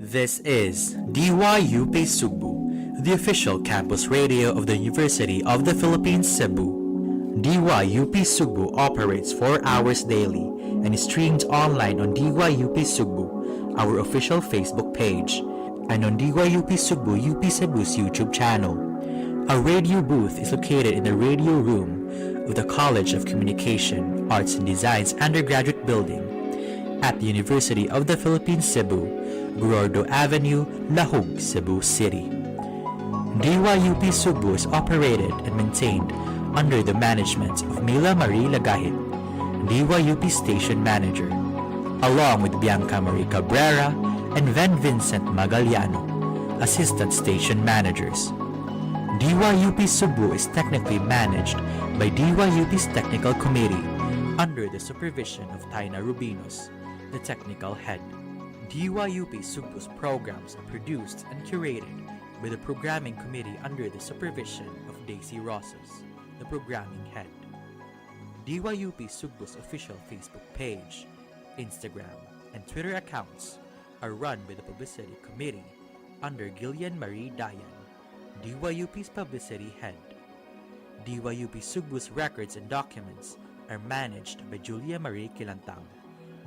This is DYUP Sugbo, the official campus radio of the University of the Philippines, Cebu. DYUP Sugbo operates 4 hours daily and is streamed online on DYUP Sugbo, our official Facebook page, and on DYUP Sugbo UP Cebu's YouTube channel. Our radio booth is located in the radio room of the College of Communication, Arts and Design's undergraduate building at the University of the Philippines, Cebu, Gordo Avenue, Lahog, Cebu City. DYUP Sugbo is operated and maintained under the management of Mila Marie Lagahit, DYUP Station Manager, along with Bianca Marie Cabrera and Van Vincent Magaliano, Assistant Station Managers. DYUP Sugbo is technically managed by DYUP's Technical Committee under the supervision of Taina Rubinos, the Technical Head. DYUP Sugbo's programs are produced and curated by the Programming Committee under the supervision of Daisy Rosas, the Programming Head. DYUP Sugbo's official Facebook page, Instagram, and Twitter accounts are run by the Publicity Committee under Gillian Marie Dayan, DYUP's Publicity Head. DYUP Sugbo's records and documents are managed by Julia Marie Kilantang,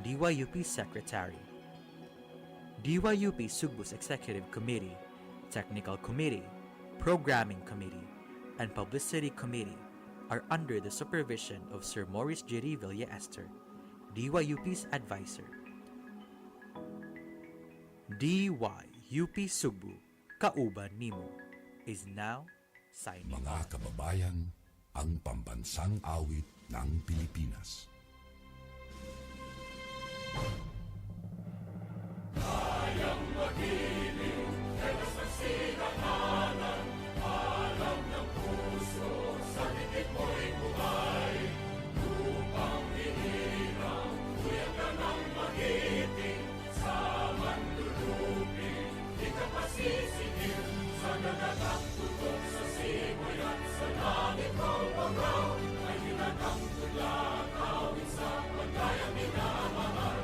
DYUP Secretary. DYUP Sugbo's Executive Committee, Technical Committee, Programming Committee, and Publicity Committee are under the supervision of Sir Maurice J. Villa Esther, DYUP's advisor. DYUP Sugbo, Kauban Nimo, is now signing off. Mga kababayan, ang pambansang awit ng Pilipinas. Kayang mag-ibig, kaya sa sinakanan, alam ng puso, sa dikit mo'y buhay. Lupang hinirang, kuya ka ng magiting, sa mandulupin, di ka pasisingil, sa nanagang tutok sa simoy at sa langit ng pagaw, ay ginagang tula, kawin sa pagkayang minamahal.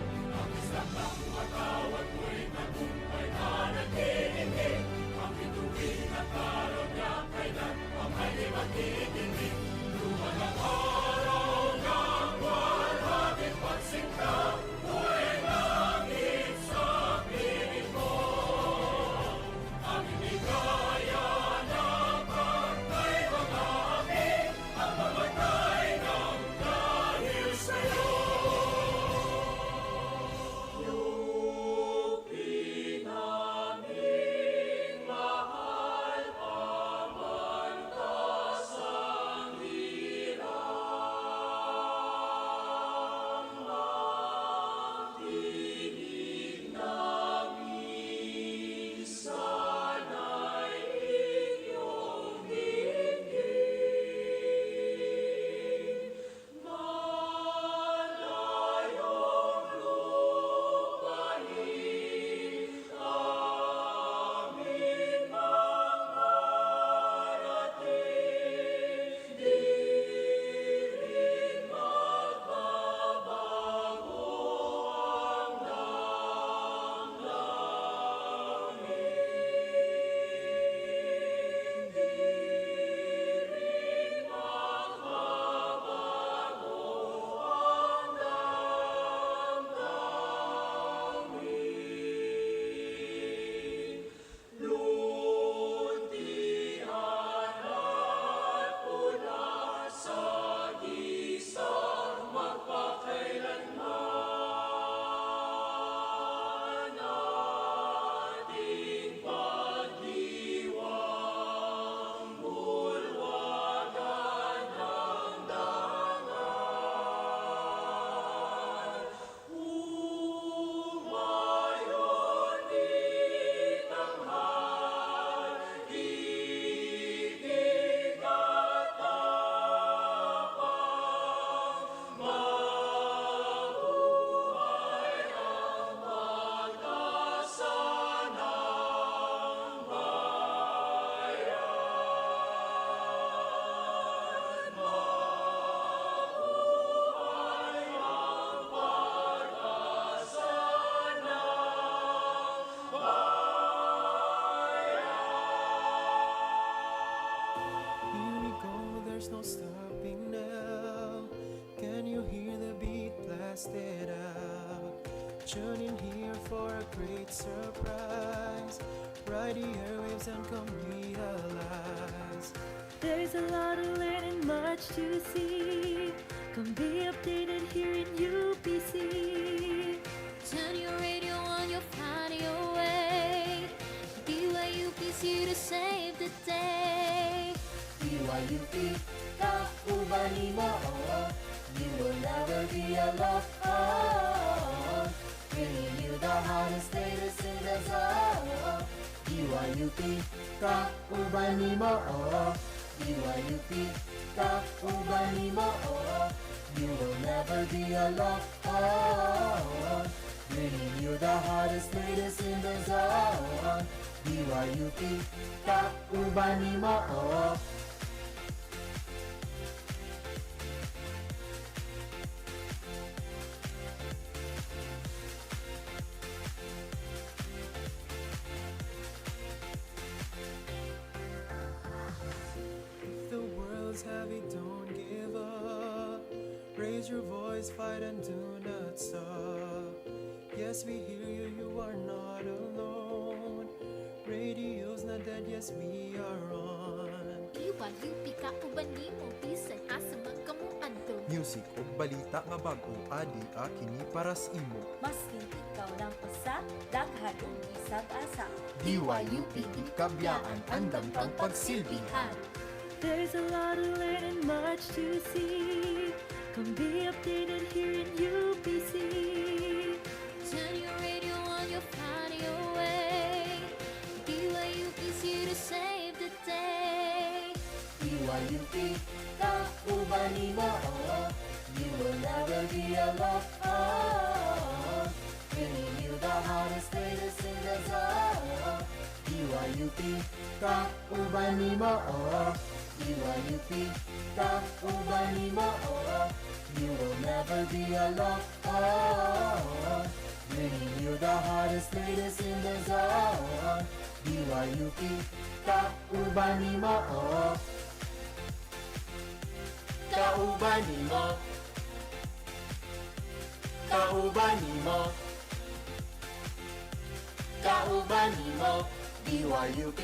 there's no stopping now. Can you hear the beat blasted out? Tune in here for a great surprise. Ride the airwaves and come realize. There's a lot to learn and much to see. Come be updated here in UPC. Turn your radio on, you'll find your way. DYUP's here to save the day. DYUP, kaubali mo, you will never be alone. Bringing you the hottest, latest in the zone. DYUP, kaubali mo, DYUP, kaubali mo, you will never be alone. Bringing you the hottest, latest in the zone. DYUP, kaubali mo. The world's heavy, don't give up. Raise your voice, fight and do not stop. Yes, we hear you, you are not alone. Radio's not dead, yes, we are on. DYUP, kaubali mo, bisan asa man kamo adto. Music o balita nga bago, adi kini para sa imo. Masking ikaw lang usa, daghan ang isang asa. DYUP, ikabyaan, andam kang pagsilbihan. There's a lot to learn and much to see. Come be updated here in UPC. Turn your radio on, you'll find your way. DYUP's here to save the day. DYUP, kaubali mo, you will never be alone. Bringing you the hottest, latest in the zone. DYUP, kaubali mo, DYUP, kaubali mo, you will never be alone. Bringing you the hottest, latest in the zone. DYUP, kaubali mo, kaubali mo, kaubali mo, kaubali mo, DYUP,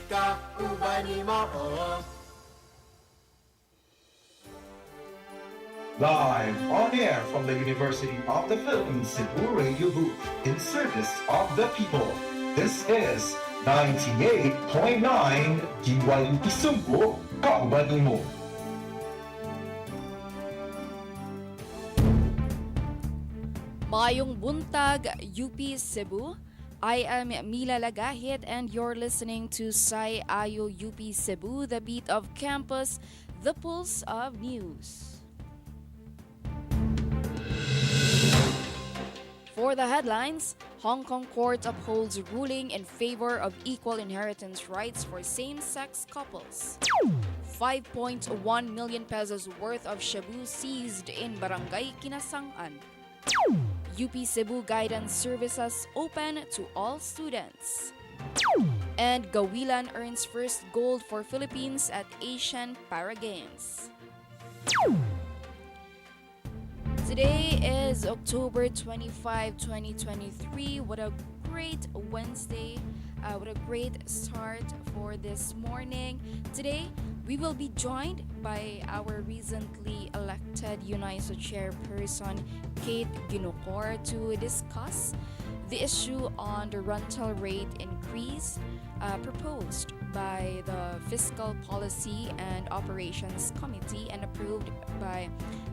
kaubali mo. Live on air from the University of the Philippines Cebu radio booth in service of the people. This is 98.9 DYUP Sugbo, kaubali mo. Mayong buntag, UP Cebu. I am Mila Lagahit and you're listening to Sai Ayo UP Cebu, the beat of campus, the pulse of news. For the headlines, Hong Kong court upholds ruling in favor of equal inheritance rights for same-sex couples. 5.1 million pesos worth of shabu seized in Barangay Kinasangan. UP Cebu guidance services open to all students. And Gawilan earns first gold for Philippines at Asian Para Games. Today is October 25, 2023. What a great Wednesday. What a great start for this morning. Today, we will be joined by our recently elected UNISO chairperson, Kate Ginocor, to discuss the issue on the rental rate increase proposed by the Fiscal Policy and Operations Committee and approved by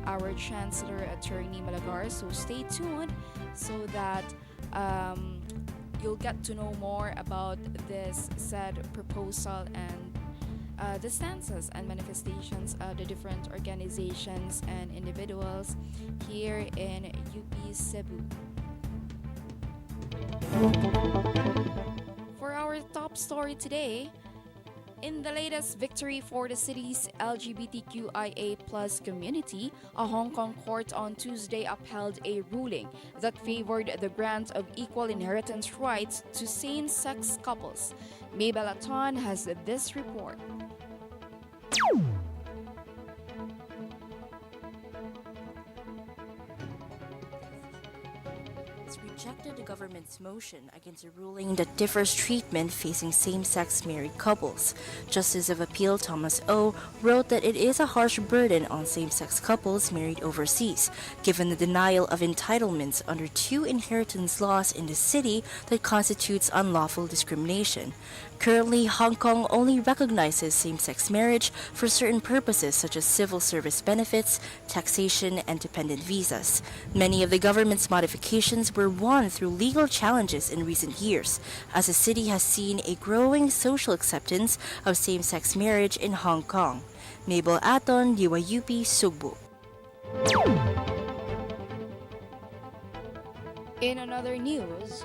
our Chancellor Attorney Malagar. So stay tuned so that you'll get to know more about this said proposal and the stances and manifestations of the different organizations and individuals here in UP Cebu. For our top story today, in the latest victory for the city's LGBTQIA+ community, a Hong Kong court on Tuesday upheld a ruling that favored the grant of equal inheritance rights to same-sex couples. Maybell Aton has this report. supported the government's motion against a ruling that differs treatment facing same-sex married couples. Justice of Appeal Thomas O. wrote that it is a harsh burden on same-sex couples married overseas, given the denial of entitlements under two inheritance laws in the city that constitutes unlawful discrimination. Currently, Hong Kong only recognizes same-sex marriage for certain purposes such as civil service benefits, taxation, and dependent visas. Many of the government's modifications were won through legal challenges in recent years, as the city has seen a growing social acceptance of same-sex marriage in Hong Kong. Mabel Aton, DYUP Sugbo. In another news,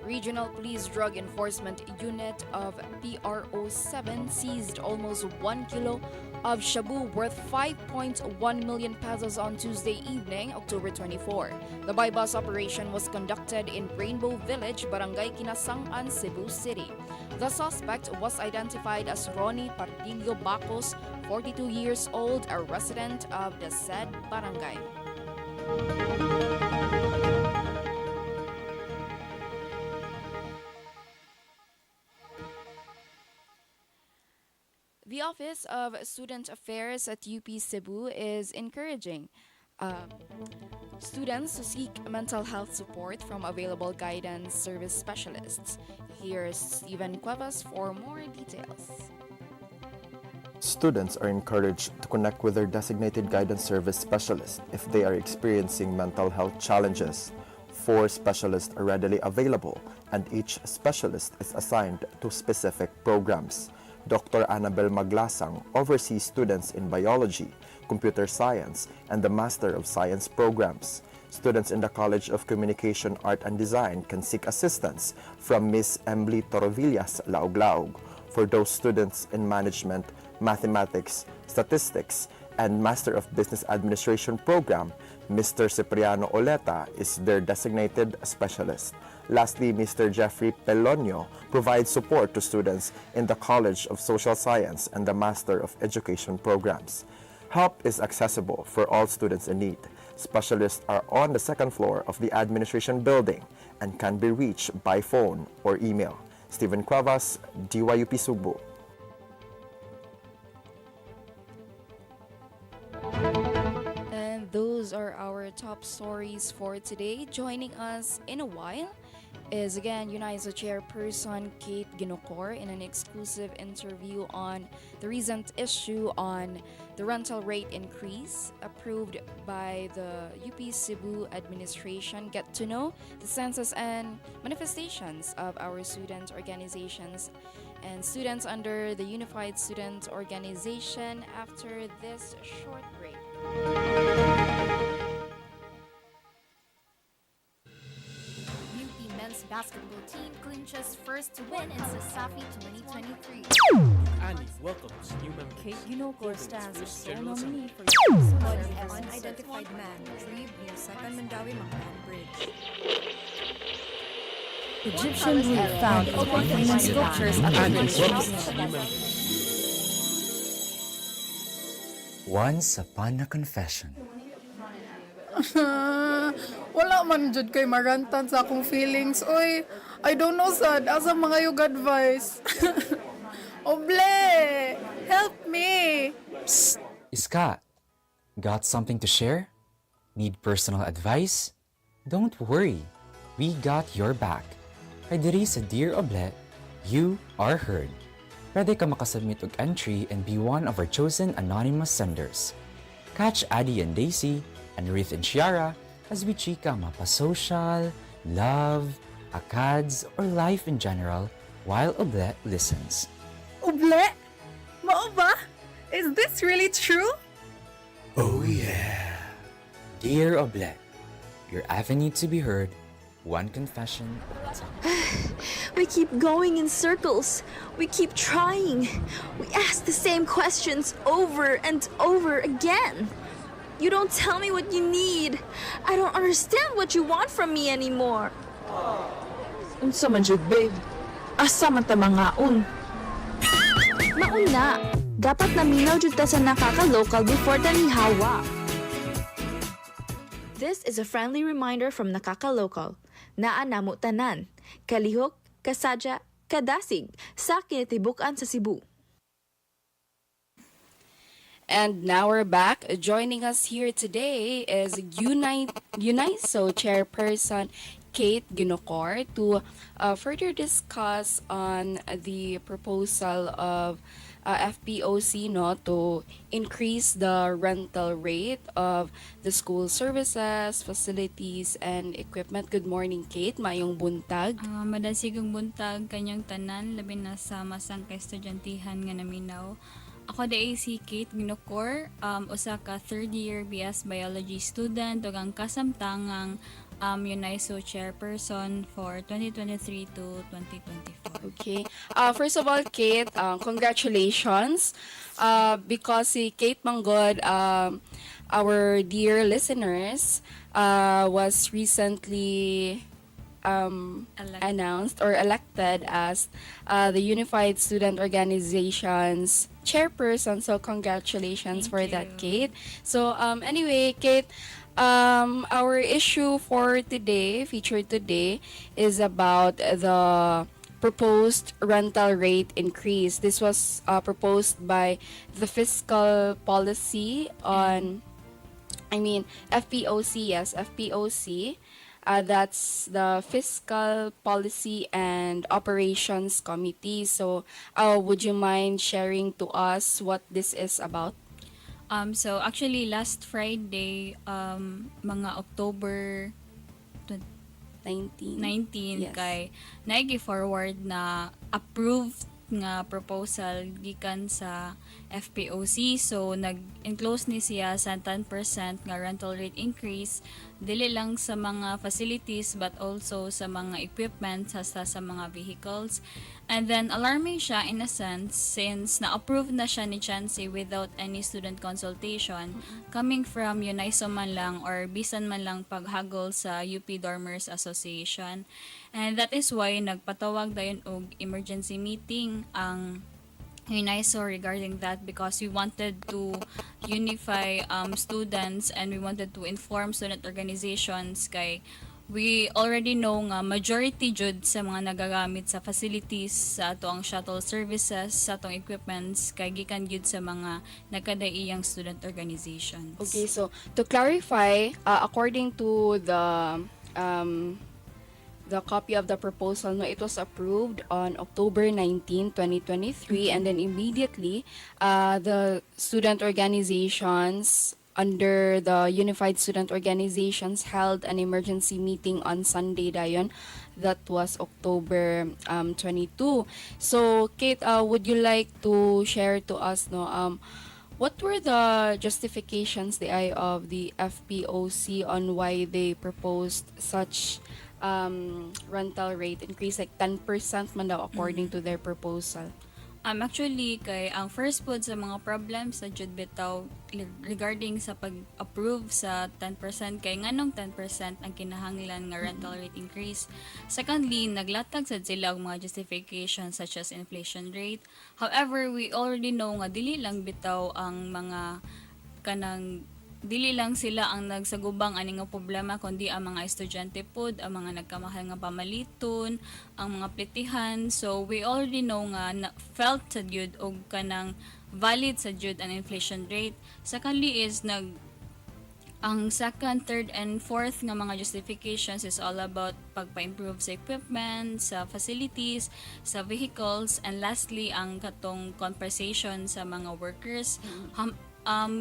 Regional Police Drug Enforcement Unit of PRO 7 seized almost 1 kilo of shabu worth 5.1 million pesos on Tuesday evening, October 24. The buy-bust operation was conducted in Rainbow Village, Barangay Kinasangan, Cebu City. The suspect was identified as Ronnie Pardillo Bacos, 42 years old, a resident of the said barangay. The Office of Student Affairs at UP Cebu is encouraging students to seek mental health support from available guidance service specialists. Here's Stephen Cuevas for more details. Students are encouraged to connect with their designated guidance service specialist if they are experiencing mental health challenges. 4 specialists are readily available, and each specialist is assigned to specific programs. Dr. Annabel Maglasang oversees students in biology, computer science, and the Master of Science programs. Students in the College of Communication, Art, and Design can seek assistance from Ms. Emily Torvillas Laog-Laog. For those students in management, mathematics, statistics, and Master of Business Administration program, Mr. Cipriano Oleta is their designated specialist. Lastly, Mr. Jeffrey Pelonio provides support to students in the College of Social Science and the Master of Education programs. Help is accessible for all students in need. Specialists are on the second floor of the administration building and can be reached by phone or email. Stephen Cuevas, DYUP Sugbo. And those are our top stories for today. Joining us in a while is again UNISA chairperson Kate Ginocor in an exclusive interview on the recent issue on the rental rate increase approved by the UP Cebu administration. Get to know the census and manifestations of our student organizations and students under the Unified Student Organization after this short break. Men's basketball team clinches first to win in Sasafi 2023. Annie welcomes new members. Kate Ginocor stands as sole nominee for Body of unidentified man retrieved near Second Mandawi Mactan Bridge. Egyptian blue found in famous sculptures at Annie the welcomes new members. Once upon a confession. Wala man jud kay marantan sa akong feelings. Oy, I don't know sad asa mga yung advice. Oble, help me. Psst, Iska, got something to share? Need personal advice? Don't worry, we got your back. Kay diri sa Dear Oble, you are heard. Pwede ka makasubmit og entry and be one of our chosen anonymous senders. Catch Addie and Daisy, and Ruth and Shiara as we chika mapa-social, love, akads, or life in general while Oble listens. Oble? Mao ba? Is this really true? Oh yeah! Dear Oble, your avenue to be heard, one confession at a time. We keep going in circles. We keep trying. We ask the same questions over and over again. You don't tell me what you need. I don't understand what you want from me anymore. Unsa man jud, babe? Asa man ta mangaon? Maun na. Dapat naminaw jud ta sa nakaka-local before ta nihawa. This is a friendly reminder from Nakaka-Local. Naa namo tanan, kalihok, kasadya, kadasig, sa kinatibukan sa Cebu. And now we're back. Joining us here today is UNISO Chairperson Kate Ginocor to further discuss on the proposal of FPOC to increase the rental rate of the school services, facilities, and equipment. Good morning, Kate. Mayong buntag. Madasigong buntag kanyang tanan, labi na sa masang kaestudyantihan nga naminaw. Ako day si Kate Ginocor, usa ka third year BS Biology student ug ang kasamtangang UNISO chairperson for 2023 to 2024. Okay. First of all, Kate, congratulations. Because si Kate Manggod, our dear listeners, was recently announced or elected as the Unified Student Organization's chairperson. So congratulations for that, Kate. So anyway, Kate, our issue for today, featured today, is about the proposed rental rate increase. This was proposed by the fiscal policy on, FPOC, yes, FPOC. That's the Fiscal Policy and Operations Committee. So, would you mind sharing to us what this is about? So actually last Friday, mga October 19 Yes. kay naigi-forward na approved nga proposal gikan sa FPOC. So nag-enclose ni siya sa 10% nga rental rate increase dili lang sa mga facilities but also sa mga equipment sa mga vehicles. And then alarming siya in a sense since na-approve na siya ni Chancey without any student consultation coming from UNISO man lang or bisan man lang paghagol sa UP Dormers Association. And that is why nagpatawag dayon og emergency meeting ang UNISO regarding that because we wanted to unify students and we wanted to inform student organizations kay we already know nga majority jud sa mga nagagamit sa facilities sa atong shuttle services sa atong equipments kay gikan jud sa mga nagkadaiyang student organizations. Okay, so to clarify, according to the copy of the proposal, it was approved on October 19, 2023, and then immediately the student organizations under the Unified Student Organizations held an emergency meeting on Sunday dayon. That was October 22. So, Kate, would you like to share to us what were the justifications of the FPOC on why they proposed such rental rate increase, like 10% man daw according to their proposal? Actually, kay ang first pod sa mga problems sa jud bitaw regarding sa pag-approve sa 10% kay nganong 10% ang kinahanglan nga rental rate increase. Secondly, naglatag sad sila og mga justifications such as inflation rate. However, we already know nga dili lang bitaw ang mga dili lang sila ang nagsagubang ani nga problema kundi ang mga estudyante pod, ang mga nagkamahal nga pamaliton, ang mga plitihan. So we already know nga felt sa jud og kanang valid sa jud ang inflation rate. Secondly is ang second, third, and fourth nga mga justifications is all about pagpa-improve sa equipment, sa facilities, sa vehicles, and lastly ang katong compensation sa mga workers.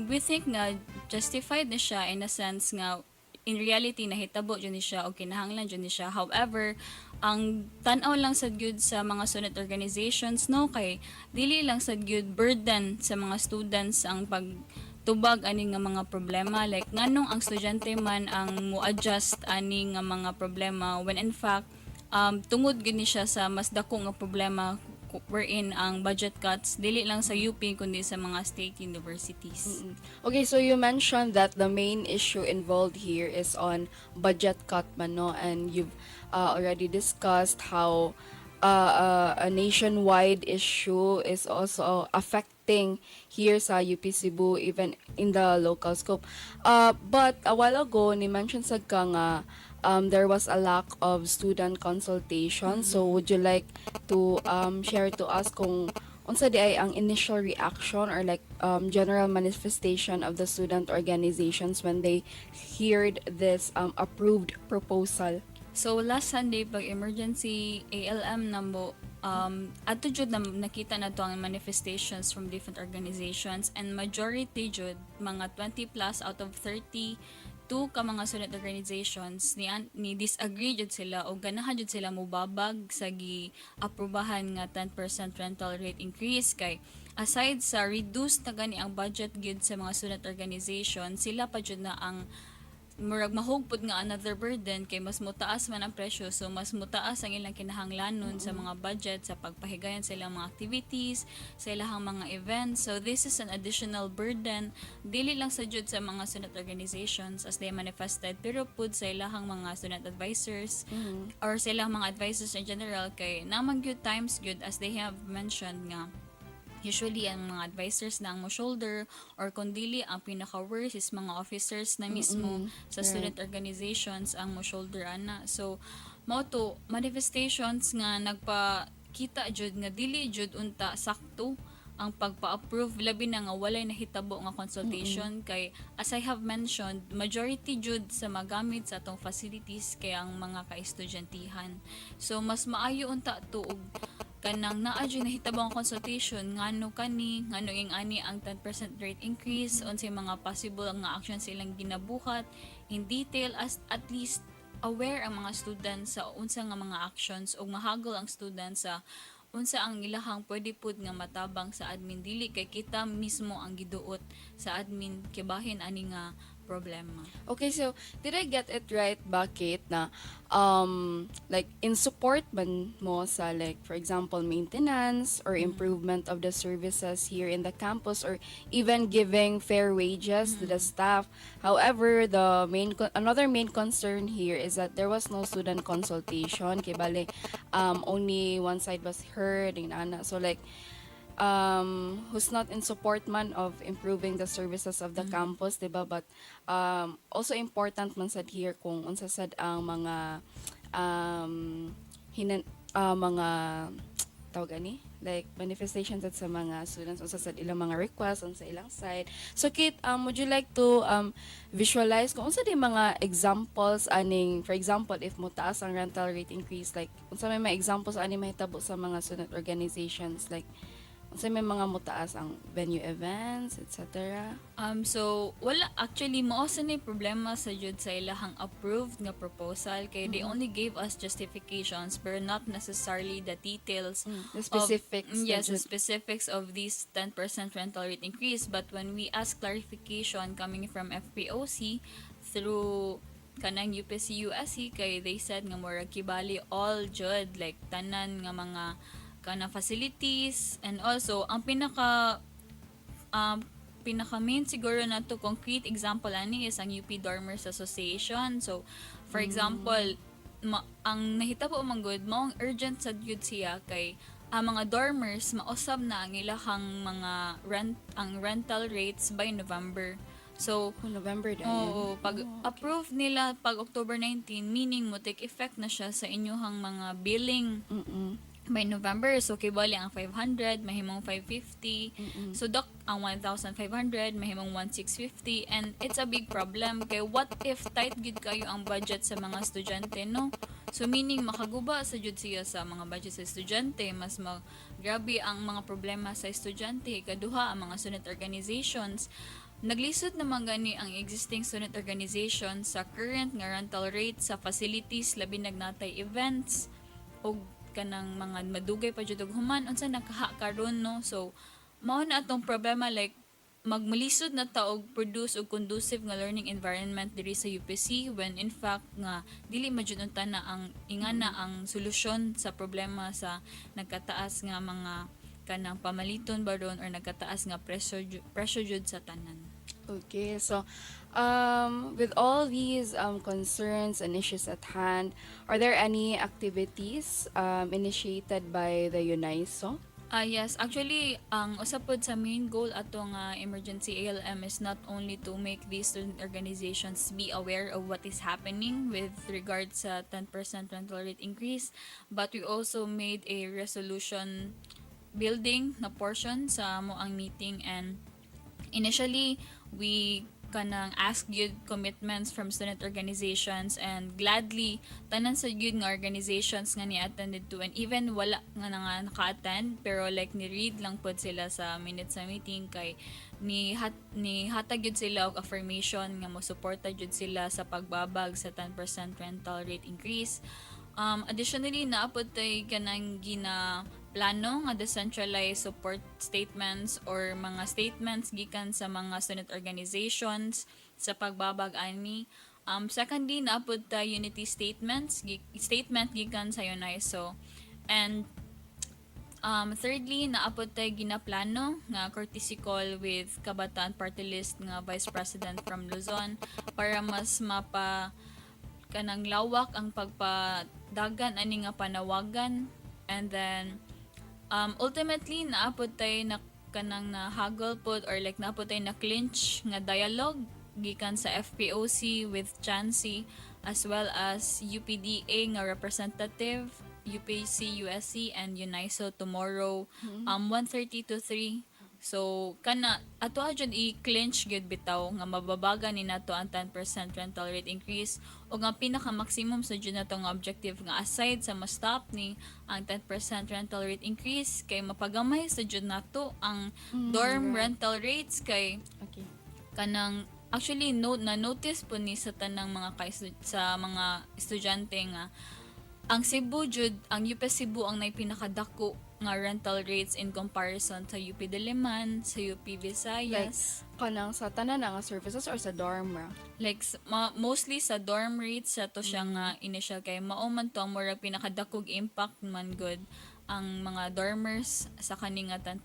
We think nga justified na siya in a sense nga in reality nahitabo jud ni siya o kinahanglan jud ni siya. However, ang tan-aw lang sad gyud sa mga student organizations kay dili lang sad gyud burden sa mga students ang pagtubag ani nga mga problema, like nganong ang estudyante man ang mo-adjust ani nga mga problema when in fact tungod gyud ni siya sa mas dako nga problema wherein ang budget cuts dili lang sa UP kundi sa mga state universities. Okay, so you mentioned that the main issue involved here is on budget cut and you've already discussed how a nationwide issue is also affecting here sa UP Cebu, even in the local scope. But a while ago, ni-mention sa ka nga there was a lack of student consultation. So would you like to share to us kung unsa di ay ang initial reaction or like general manifestation of the student organizations when they heard this approved proposal? So last Sunday pag emergency ALM namo ato jud na nakita na to ang manifestations from different organizations, and majority jud mga 20 plus out of 32 ka mga student organizations ni disagree jud sila o ganahan jud sila mobabag sa gi-aprobahan nga 10% rental rate increase. Kay aside sa reduce na gani ang budget gyud sa mga student organization, sila pa jud na ang murag mahugpod nga another burden kay mas mutaas man ang presyo, so mas mutaas ang ilang kinahanglanon sa mga budget sa pagpahigayon sa ilang mga activities, sa ilang mga events. So this is an additional burden dili lang sa jud sa mga student organizations as they manifested, pero pud sa ilang mga student advisors or sa ilang mga advisors in general, kay naman gyud times gyud as they have mentioned nga usually ang mga advisors na ang mo shoulder or kundili ang pinaka-worst is mga officers na mismo sa student organizations ang mo shoulder ana. So mao to manifestations nga nagpakita jud nga dili jud unta sakto ang pagpa-approve, labi na nga walay nahitabo nga consultation. Kay as I have mentioned, majority jud sa magamit sa atong facilities kay ang mga ka-estudyanthan. So mas maayo unta to og kanang naa jud nahitabo ang consultation ngano ing ani ang 10% rate increase, unsay mga possible nga actions silang ginabuhat in detail, as at least aware ang mga students sa unsa nga mga actions ug mahagol ang students sa unsa ang ilahang pwede pud nga matabang sa admin, dili kay kita mismo ang giduot sa admin kibahin ani nga problema. Okay, so did I get it right, bakit na like in support man mo sa like for example maintenance or improvement of the services here in the campus or even giving fair wages to the staff. However, the another main concern here is that there was no student consultation, kay bale only one side was heard and ana. So like who's not in support man of improving the services of the campus, diba? But also important man sad here kung unsa sad ang mga mga tawag ani like manifestations at sa mga students unsa sad ilang mga requests on sa ilang side. So Kit, would you like to visualize kung unsa di mga examples aning, for example, if mo taas ang rental rate increase, like unsa may mga examples ani mahitabo sa mga student organizations, like unsa may mga mutaas ang venue events, etc. So wala actually mao sa ni problema sa jud sa ilahang approved nga proposal, kay they only gave us justifications but not necessarily the details, the specifics. The specifics of this 10% rental rate increase. But when we ask clarification coming from FPOC through kanang UPC USC, kay they said nga murag kibali all jud like tanan nga mga kana facilities, and also ang pinaka main siguro na to concrete example ani is ang UP Dormers Association. So for example, ang nahitabo man gud mao ang urgent sad gyud siya kay ang mga dormers mausab na ang ilahang mga rental rates by November. So November din. Pag approve nila pag October 19, meaning mo take effect na siya sa inyong mga billing by November. So kibali ang 500 mahimong 550. So dok ang 1,500 mahimong 1,650, and it's a big problem kay what if tight gid kayo ang budget sa mga estudyante, no? So meaning makaguba sa jud siya sa mga budget sa estudyante, mas grabe ang mga problema sa estudyante. Kaduha ang mga student organizations naglisod naman gani ang existing student organization sa current nga rental rate sa facilities labi nagnatay events o kanang mga madugay pa jud og human unsa nakaha karon, no? So mao na atong problema, like magmalisod na ta og produce og conducive nga learning environment diri sa UPC when in fact nga dili majud unta na ang ingana ang solusyon sa problema sa nagkataas nga mga kanang pamaliton baron or nagkataas nga presyo jud sa tanan. Okay, so with all these concerns and issues at hand, are there any activities initiated by the UNISO? Yes, actually, ang usapod sa main goal ato nga emergency ALM is not only to make these student organizations be aware of what is happening with regards sa 10% rental rate increase, but we also made a resolution building na portion sa mo ang meeting, and initially we kanang ask yun commitments from student organizations, and gladly tanan sa yun nga organizations nga ni attended to, and even wala nga nga naka-attend pero like ni read lang pod sila sa minutes sa meeting, kay ni hatag yun sila og affirmation nga mo suporta jud sila sa pagbabag sa 10% rental rate increase. Additionally, naapod tay kanang gina plano nga decentralized support statements or mga statements gikan sa mga student organizations sa pagbabag ani. Secondly, naapod ta unity statement gikan sa UNISO. And thirdly, naapod tay ginaplano nga courtesy call with Kabataan Party List nga Vice President from Luzon para mas kanang lawak ang pagpadagan ani nga panawagan. And then ultimately naapod tay na kanang na haggle pod or like naapod tay na clinch nga dialogue gikan sa FPOC with Chansey as well as UPDA nga representative, UPC, USC and UNISO tomorrow 1:30 to 3. So kana ato jud i-clinch gyud bitaw nga mababagan ni nato ang 10% rental rate increase, o nga pinaka maximum sa jud nato nga objective nga aside sa ma-stop ni ang 10% rental rate increase kay mapagamay sa jud nato ang dorm rental rates, kay kanang actually na notice po ni sa tanang mga sa mga estudyante nga ang Cebu jud, ang UP Cebu ang nay pinakadako nga rental rates in comparison sa UP Diliman, sa UP Visayas. Like, kanang sa tanan nga services or sa dorm ra? Like, mostly sa dorm rates, sa to siya nga initial kay mauman to ang mura pinakadakog impact man good ang mga dormers sa kani nga 10%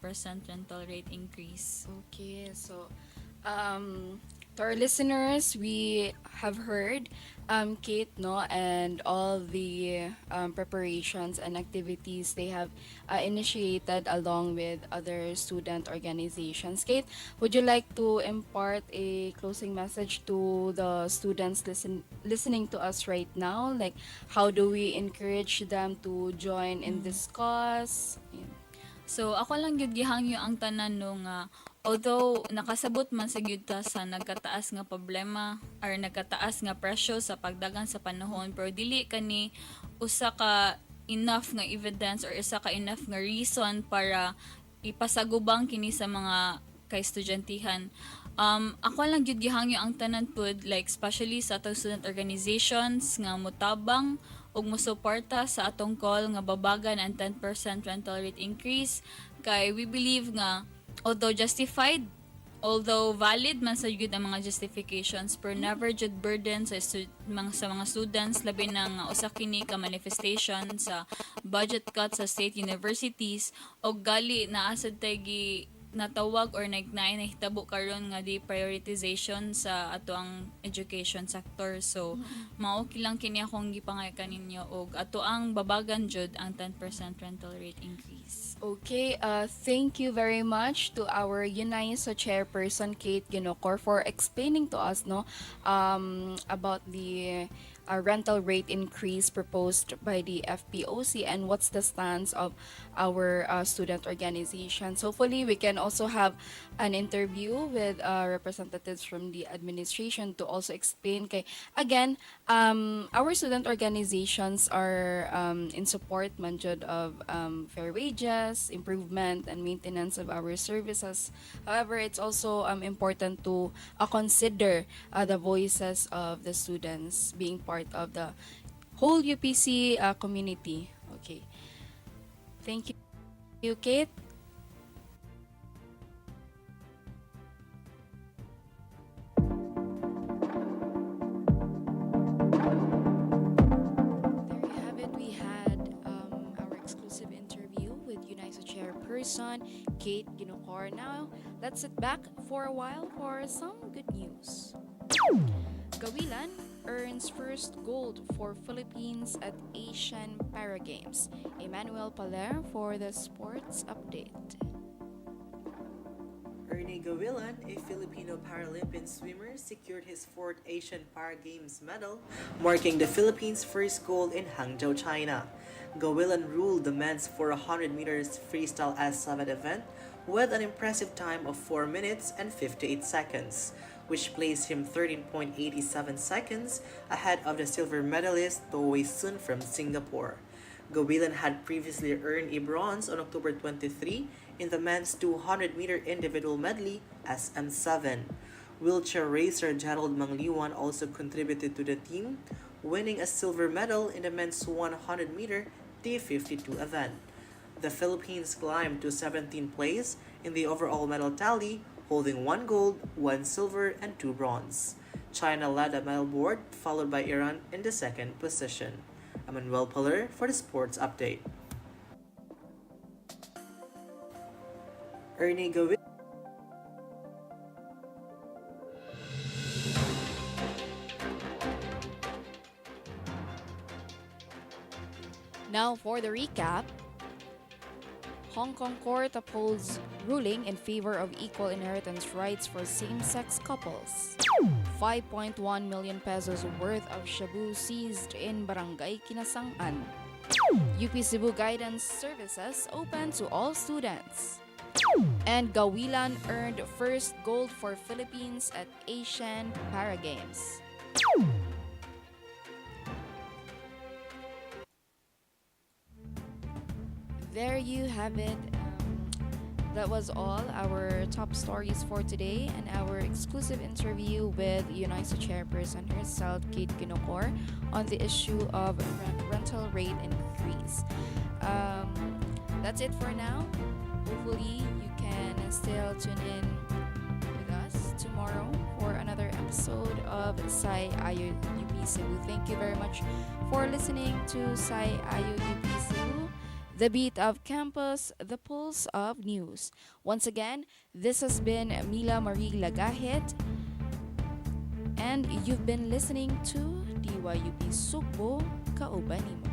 rental rate increase. Okay, so to our listeners, we have heard Kate, no, and all the preparations and activities they have initiated along with other student organizations. Kate, would you like to impart a closing message to the students listening to us right now? Like, how do we encourage them to join in this cause? Yeah. So, ako lang gyud gihangyo ang tanan no nga although nakasabot man sa gyud ta sa nagkataas nga problema or nagkataas nga presyo sa pagdagan sa panahon, pero dili kani usa ka enough nga evidence or isa ka enough nga reason para ipasagubang kini sa mga ka-estudyantehen. Ako lang gyud gihangyo ang tanan pod, like especially sa atong student organizations nga mutabang ug mosuporta sa atong call nga babagan ang 10% rental rate increase, kay we believe nga although justified, although valid man sa gyud ang mga justifications, pero never jud burden sa mga students, labi na nga usa kini ka manifestation sa budget cut sa state universities, o gali naa sad tay natawag or nahitabo karon nga di prioritization sa ato ang education sector. So mao lang kini akong gipangay kaninyo, og ato ang babagan jud ang 10% rental rate increase. Okay, thank you very much to our UNISO chairperson Kate Ginocor for explaining to us about the rental rate increase proposed by the FPOC and what's the stance of our student organizations. Hopefully, we can also have an interview with representatives from the administration to also explain. Again, our student organizations are in support man jud of fair wages, improvement, and maintenance of our services. However, it's also important to consider the voices of the students being part of the whole UPC community. Okay. Thank you, Kate. There you have it. We had our exclusive interview with UNISO chairperson Kate Ginocor. Now, let's sit back for a while for some good news. Gawilan earns first gold for Philippines at Asian Para Games. Emmanuel Paler for the sports update. Ernie Gawilan, a Filipino Paralympian swimmer, secured his fourth Asian Para Games medal, marking the Philippines' first gold in Hangzhou, China. Gawilan ruled the men's 400 meters freestyle S7 event with an impressive time of 4 minutes and 58 seconds, which placed him 13.87 seconds ahead of the silver medalist To Wei Sun from Singapore. Gawilan had previously earned a bronze on October 23 in the men's 200-meter individual medley SM7. Wheelchair racer Gerald Mangliwan also contributed to the team, winning a silver medal in the men's 100-meter T52 event. The Philippines climbed to 17th place in the overall medal tally, holding 1 gold, 1 silver, and 2 bronze. China led the medal board, followed by Iran in the second position. Emmanuel Paler for the sports update. Ernie Gawilan. Now for the recap. Hong Kong court upholds ruling in favor of equal inheritance rights for same-sex couples. 5.1 million pesos worth of shabu seized in Barangay Kinasangan. UP Cebu guidance services open to all students. And Gawilan earned first gold for Philippines at Asian Para Games. There you have it. That was all our top stories for today and our exclusive interview with UNICE chairperson herself, Kate Kinokor, on the issue of rental rate increase. That's it for now. Hopefully, you can still tune in with us tomorrow for another episode of Sai Ayo UP Cebu. Thank you very much for listening to Sai Ayo UP Cebu, the beat of campus, the pulse of news. Once again, this has been Mila Marie Lagahit, and you've been listening to DYUP Sugbo, Kauban Nimo.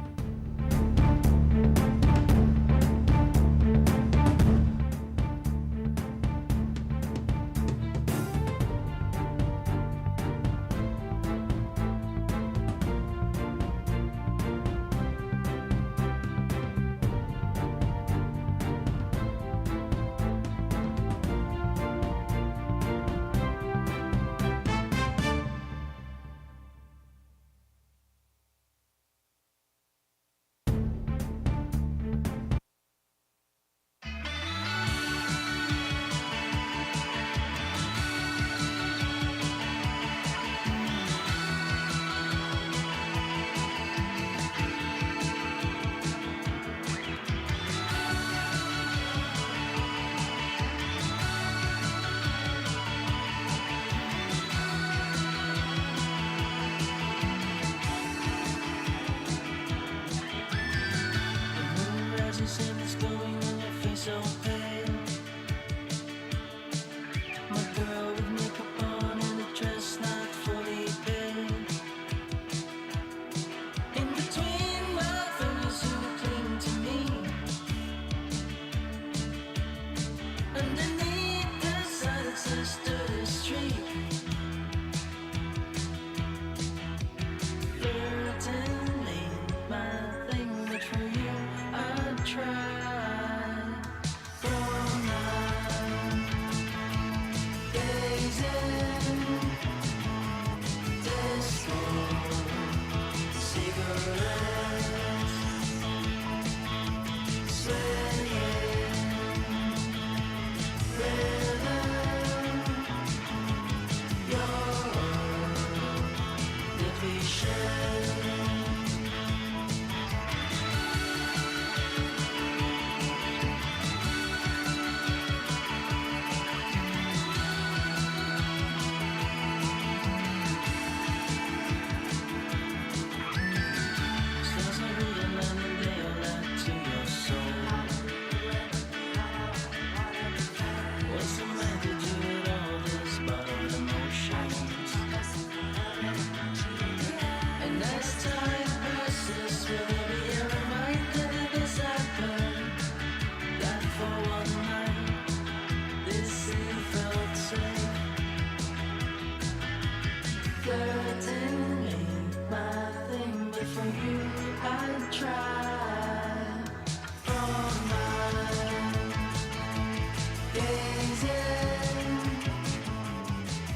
Gazing,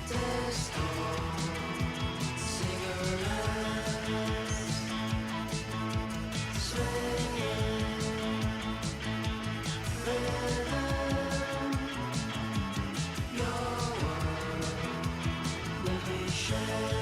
disco, cigarettes, swinging, rhythm, your world will be shared.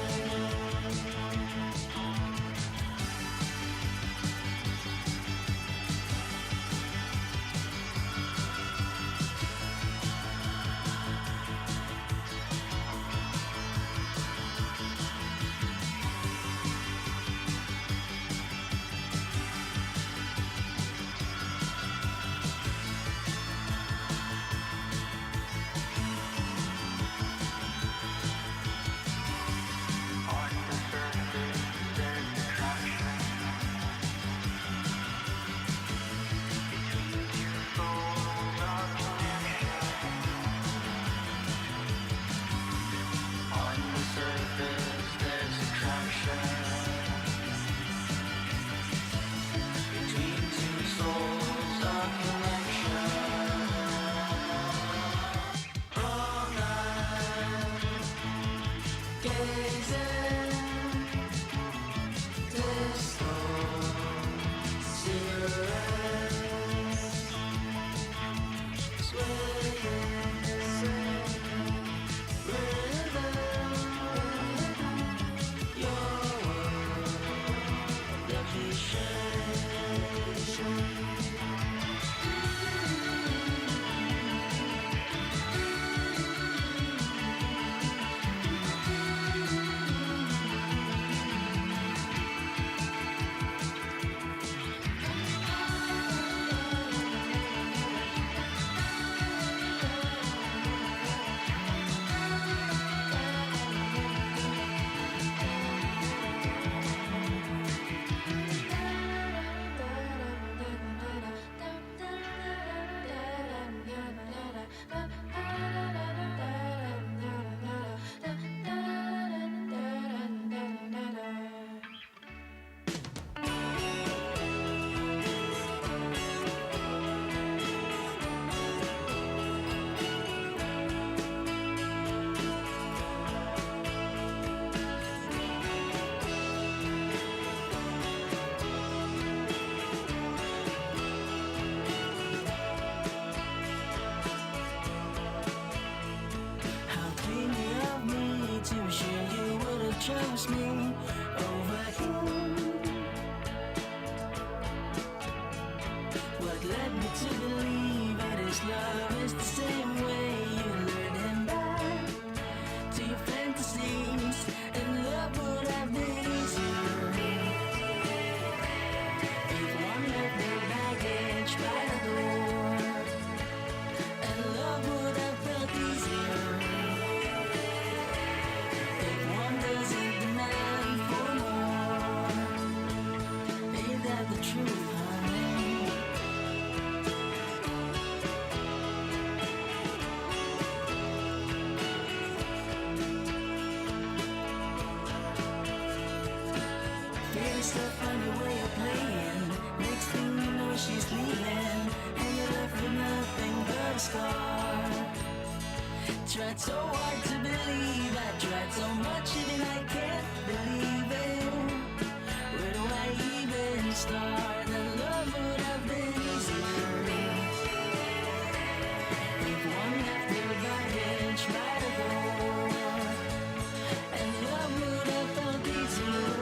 Trust me over here. What led me to believe it is love is the same way you lured him back to your fantasies, and love would have been easier if one left their baggage by the door, and love would have felt easier. It's a funny way of playing. Next thing you know, she's leaving, and you're left with nothing but a scar. Tried so hard to believe, I tried so much, even I can't believe it. Where do I even start? And love would have been easier if one left their baggage by the door, and love would have felt easier.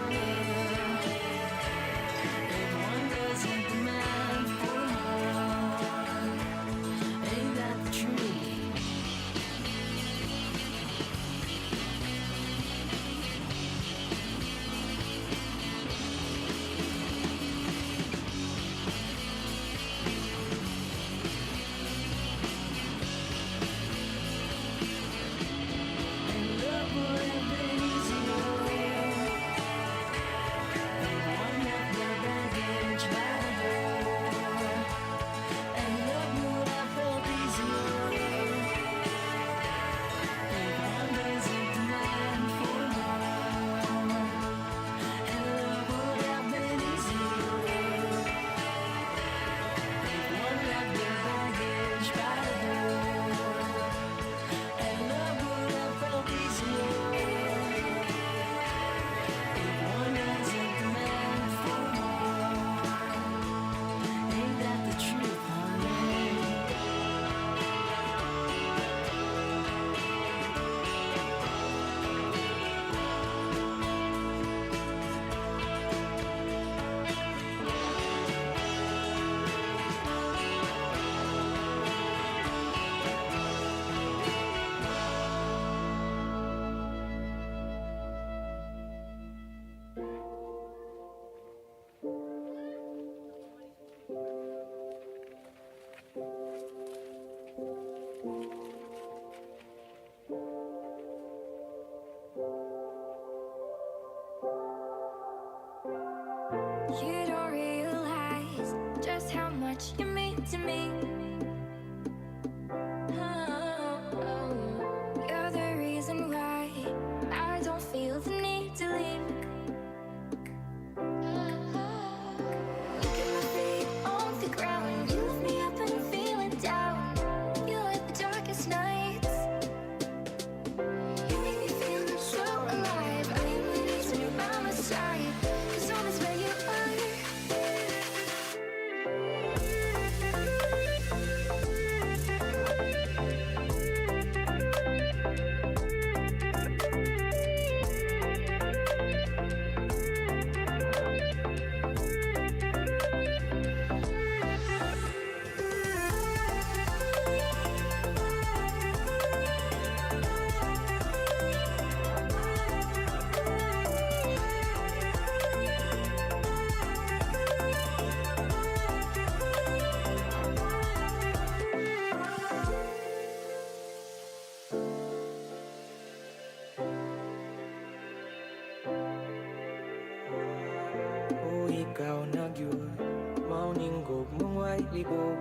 You don't realize just how much you mean to me. You're the reason why I don't feel the need to leave. You keep my feet on the ground. You lift me up when I'm feeling down. You light the darkest nights. You make me feel so alive. I am the reason you're by my side. 'Cause home is where you are. O ikaw nagyud mauninggog mong way libog.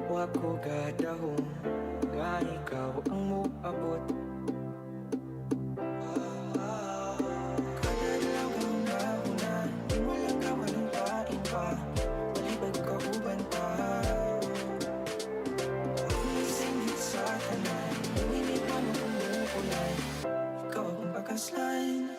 Wako gadahong nga ikaw ang muabot. Kada lang na una, di mo lang kawalang tain pa. Malibag ka ubanta. Singit sa tanan, luminit man ang umuulan. Ikaw ang pagkaslan.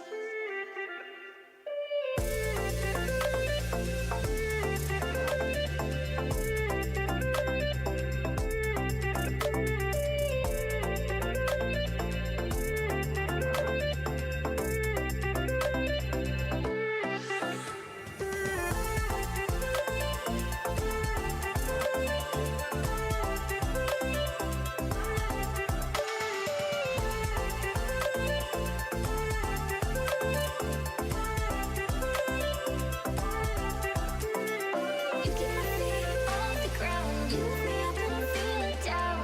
You keep my feet on the ground. You lift me up when I'm feeling down.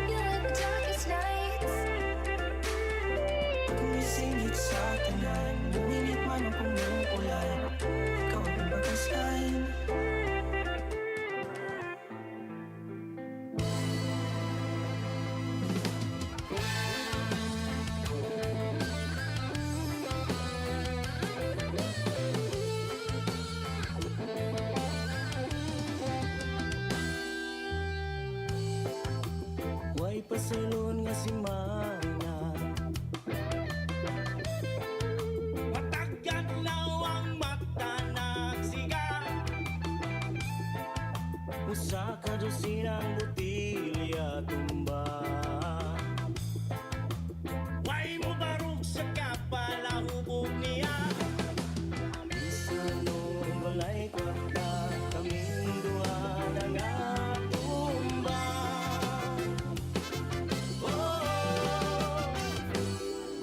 You light the darkest nights. Kung isingit sa tanan, luminit man ang umuulan. Ikaw ang pagkaslan. Way pasulon nga si Mana. Matagyan lawang mata nagsiga. Usa ka dosinang butilya tumba. Way mo barog sa kapala hubog niya. Bisan nung walay kwarta, kaming duha na nga tumba.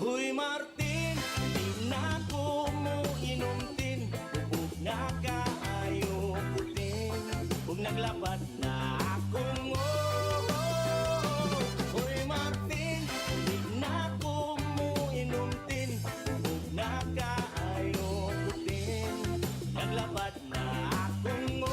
Uy Martin, di na ko mo inumtin. Huwag na kaayo putin. Huwag naglapat na akong Uy Martin, di na ko mo inumtin. Huwag na kaayo putin. Naglapat na akong Martin.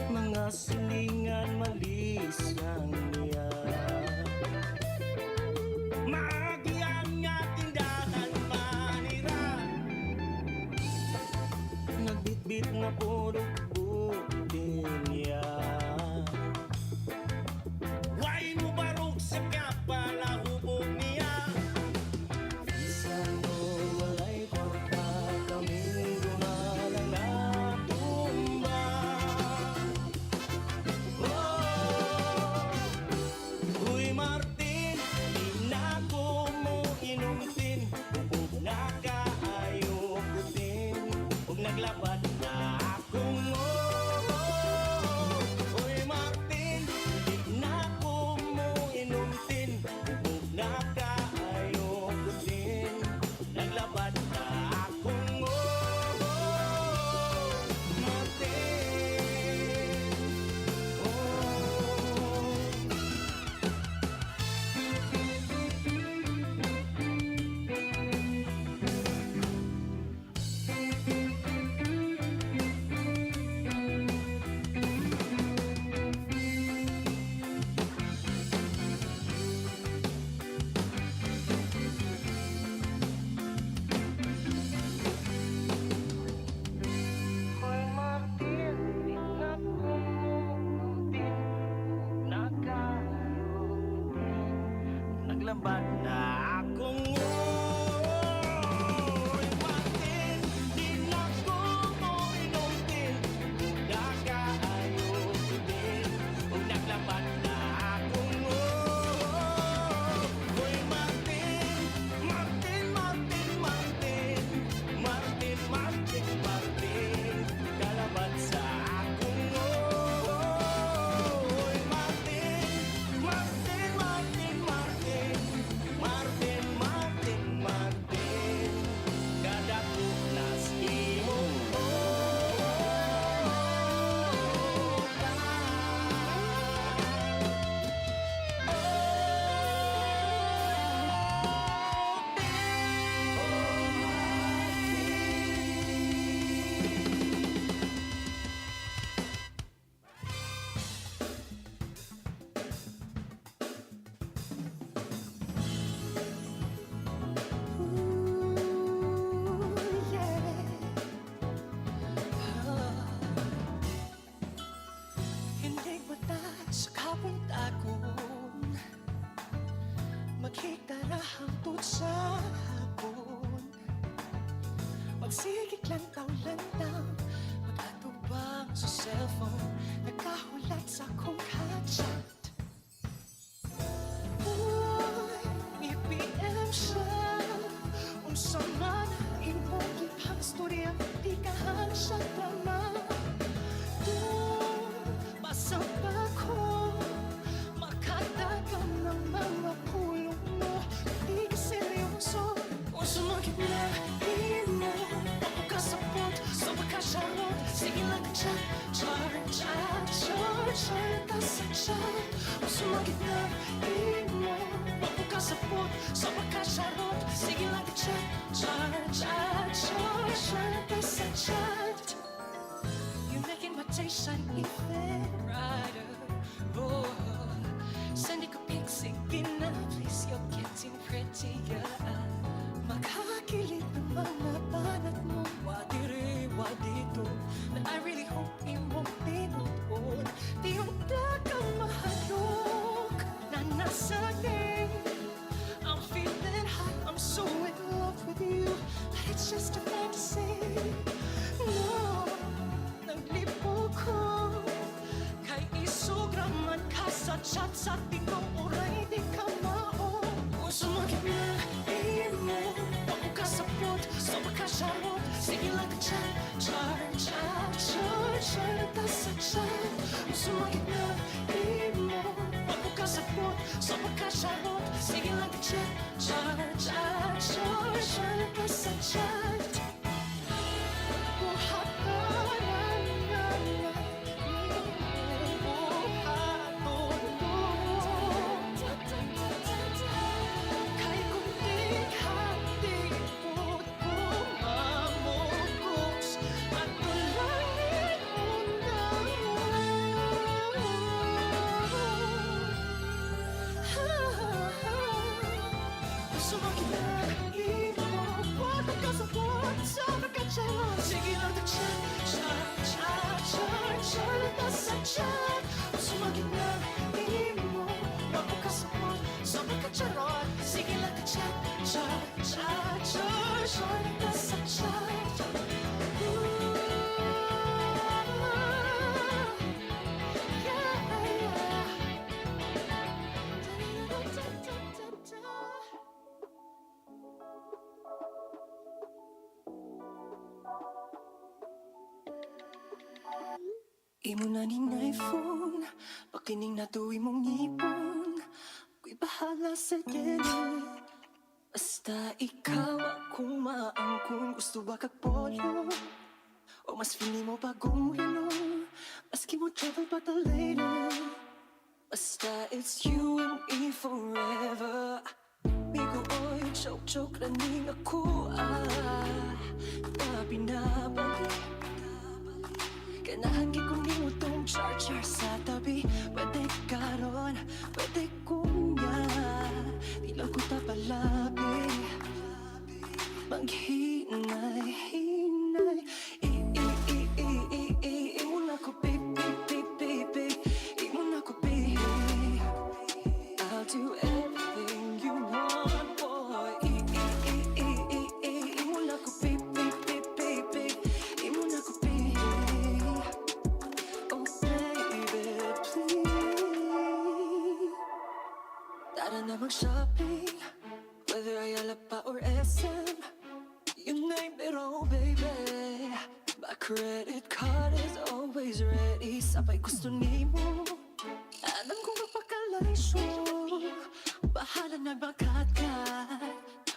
Mga silingan malis lang niya. Maagian nga tindahan manira. Nagbitbit na purok butin niya. Way mo barog sa kapala hubog niya. Bisan nung walay kwarta, kaming dumalang natumba. Uy Martin, di na ko mo inumtin. Huwag na ka naglabad na akong Uy Martin, di na ko mo inumtin kung nakaayo ko din. Naglabad na akong Martin. Hoy Martin, di na ko mutin kung nakaayo ko din. Naglabad na akong Hoy Martin, di na ko mo inumtin kung nakaayo ko din. Kung naglabad na akong Hoy Martin, Martin, Martin, Martin, Martin, Martin, Martin, kalabad sa akong Hoy Martin, Martin, Martin, Martin, Martin, Martin, Martin, kadako nas imong Hindi mata sa kapuntakon Maghikara hangtod sa hapon Magsigig lantaw-lantaw Mag-atubang sa cellphone Nagkahulat sa kong kachat Uy, EPM siya Unsa man imong gibhang storya Di kahan siya drama Basta pa ko makatagam ng mga pulong mo Di ka seryoso o sumagit na di mo Ako kasapot sa pagkasyarot Sige lang ka chat, char, chat, char, char ka sa chat O sumagit na di mo Ako kasapot sa pagkasyarot Sige lang ka chat, char, chat, char, char ka sa chat You're making my day shine even brighter. Oh, send a pics again now, please. You're getting prettier. Makakilig ng mga banat mo. Wadiri, wadito. And I really hope you won't be noon. Di yung dagang mahalok na nasagay. I'm feeling hot, I'm so in love with you. But it's just a fantasy. No. Naglipo ko Kay isugraman ka sa chat Sa tingong oray di ka mao O sumagit na imo Ako kasapot sa pagkasyarot Sige lang ka chat Char, chat, char, char ka sa chat O sumagit na imo Ako kasapot sa pagkasyarot Sige lang ka chat Char, chat, char, char ka sa chat Sumagit na imo, wag ka sa Imo na ning iPhone, pakining natuwi mong ngipon. Ako'y bahala sa deli. Basta ikaw akong maangkon. Gusto ba kag polo? O mas pili mo bagong relo? Maski mo travel pa ta later. Basta it's you and me forever. Migo oy, choke na ning ako na pinabalik. Ganahan ko ni mo tong char-char sa tabi. Pwede karon, pwede kunya. Di lang ko tapalabi. Maghinay-hinay. Imo na ko baby. Imo na ko baby. I'll do everything you want, boy. Imo na ko baby. Imo na ko baby. Oh baby, please. Tara na mag-shopping. Whether Ayala pa or SM, you name it, oh baby. My credit card is always ready. Sabay gusto ni mo. Alam kong mapakalaysyo. Bahala na magkatkat.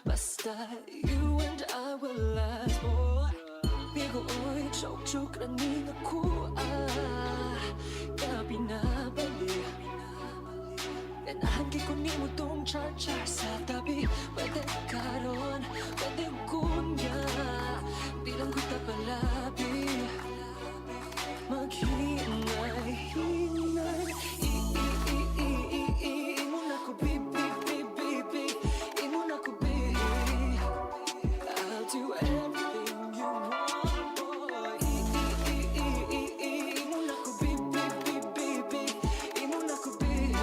Basta you and I will last, boy. Bigo oy, choke raning ako kaya pinabali. Ganahan ko ni mo tong char-char sa tabi. Pwede karon, pwede kunya. Di lang ko tapalabi. Maghinay-hinay. Imo na ko baby. Imo na ko baby. I'll do everything you want, boy. Imo na ko baby. Imo na ko baby.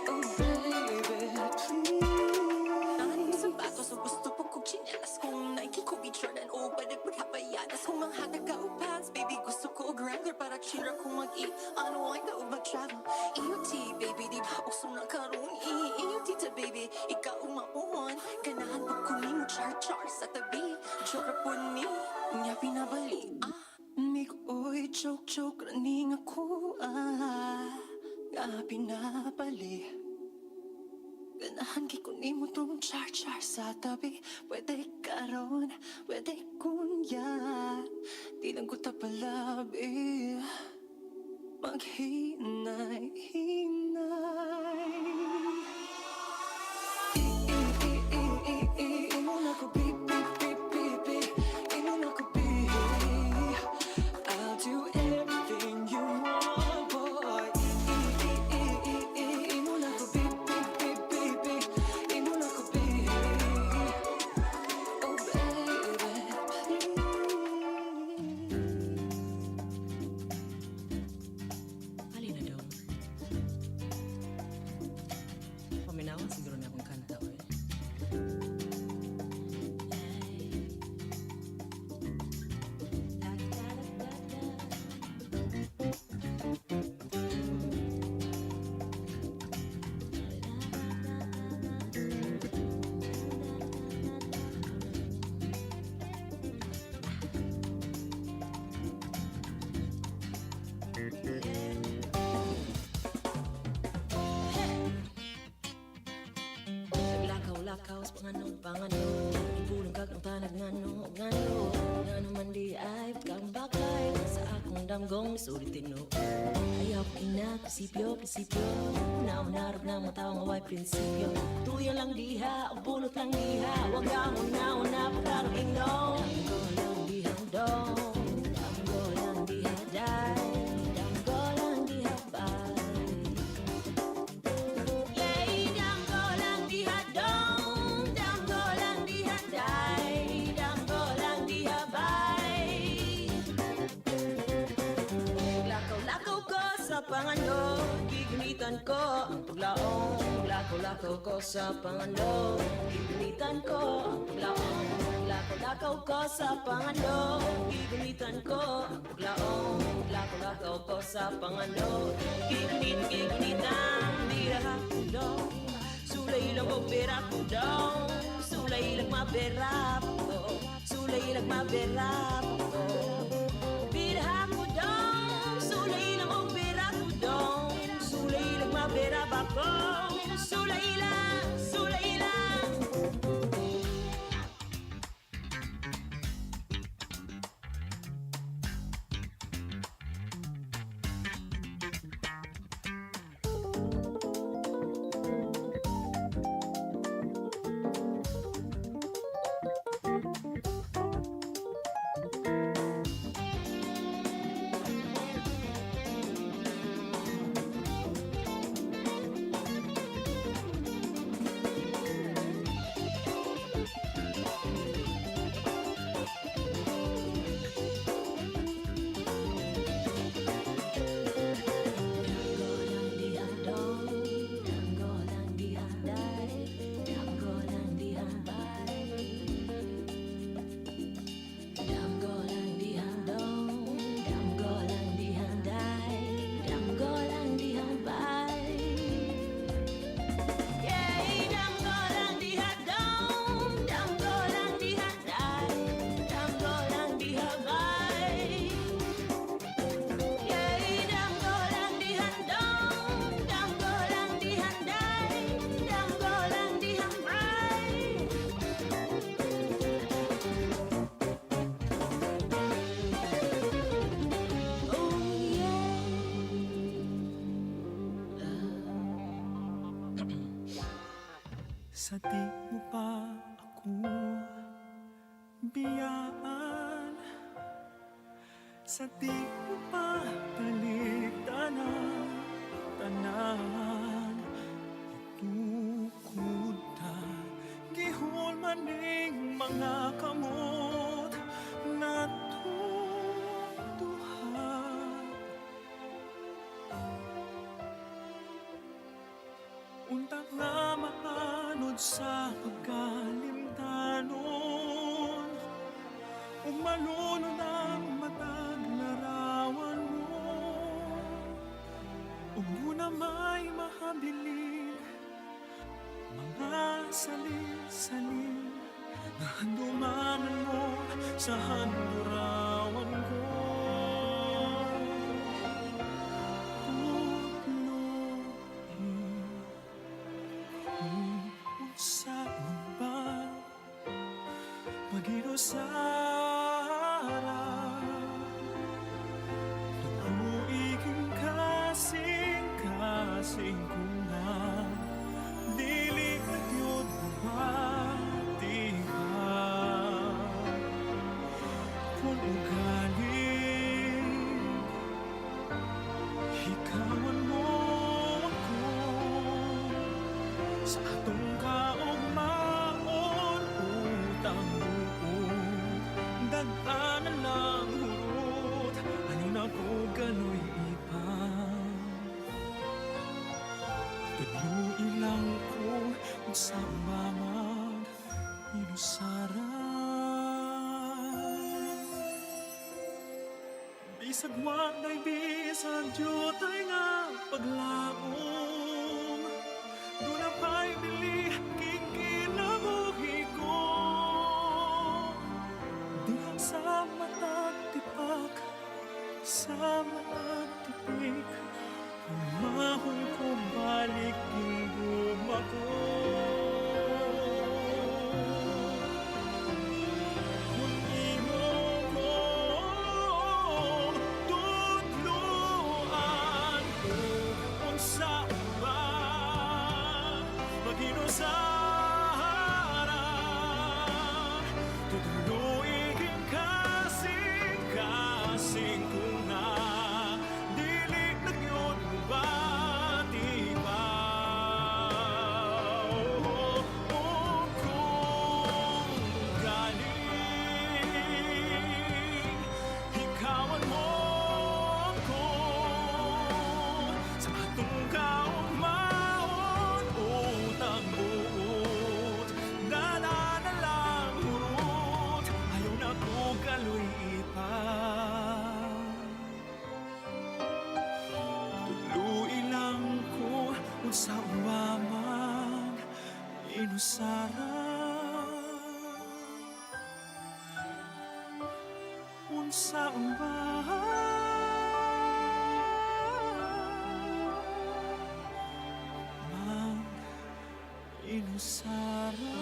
Oh baby, please. Ang sapatos ang gusto po kong chinelas. Kung Nike, Kobe, Jordan, o pwede po hapayanas. Kung mga hataga o pants, baby, gusto ko Wrangler para chira kung mag-eat. Ano ay daw mag-travel? EOT, baby, di ba uso na karoon? EOT ta, baby, ikaw umapuhon. Ganahan po kunin mo char-char sa tabi. Chora po ni, niya pinabali. Migo, oy, choke raning ako nga pinabali. Ganahan ko ni mo tong char-char sa tabi. Pwede karon, pwede kunya. Di lang ko tapalabi. Maghinay-hinay. Imo na ko baby. Imo na ko baby. I'll do everything you want, boy. Imo na ko baby. Imo na ko baby. Oh baby, Halina daw. Paminawan siguro na akong kanta, oy. Lakaw sa pangano. Ipulang kag ang tanag ngano. Ngano man di ay kang bakay. Sa akong damgong sulitin no. Ayaw ko ina, prinsipyo. Naunarap na mga tao nga way prinsipyo. Tuyo lang diha, o pulot lang diha. Huwag kang una, pagkarong ingno. Damgo lang diha dong. Damgo lang diha day. Damgo lang diha bay. Pangano, gigimitan ko ang paglaong. Lakaw ko sa pangano, gigimitan ko ang paglaong. Lakaw ko sa pangano, gigimitan ko ang paglaong. Lakaw ko sa pangano, gigimitan, bira ko sulay lang o pera ko daw. Sulay lang mapera ko, sulay lang mapera ko. Bira ko daw. Sa di mo pa ako biyaan, sa di mo pa taliktanan, tanan itukod ta, gihol maning mga kamot na tutuhan. Unta nga maanod sa pagkalimtanon, umalunod ang matag larawan mo. Umuna may mahabilin, mga salin-salin na handumanan mo sa handurawan ko. Saan ba mag-inusara? Turuiging kasing-kasing ko na dili at yun bumati ka. Kung ugaling hikawan mo ako sa atong kaugmaon, utang buod, dagdanan lang hurot, ayaw na ko gano'y ipang. Tudlu'i lang ko kung sa mamag inusaran. Bisag wanay bisag jutay nga paglaom, doon na pa'y bili kikinabuhi ko. Dihang sa matag tipak, sa matag tipik, umahon ko balik gugma ko. Kung imo ko tutluan ko, kung saan ba mag-inusara, tutuluigin kasing-kasing ko na dili nagyod mo ba, di ba? Kung galing hikawan mo ko sa atong kaugmaon, utang buot, dadana lang hurot, ayaw na ko galoy ipang. Tudlu'i lang ko kung sa umamang inusara, kung sa umamang inusara.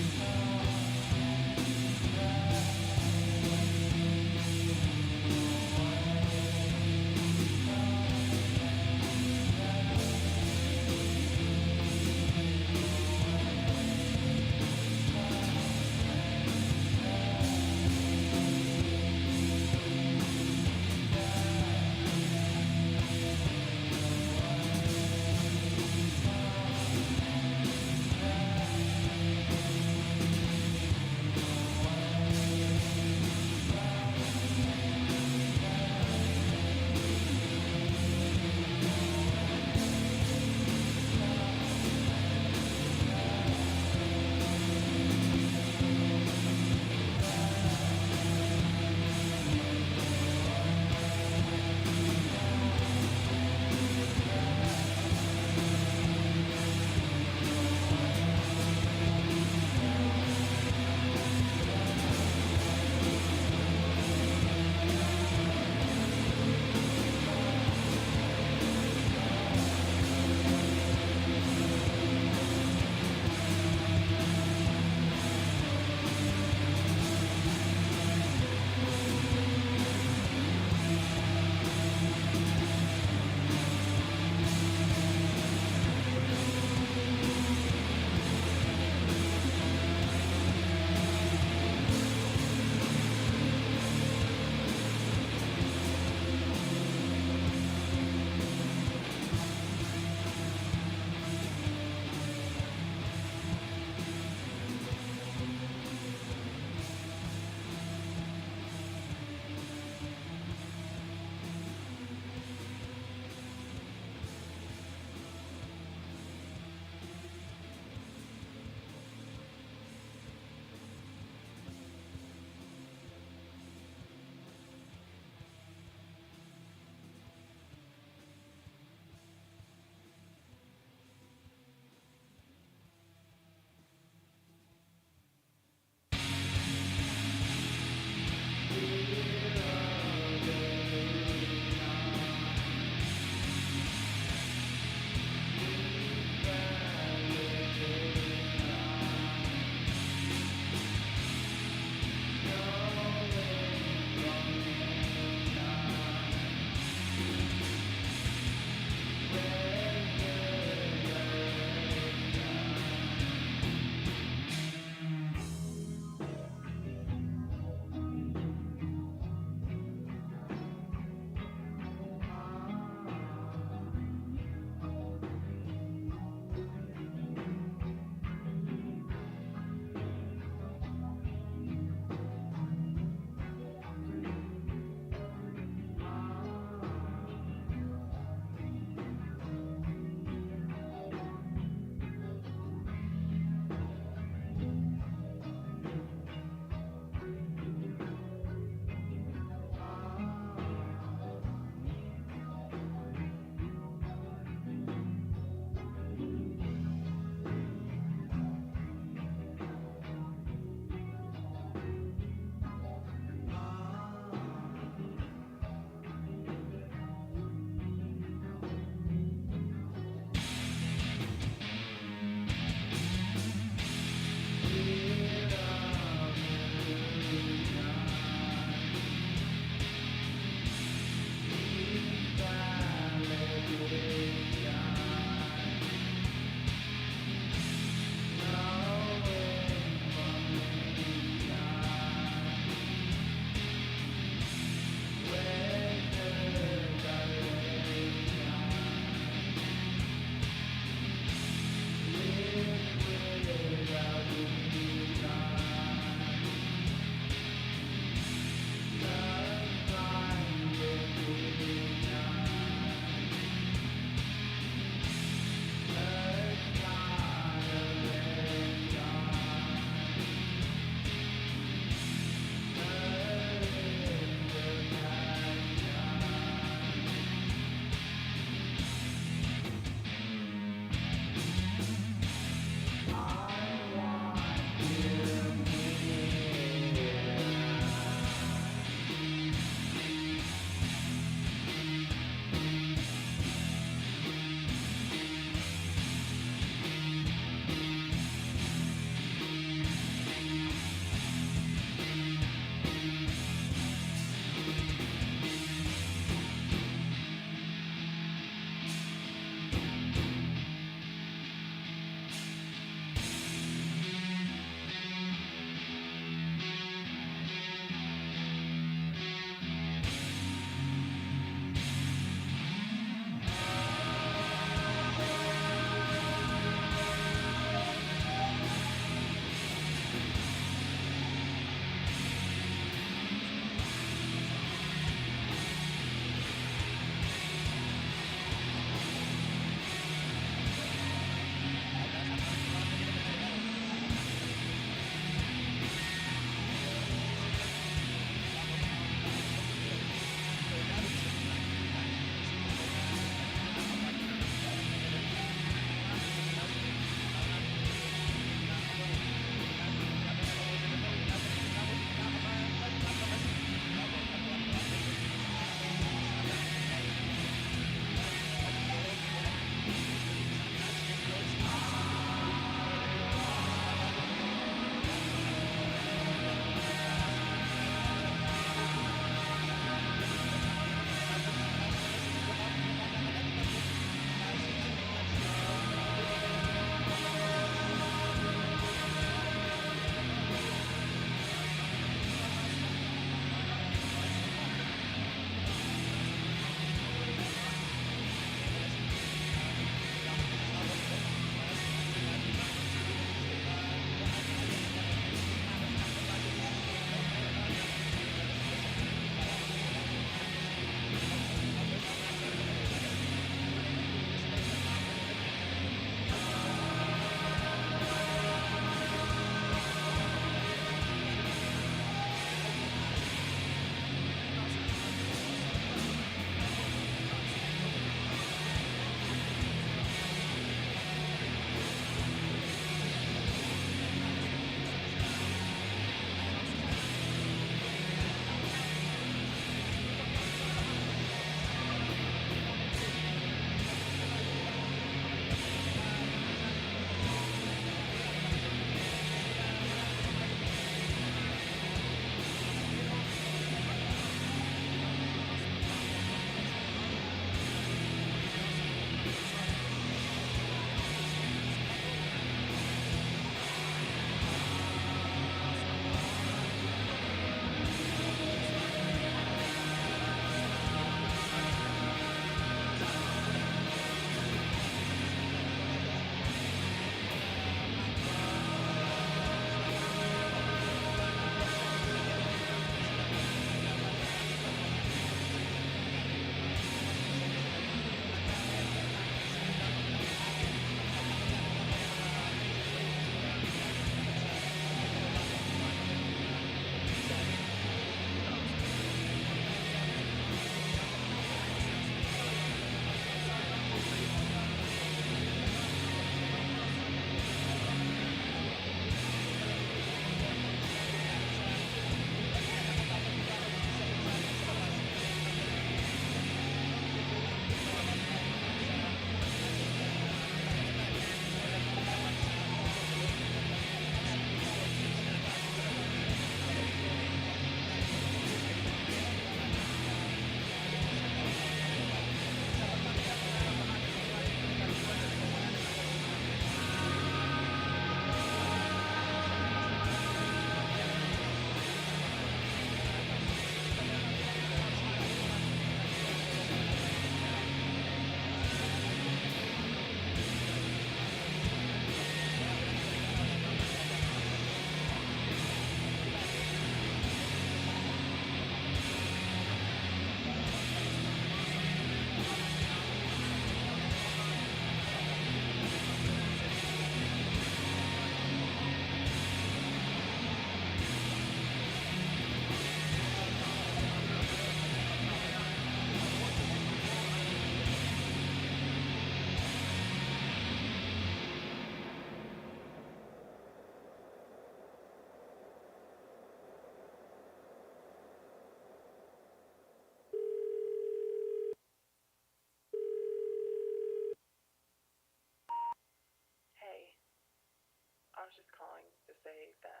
say that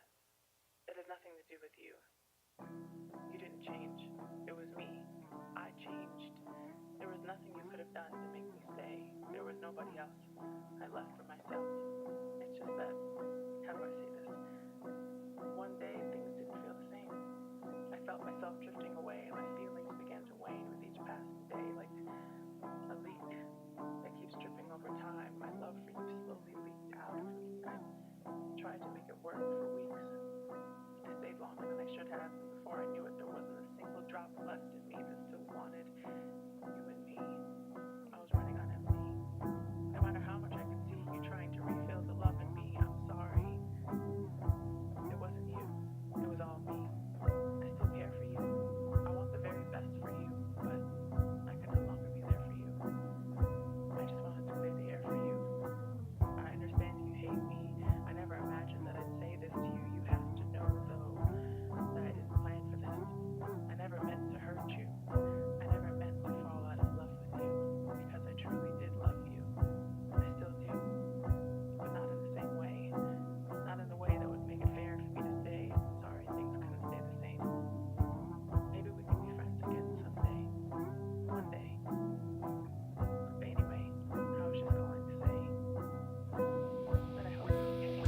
it has nothing to do with you. You didn't change. It was me. I changed. There was nothing you could have done to make me stay. There was nobody else. I left for myself. It's just that, how do I say this? One day things didn't feel the same. I felt myself drifting away and my feelings began to wane with each passing day, like a leak that keeps dripping over time. My love for you slowly leaked out of me. I tried to make it work for weeks. I stayed longer than I should have, and before I knew it, there wasn't a single drop left in me that still wanted you and me. I was running on empty. No matter how much I could see you trying to refill the love in me, I'm sorry. It wasn't you. It was all me. I still care for you. I want the very best for you, but I can no longer be there for you. I just wanted to clear the air for you. I understand you hate me. I never imagined that I'd say this to you. You have to know, though, that I didn't plan for this. I never meant to hurt you. I never meant to fall out of love with you, because I truly did love you. I still do, but not in the same way. Not in the way that would make it fair for me to say, I'm sorry things couldn't stay the same. Maybe we can be friends again someday. One day. But anyway, I was just calling to say that I hope you're okay.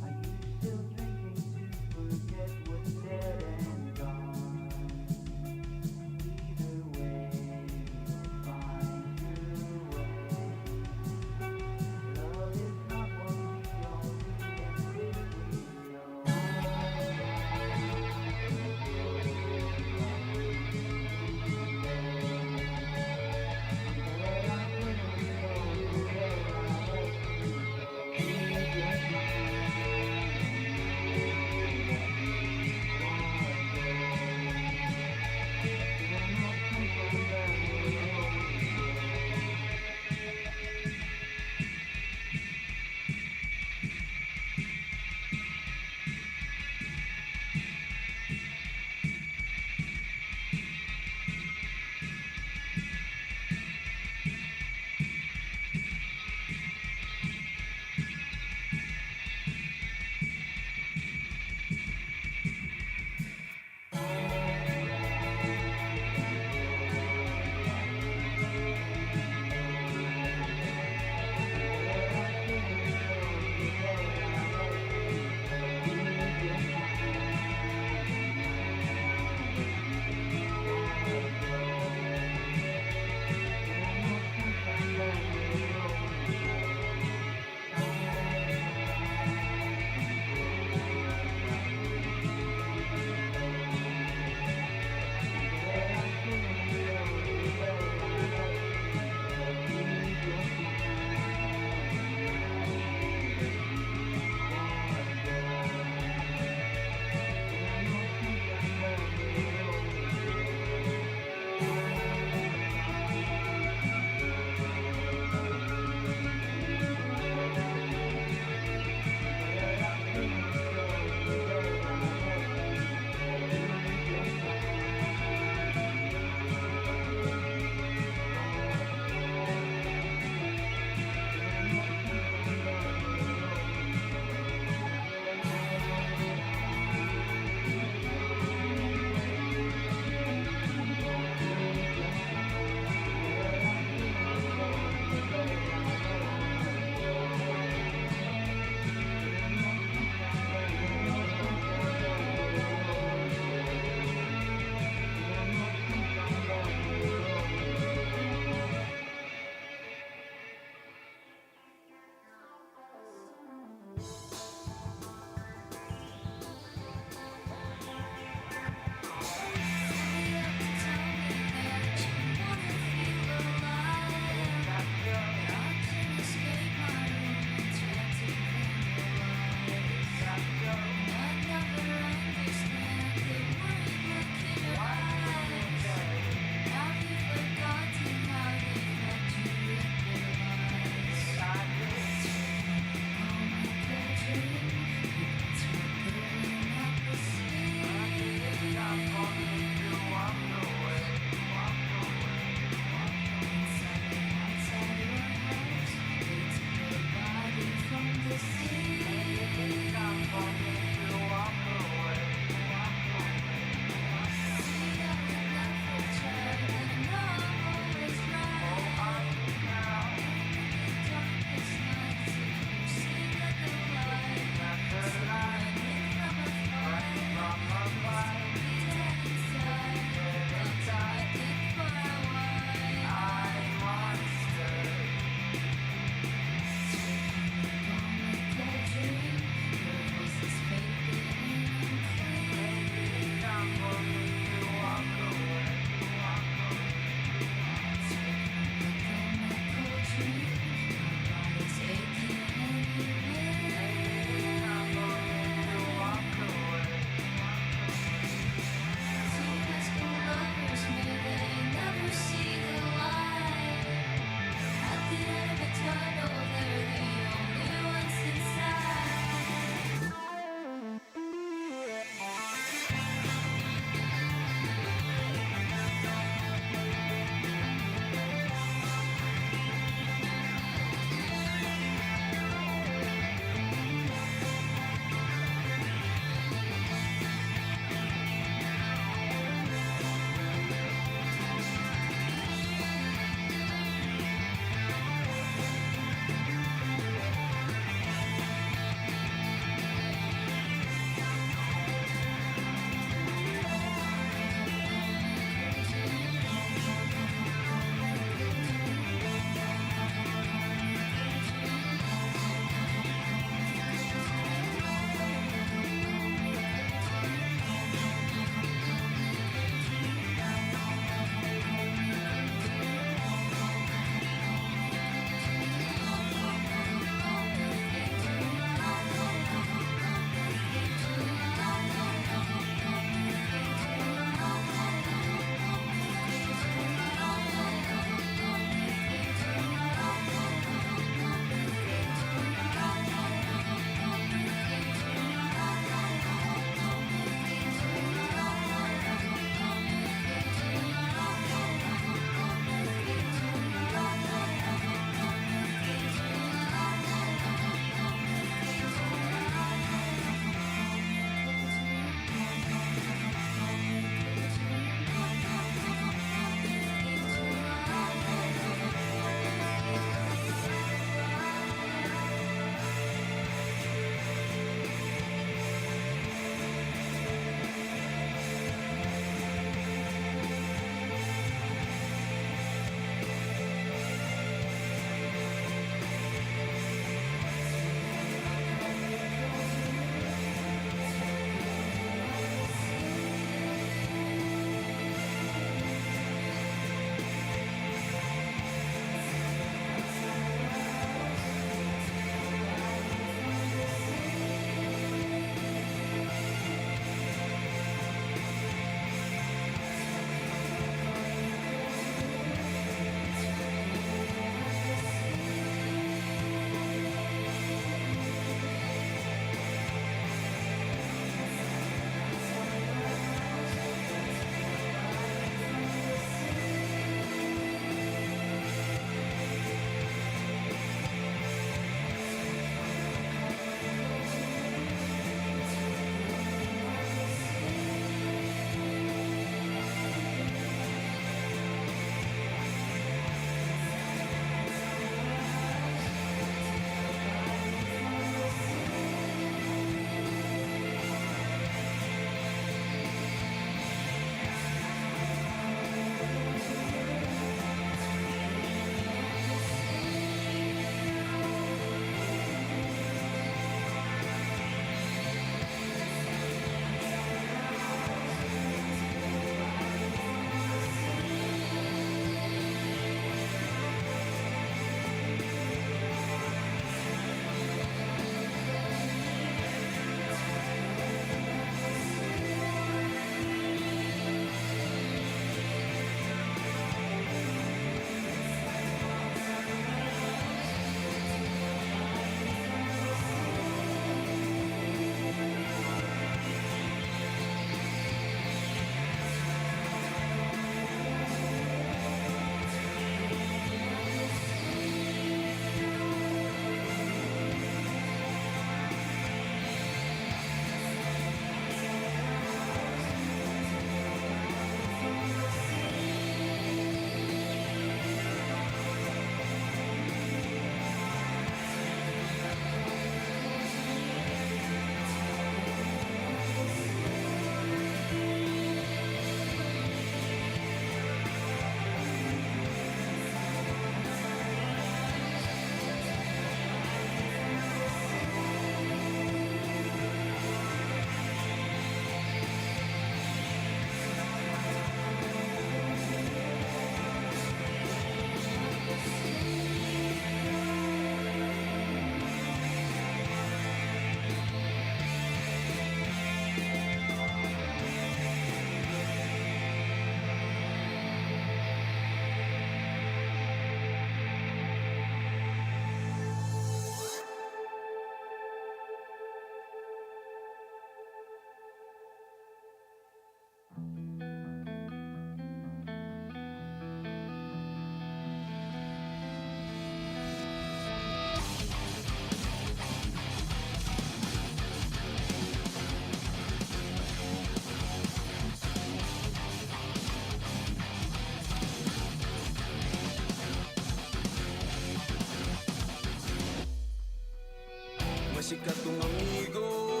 sikat kong amigo.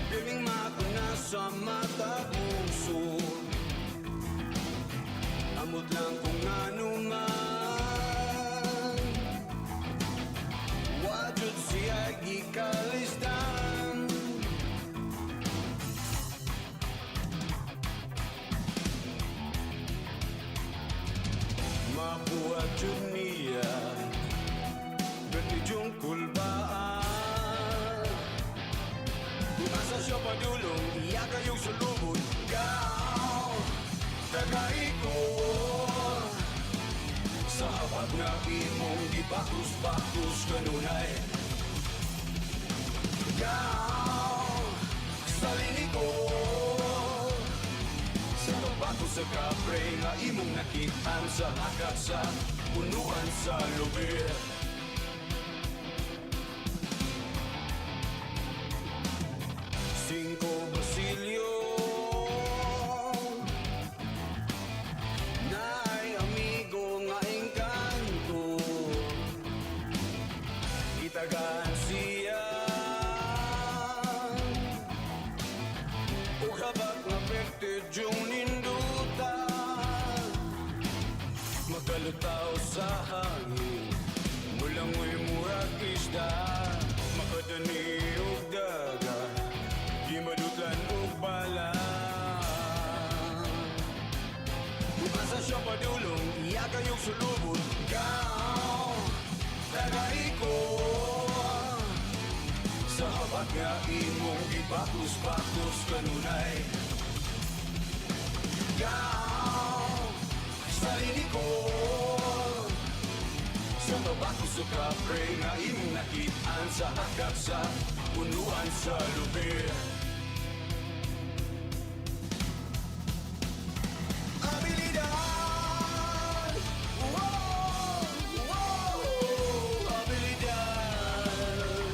Piling makuna sa mata puso, amot lang kung ano man. Wajud siya gikalistan, mabuhat yun niya bertijong kulbaan. Kung asa siya padulong, iya kayong sulubon. Ikaw, tagaikot sa habag na imong gibakus-bakus kanunay. Ikaw, sa linikot sa tabako sa kapre nga imong nakitaan sa hakat sa punuan sa lubi. Cinco Basilio naay amigo nga engkanto, itagaan siya ug habak nga pertidyong nindutan, magalutaw sa hangin mulangoy murag isda, makadani ug dagat di madutlan ug bala. Kung asa siya padulong, iya kayong sulubon. Ikaw, tagaikot sa habag nga imong gibakus-bakus kanunay. Ikaw, sa linikot sa tabako sa kapre nga imong nakitaan sa hakat sa punuan sa lubi. Habilidad, wow, wow, habilidad.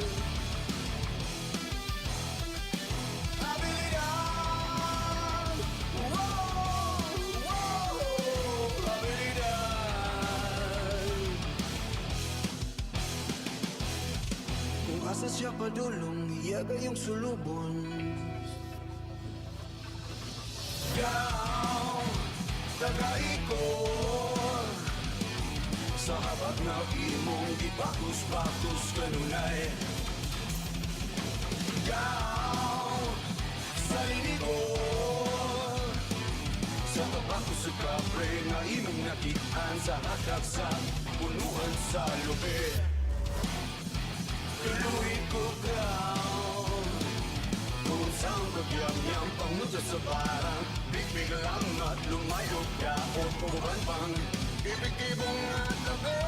Habilidad, wow, wow, habilidad. Kung asa siya padulong, iya kayong sulubon. Ikaw, tagaikot sa habag na imong gibakus-bakus kanunay. Ikaw, sa linikot sa tabako sa kapre nga imong nakitaan sa hakat sa punuan sa lubi. Tuluy ko ground kung saan bagyam-yam pangunta sa barang, big lang at lumayo ka o puguban pang ibig-ibong at tabi.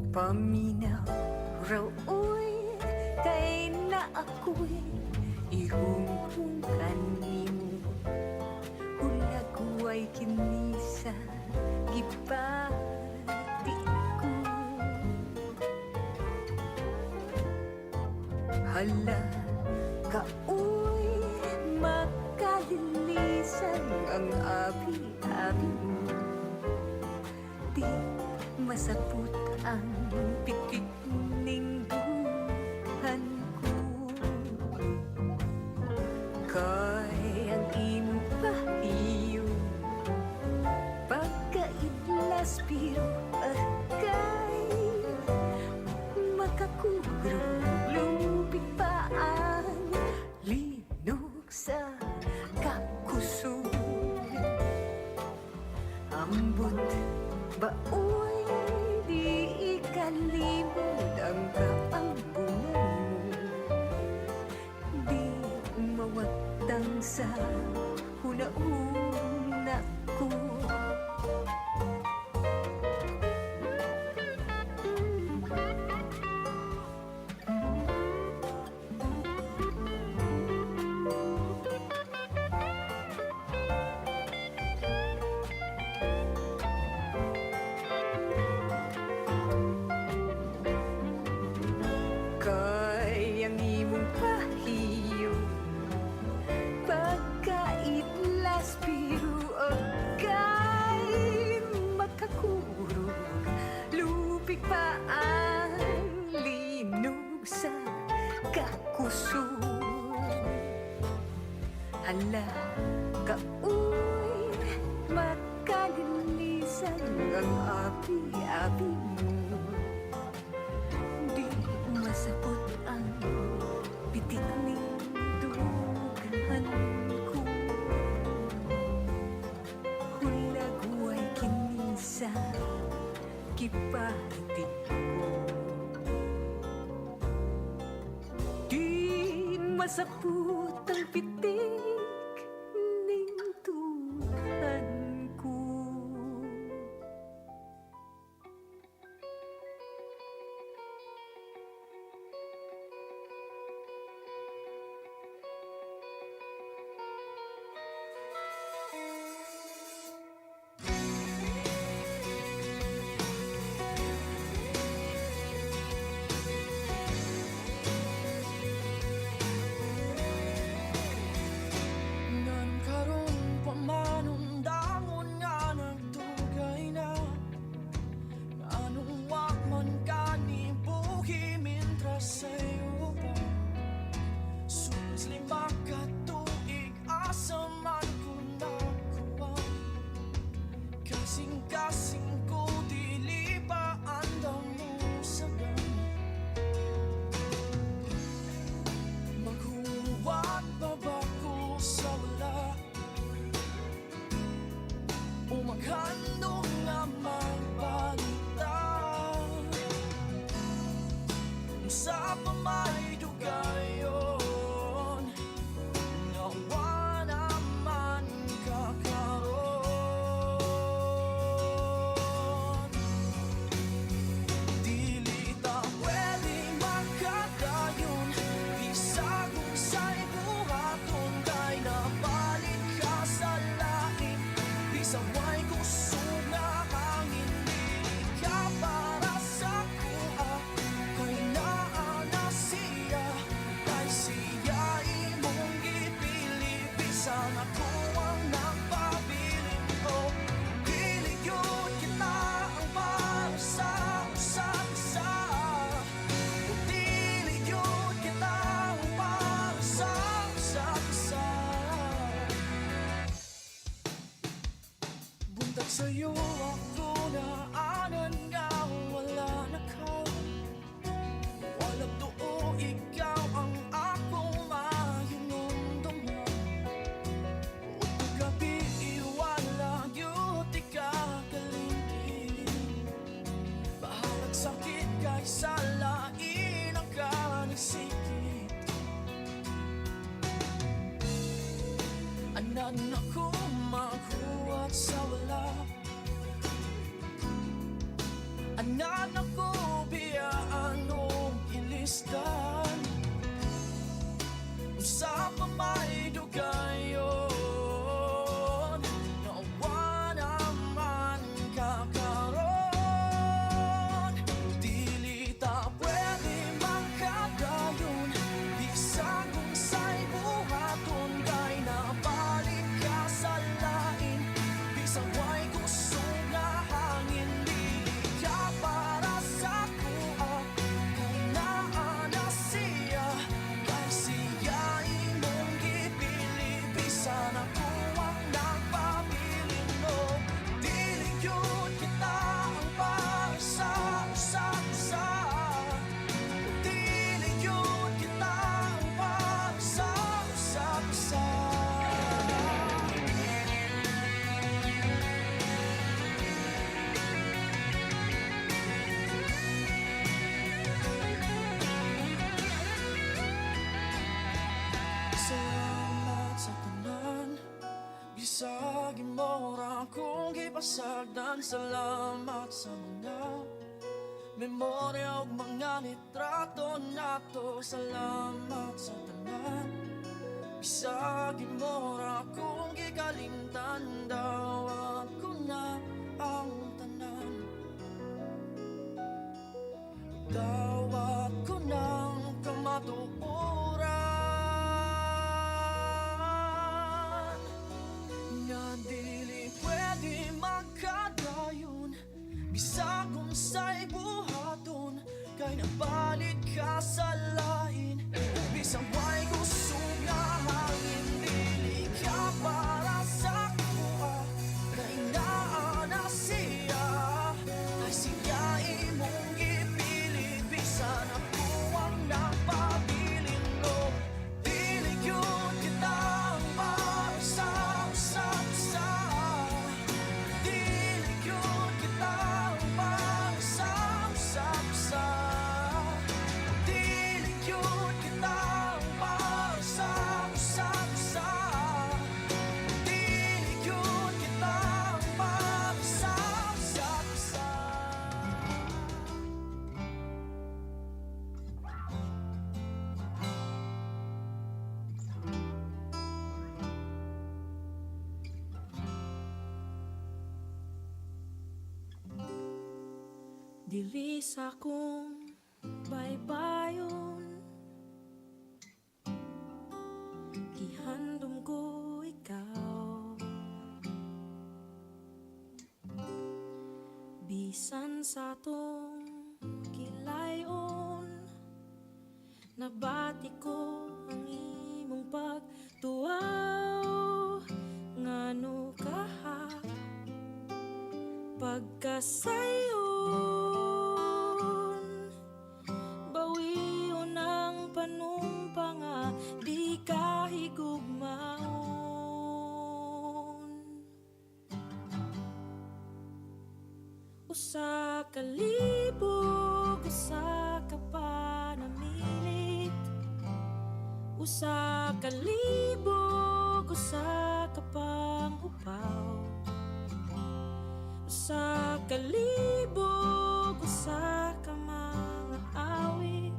Paminaw raw uy, kay na ako'y ihungkong kanimo. Hulagway kinisa, gipati ko. Hala, kauy, makalilisan ang abi-abi mo. Di masaput ang pikit ning buhan ko. Kay ang imo pa iyo pagkaidlas pero kay makakugro lupi pa ang linog sa kakusog. Ambot baoy di ikalimod ang kaambunan mo, di mawag sa una-una ko. Kay ang imong pahiyo pagkaitlas biru o kay makakurog lupig pa ang linog sa kakusog. Hala kaoy makalinisan ang api-api mo. Di masapot ang pitik ning duganhan ko. Hulagway kini sa kipati ko. Di masapot ang pitik ning duganhan ko. Ngan karon pamanundangon nga nagdugay na. Anong wag man ka ni buhi mintras sa'yo pa. Sus lima ka tuig asa man ko nakuha. Kasing-kasing ko dili pa andam mo sagan. Maghuwag pa ba ko sa wala? O maghandong nga magbalitan sa pamay dugayon na wala man kakaroon. Dili ta pwede makadayon bisag kung sa'y buhaton kay napalit ka sa lain. Bisag may gusto nga hangin dili ka para sa kuha. Kay naana siya kay siya imong gipili. Bisag ako ang nagpabilin ko. Dili yun kita ang para sa usa't isa. Dili yun kita ang para sa usa't isa. Buntag sa'yo ako naanan nga wala na ka. Walang tuo ikaw ang akong mahinumduma. O gabi iwala yun ikakalingin. Bahalag sakit kay sa lain ang kanisikit. Anan ako maghuwat sa wala. akong gipasagdan. Salamat sa mga memorya ug mga litrato nato. Salamat sa tanan, bisag imora akong gikalimtan. Dawat ko na ang tanan, dawat ko ng kamatuoran. Nga dili pwede magkadayon, bisag kung sa'y buhaton. Kay nabalit ka sa lain, bisang way kusog na hangin. Dili ka para sa kuha, kay naa na siya. Ay siya imong ipilit, bisan ako ang napabilin mo. Dili yun kitang para sa usa-usa. Dili yun kitang para sa usa-usa. Dili yun kitang para sa usa-usa. Dili yun kitang para sa usa-usa. Dili sa kong baybayon, gihandom ko ikaw. Bisan sa tong kilayon, nabati ko ang imong pagtuaw. Ngano kaha pagkasayon, bawion ang panumpanga, di kahigugmaon. Usa ka libog, usa ka panamilit. Usa ka libog, usa ka pang-upaw. Usa ka libog, usa ka mga awit.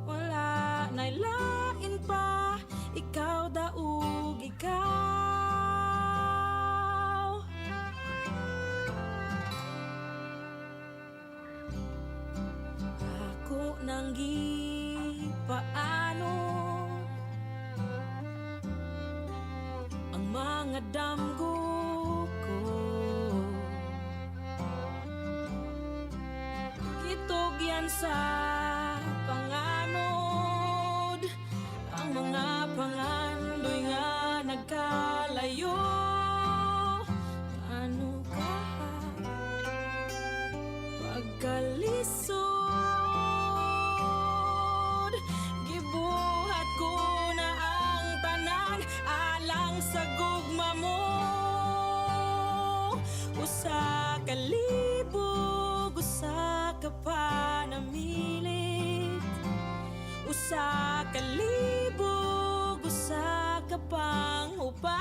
Wala na'y lain pa, ikaw daog ikaw. Ako nang gipaano ang mga damgo ko. Kitugyan sa panganod ang mga pangandoy nga nagkalayo. Ano ka pagkalisod, gibuhat ko na ang tanan alang sa gugma mo. Usa ka libog, usa ka panamilit. Usa ka libog, usa ka pang-upaw.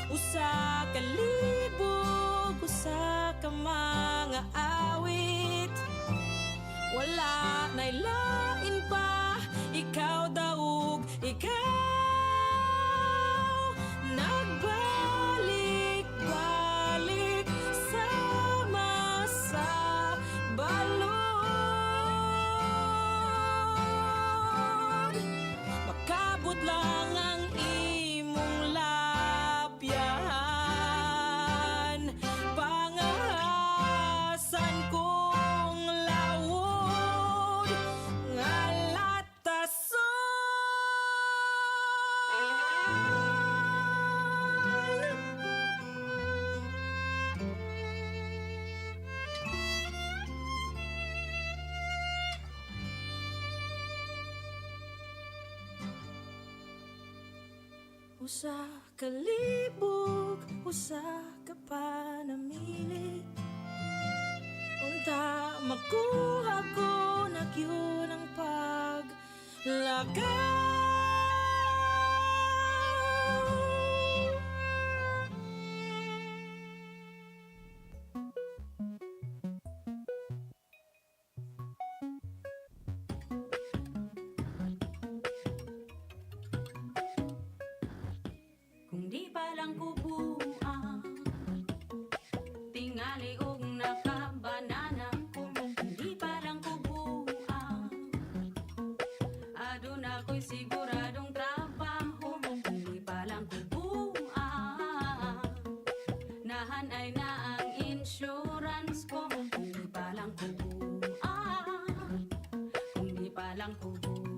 Usa ka libog, usa ka mga awit. Wala na'y lain pa, ikaw daog ikaw. Nagbalik-balik sama sa balod. Makabot lang ang imong lapyahan, pangahasan kong lawod nga latason. Usa ka libog, usa ka panamilit. Unta makuha ko na yun ang paglagaw. palang kubuang tingali og nakabanana ko, hindi palang kubuang aduna ko'y siguradong trabaho, hindi palang kubuang nahan ay na ang insurance ko, hindi palang kubuang, hindi palang kubuang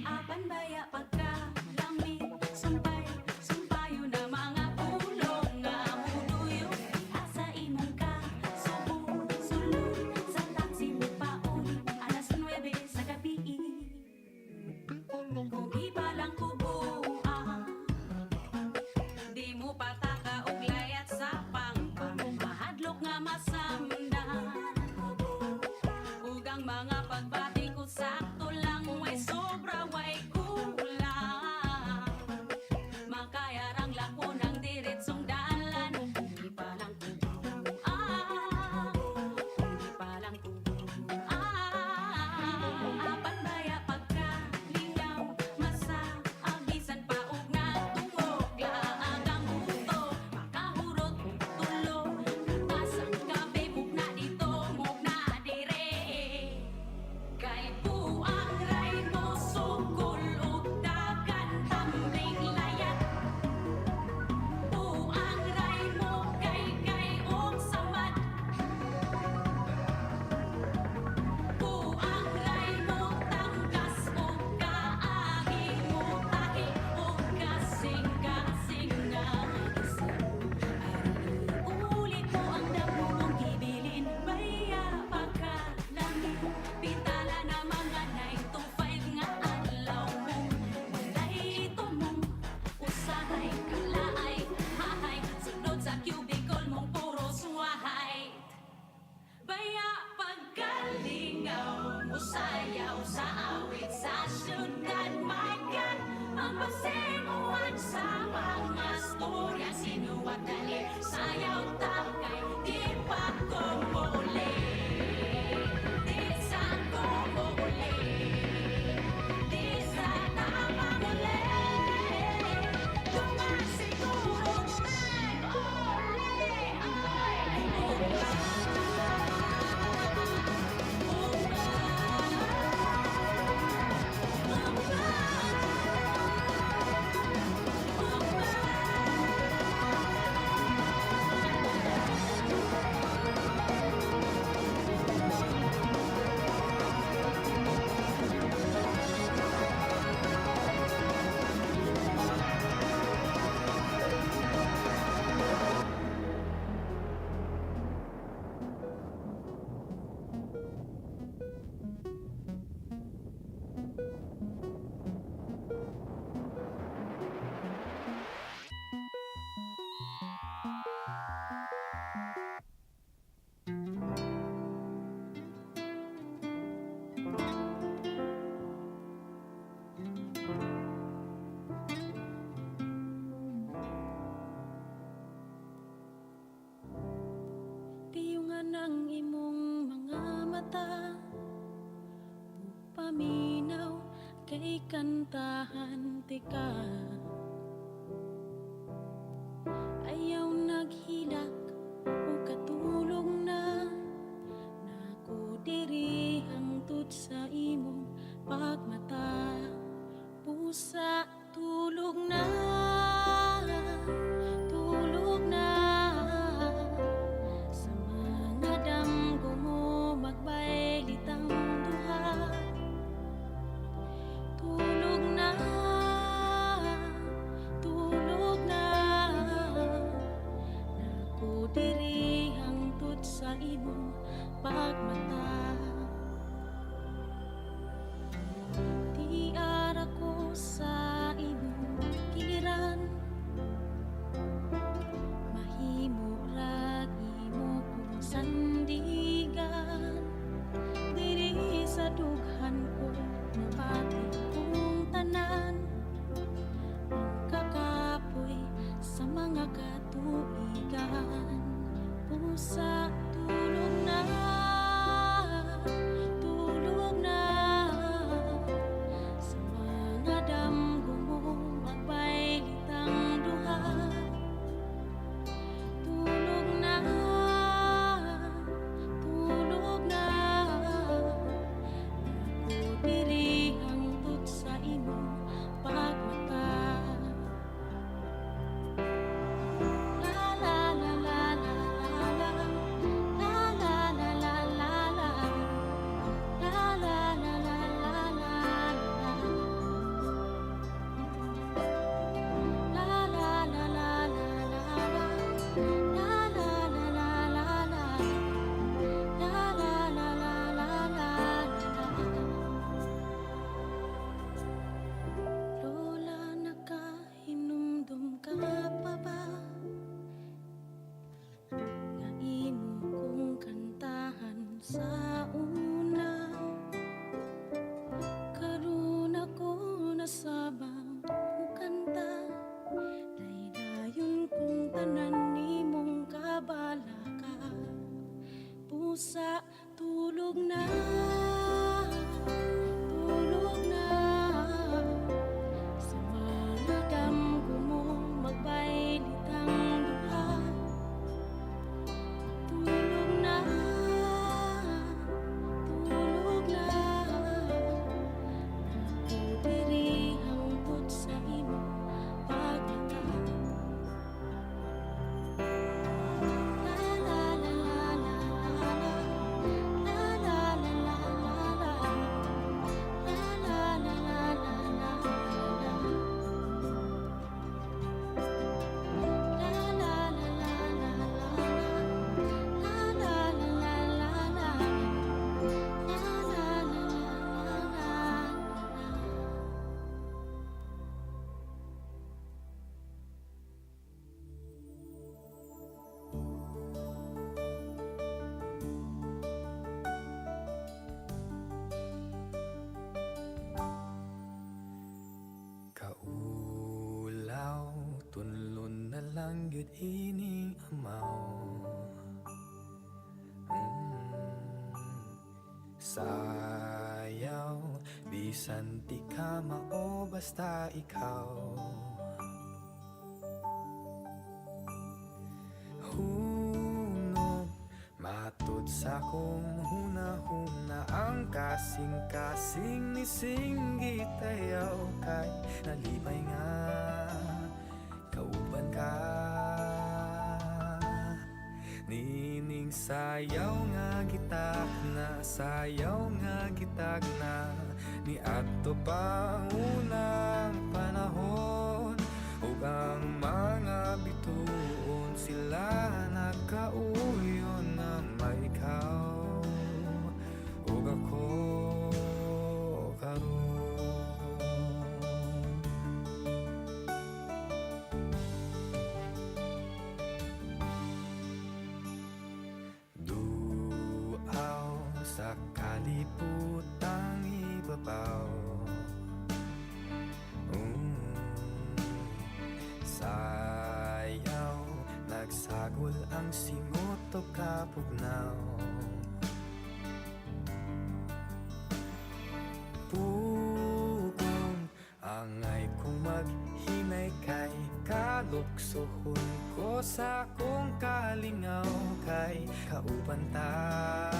apan baya pagkalamit sumpay sumpayo na mga pulong nga muduyo asa imong ka subo sulod sa taxi mo paon alas 9 sa gabi kung di palang kubuang di mo pataka og layat sa pangpang mahadlok nga masamdan ug ang mga pagbati ko sakto lang way sobra way kulang makayarang lako ng diretsong dalan hindi palang kubuang hindi palang kubuang apan baya pagkalingaw masa agisan pa og natungog laag ang buto makahurot tulo tasang kape mugna dito mugna dire kay buang ray mo sugol ug dagan tambling layat buang ray mo kay og samad buang ray mo tangkas ug kaagi mo tahi ug kasing-kasinga ulit ko ang damo mong gibilin baya pagkalamit pitala na mga 9 to 5 nga adlaw mo walay ito mong usahay kalaay hahay sunod sa cubicle mong puro suwahay baya pagkalingaw musayaw sa awit sa syudad my God magpasenguan sa mga storya sinuwat dali sayaw takay di pa ko muli di sa ko muli di sa tama muli tumasiguro nag-uli ay tiyungan ang imong mga mata paminaw kay kantahan tika ayaw naghilak o katulog na nako diri hangtod sa imong pagmata pusa tulog na tulog na sa mga damgo mo magbailitang duha tulog na gyud ining amaw. Sayaw, bisan di ka mao basta ikaw. Hunong matud sa kong huna-huna ang kasing-kasing ni singgit ayaw kay nalipay nga kauban ka. Nining sayaw nga gitak na, sayaw nga gitak na, ni adto pa unang panahon, ug ang mga bituon sila nagkauyon na may ikaw ug ako karon. Sa kaliputang ibabaw, sayaw, nagsagol ang singot o kapugnaw. Pugong angay kong maghinay kay kaluksohon ko sa kong kalingaw kay kauban ta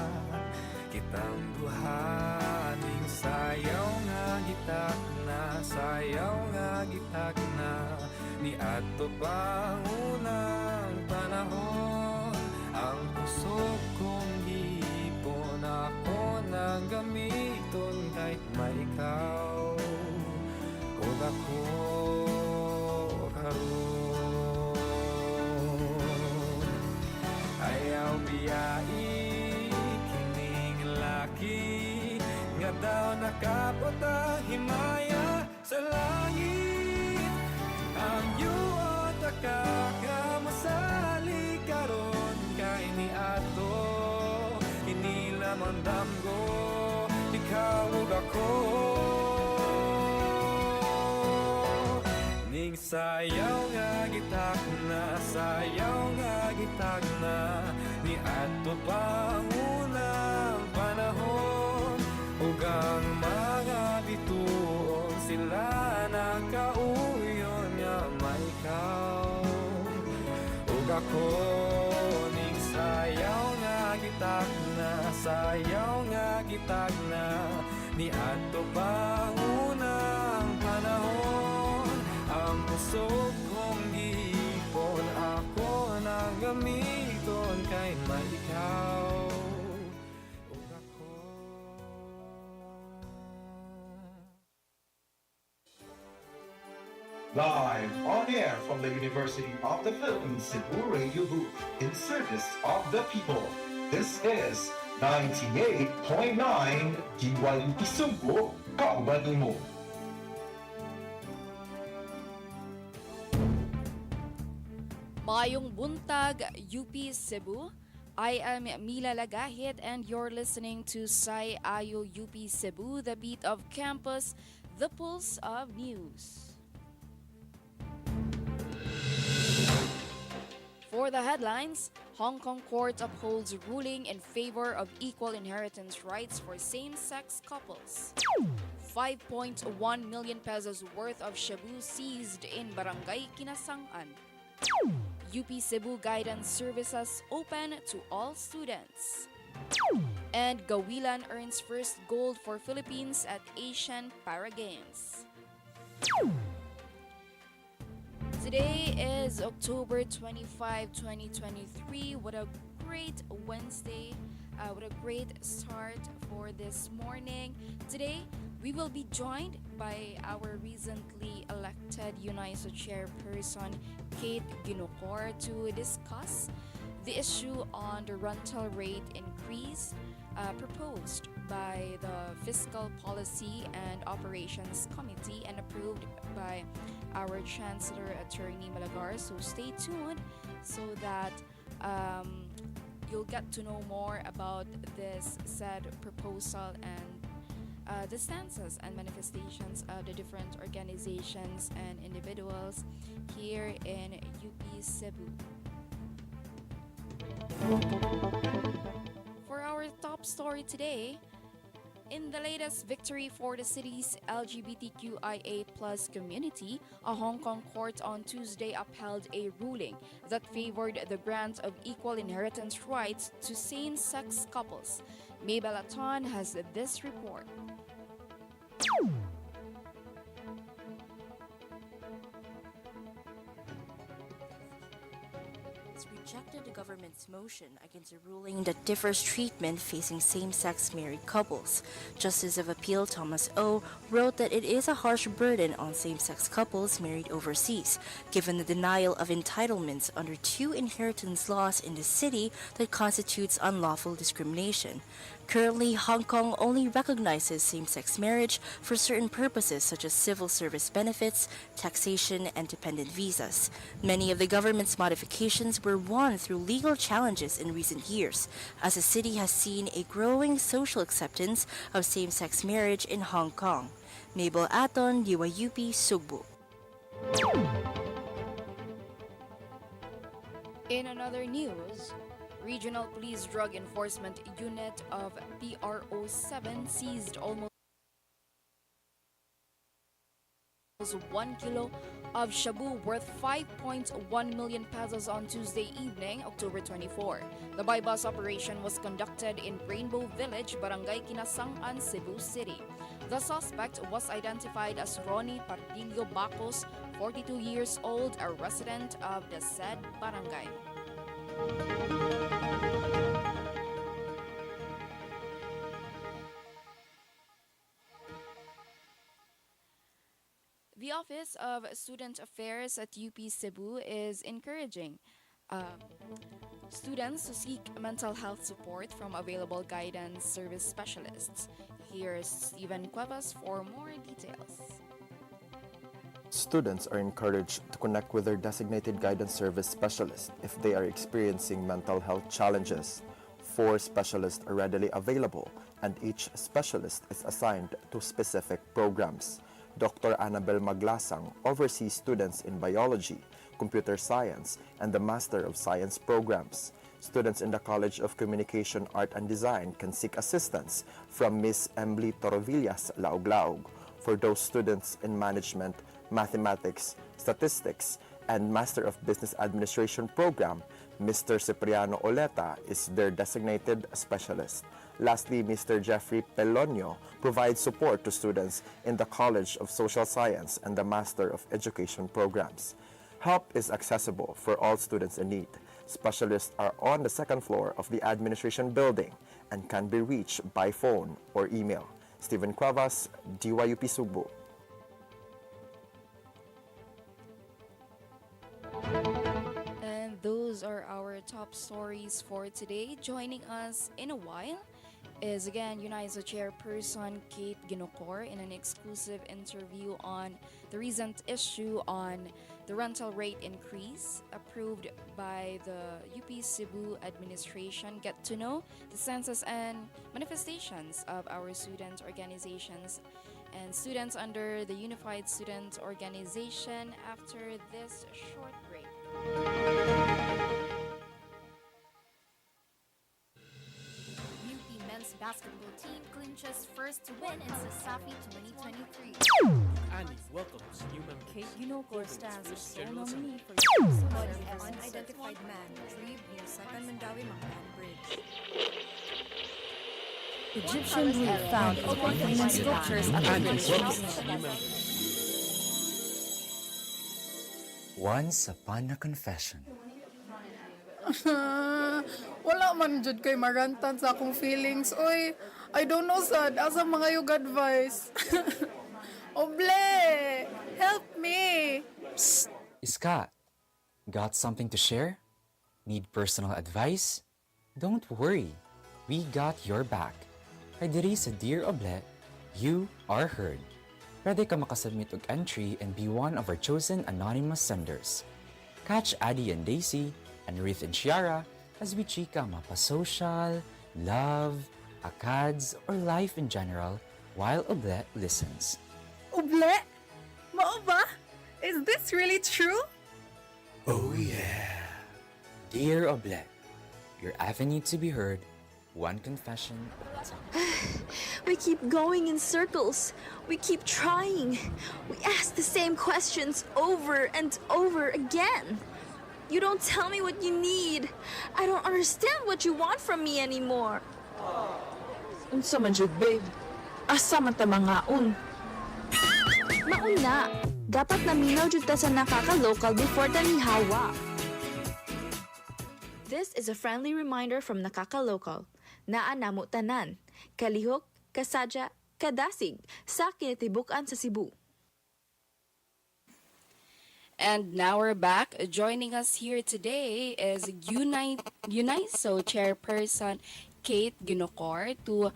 kitang duhaning sayaw nga gitak na, sayaw nga gitak na, ni adto pa unang panahon, ang puso kong gipon ako nang gamiton kahit may ikaw ug ako karon. Ayaw biyai nga daw nakaputa himaya sa langit, ang yuot akamasali karon kay ni ato inilamang damgo ikaw ug ako. Ning sayaw nga gitak na, sayaw nga gitak na, ni adto pa unang panahon, ug ang mga bituon sila nakauyon nga may ikaw ug ako. Ning sayaw nga gitak na, sayaw nga gitak na, ni adto pa unang panahon, ang puso kong gipon ako nang gamiton kay may ikaw ug ako. Live on air from the University of the Philippines Cebu Radio Booth in service of the people. This is 98.9 DYUP Sugbo, kauban mo. Mayong buntag, UP Cebu. I am Mila Lagahit and you're listening to Sai Ayo UP Cebu, the beat of campus, the pulse of news. For the headlines, Hong Kong court upholds ruling in favor of equal inheritance rights for same-sex couples. 5.1 million pesos worth of shabu seized in Barangay Kinasangan. UP Cebu guidance services open to all students. And Gawilan earns first gold for Philippines at Asian Para Games. Today is October 25, 2023. What a great Wednesday. What a great start for this morning. Today, we will be joined by our recently elected UNISO chairperson, Kate Ginocor, to discuss the issue on the rental rate increase proposed by the Fiscal Policy and Operations Committee and approved by our Chancellor Attorney Malagar. So stay tuned so that you'll get to know more about this said proposal and the stances and manifestations of the different organizations and individuals here in UP Cebu. For our top story today, in the latest victory for the city's LGBTQIA community, a Hong Kong court on Tuesday upheld a ruling that favored the grant of equal inheritance rights to same-sex couples. Mabel Aton has this report. Rejected the government's motion against a ruling that differs treatment facing same-sex married couples. Justice of Appeal Thomas O wrote that it is a harsh burden on same-sex couples married overseas, given the denial of entitlements under two inheritance laws in the city that constitutes unlawful discrimination. Currently, Hong Kong only recognizes same-sex marriage for certain purposes such as civil service benefits, taxation, and dependent visas. Many of the government's modifications were won through legal challenges in recent years, as the city has seen a growing social acceptance of same-sex marriage in Hong Kong. Mabel Aton, DYUP Sugbo. In another news, Regional Police Drug Enforcement Unit of PRO 7 seized almost 1 kilo of shabu worth 5.1 million pesos on Tuesday evening, October 24. The buy-bus operation was conducted in Rainbow Village, Barangay Kinasangan, Cebu City. The suspect was identified as Ronnie Pardillo Bacos, 42 years old, a resident of the said barangay. The Office of Student Affairs at UP Cebu is encouraging students to seek mental health support from available guidance service specialists. Here's Stephen Cuevas for more details. Students are encouraged to connect with their designated guidance service specialist if they are experiencing mental health challenges. 4 specialists are readily available, and each specialist is assigned to specific programs. Dr. Annabel Maglasang oversees students in biology, computer science, and the Master of Science programs. Students in the College of Communication, Art and Design can seek assistance from Ms. Emily Torvillas Laog-Laog. For those students in management, mathematics, statistics, and Master of Business Administration program, Mr. Cipriano Oleta is their designated specialist. Lastly, Mr. Jeffrey Pelonio provides support to students in the College of Social Science and the Master of Education programs. Help is accessible for all students in need. Specialists are on the second floor of the administration building and can be reached by phone or email. Stephen Cuevas, DYUP Sugbo. And those are our top stories for today. Joining us in a while is again UNISA chairperson Kate Ginocor in an exclusive interview on the recent issue on the rental rate increase approved by the UP Cebu administration. Get to know the census and manifestations of our student organizations and students under the Unified Student Organization after this short break. Men's basketball team clinches first to win in Sasafi 2023. Annie welcomes new member. Kate Ginocor stands as sole nominee for Body an of unidentified man retrieved near Second Mandawi Mactan Bridge. Egyptian blue found in famous sculptures at the Annie bridge. welcomes new member. Once upon a confession. Wala man jud kay marantan sa akong feelings. Oy, I don't know sad. Asa mga yung advice? Oble! Help me! Psst, Iska, got something to share? Need personal advice? Don't worry, we got your back. Kay diri sa Dear Oble, you are heard. Pwede ka makasubmit og entry and be one of our chosen anonymous senders. Catch Addie and Daisy, and Ruth and Shiara as we chika mapa-social, love, akads, or life in general while Oble listens. Oble? Mao ba? Is this really true? Oh yeah. Dear Oble, your avenue to be heard, one confession at a time. We keep going in circles. We keep trying. We ask the same questions over and over again. You don't tell me what you need. I don't understand what you want from me anymore. Unsa man jud, babe? Asa man ta mangaon? Mauna, dapat naminaw jud ta sa nakaka-local before ta mihawa. This is a friendly reminder from Nakaka-Local. Naa namo tanan, kalihok, kasadya, kadasig sa kinatibukan sa Cebu. And now we're back. Joining us here today is UNISO Chairperson Kate Ginocor to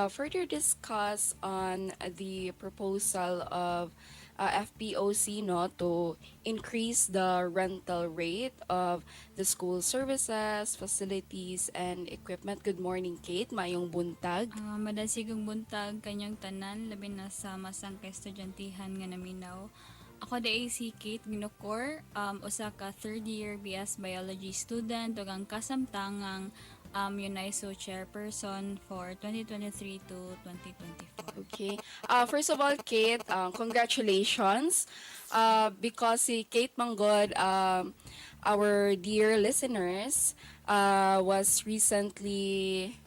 further discuss on the proposal of FPOC to increase the rental rate of the school services, facilities, and equipment. Good morning, Kate. Mayong buntag. Madasigong buntag kanyang tanan, labi na sa masang kaestudyantihan nga naminaw. Ako da si Kate Ginocor, usa ka third year BS Biology student ug ang kasamtangang UNISO chairperson for 2023 to 2024. Okay. First of all, Kate, congratulations. Because si Kate Manggod, our dear listeners, was recently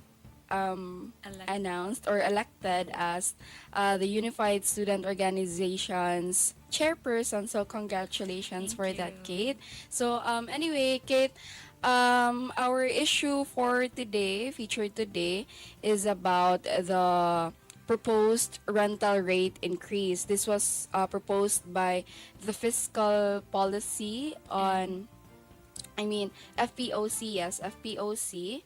announced or elected as the Unified Student Organization's chairperson. So congratulations for that, Kate. So anyway, Kate, our issue for today, featured today, is about the proposed rental rate increase. This was proposed by the fiscal policy on, FPOC, yes, FPOC.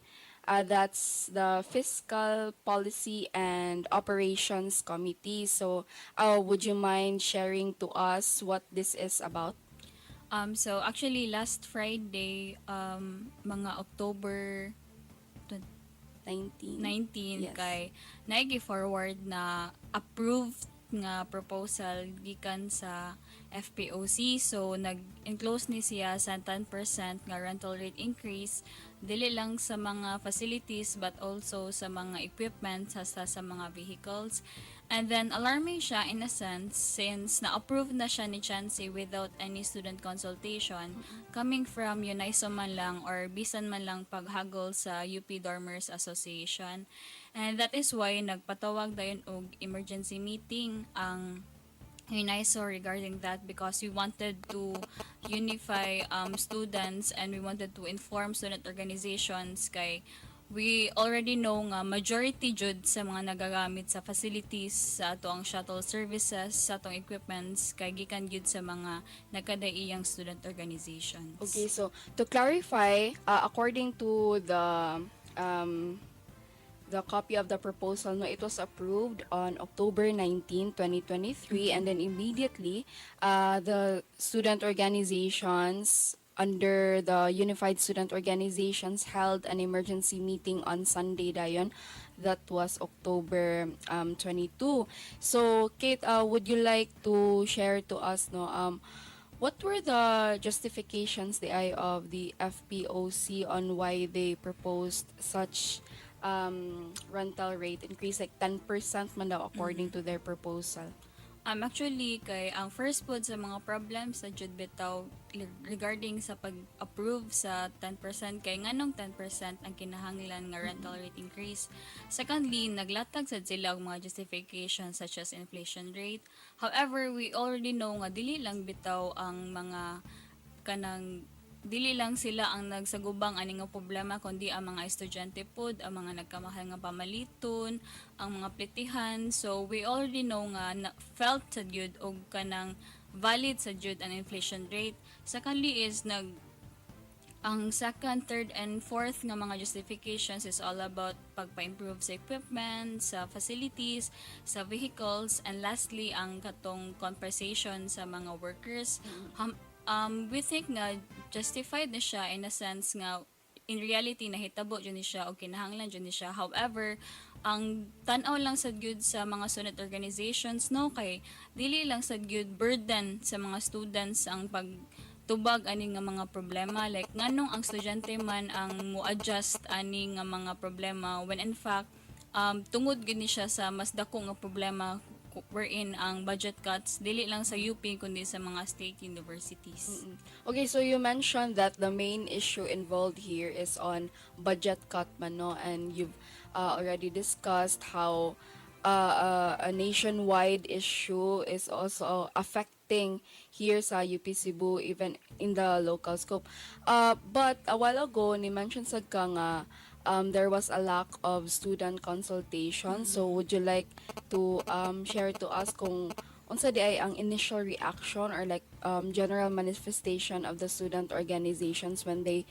That's the Fiscal Policy and Operations Committee. So, would you mind sharing to us what this is about? So actually last Friday, mga October 19 Yes. kay naigi-forward na approved nga proposal gikan sa FPOC. So nag-enclose ni siya sa 10% nga rental rate increase dili lang sa mga facilities but also sa mga equipment sa mga vehicles. And then alarming siya in a sense since na-approve na siya ni Chansey without any student consultation coming from UNISO man lang or bisan man lang paghagol sa UP Dormers Association. And that is why nagpatawag dayon og emergency meeting ang UNISO regarding that because we wanted to unify students and we wanted to inform student organizations kay we already know nga majority jud sa mga nagagamit sa facilities sa ato ang shuttle services sa atong equipments kay gikan jud sa mga nagkadaiyang student organizations. Okay, so to clarify, according to the copy of the proposal, it was approved on October 19, 2023, and then immediately the student organizations under the Unified Student Organizations held an emergency meeting on Sunday dayon. That was October 22. So, Kate, would you like to share to us what were the justifications of the FPOC on why they proposed such rental rate increase, like 10% man daw according to their proposal? Actually, kay ang first pod sa mga problems sa jud bitaw regarding sa pag-approve sa 10% kay nganong 10% ang kinahanglan nga rental rate increase. Secondly, naglatag sad sila og mga justifications such as inflation rate. However, we already know nga dili lang bitaw ang mga dili lang sila ang nagsagubang ani nga problema kundi ang mga estudyante pod, ang mga nagkamahal nga pamaliton, ang mga plitihan. So we already know nga felt sa jud og kanang valid sa jud ang inflation rate. Secondly is ang second, third, and fourth nga mga justifications is all about pagpa-improve sa equipment, sa facilities, sa vehicles, and lastly ang katong compensation sa mga workers. We think nga justified na siya in a sense nga in reality nahitabo jud ni siya o kinahanglan jud ni siya. However, ang tan-aw lang sad gyud sa mga student organizations kay dili lang sad gyud burden sa mga students ang tubag ani nga mga problema, like nganong ang estudyante man ang mo-adjust ani nga mga problema when in fact tungod gini siya sa mas dako nga problema wherein ang budget cuts dili lang sa UP kundi sa mga state universities. Okay, so you mentioned that the main issue involved here is on budget cut man, no? And you've already discussed how a nationwide issue is also affecting here sa UP Cebu, even in the local scope. But a while ago, ni mentioned sa ka nga there was a lack of student consultation. So would you like to share to us kung unsa di ay ang initial reaction or like general manifestation of the student organizations when they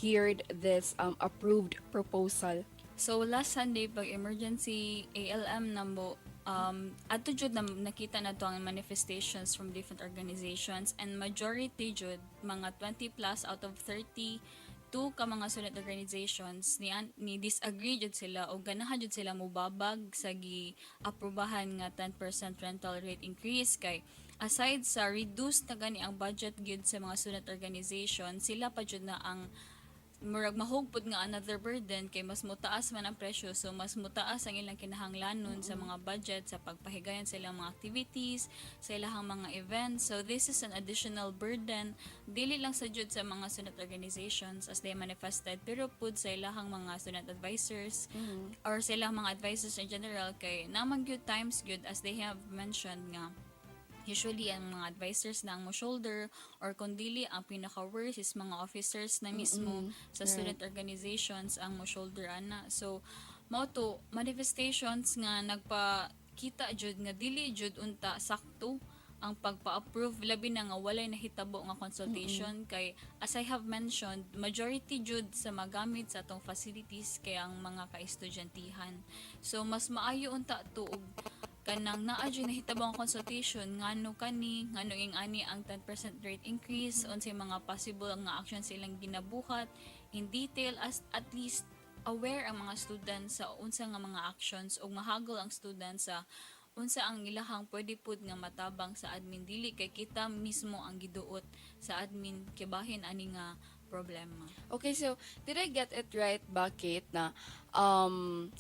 heard this approved proposal? So last Sunday pag emergency ALM namo ato jud na nakita na to ang manifestations from different organizations, and majority jud mga 20 plus out of 32 ka mga student organizations ni disagree jud sila o ganahan jud sila mobabag sa gi-aprobahan nga 10% rental rate increase. Kay aside sa reduce na gani ang budget gyud sa mga student organization, sila pa jud na ang murag mahugpod nga another burden kay mas mutaas man ang presyo, so mas mutaas ang ilang kinahanglanon sa mga budget sa pagpahigayon sa ilang mga activities, sa ilang mga events. So this is an additional burden dili lang sa jud sa mga student organizations as they manifested, pero pud sa ilang mga student advisors or sa ilang mga advisors in general, kay naman gyud times gyud as they have mentioned nga usually ang mga advisors na ang mo shoulder or kundili ang pinaka-worst is mga officers na mismo sa student organizations ang mo shoulder ana. So mao to manifestations nga nagpakita jud nga dili jud unta sakto ang pagpa-approve, labi na nga walay nahitabo nga consultation. Kay as I have mentioned, majority jud sa magamit sa atong facilities kay ang mga ka-estudyantihan. So mas maayo unta to og kanang naa jud nahitabo ang consultation ngano kani ngano ing ani ang 10% rate increase, unsay mga possible nga actions silang ginabuhat in detail, as at least aware ang mga students sa unsa nga mga actions ug mahagol ang students sa unsa ang ilahang pwede pud nga matabang sa admin, dili kay kita mismo ang giduot sa admin kibahin ani nga problema. Okay, so did I get it right ba, Kate, na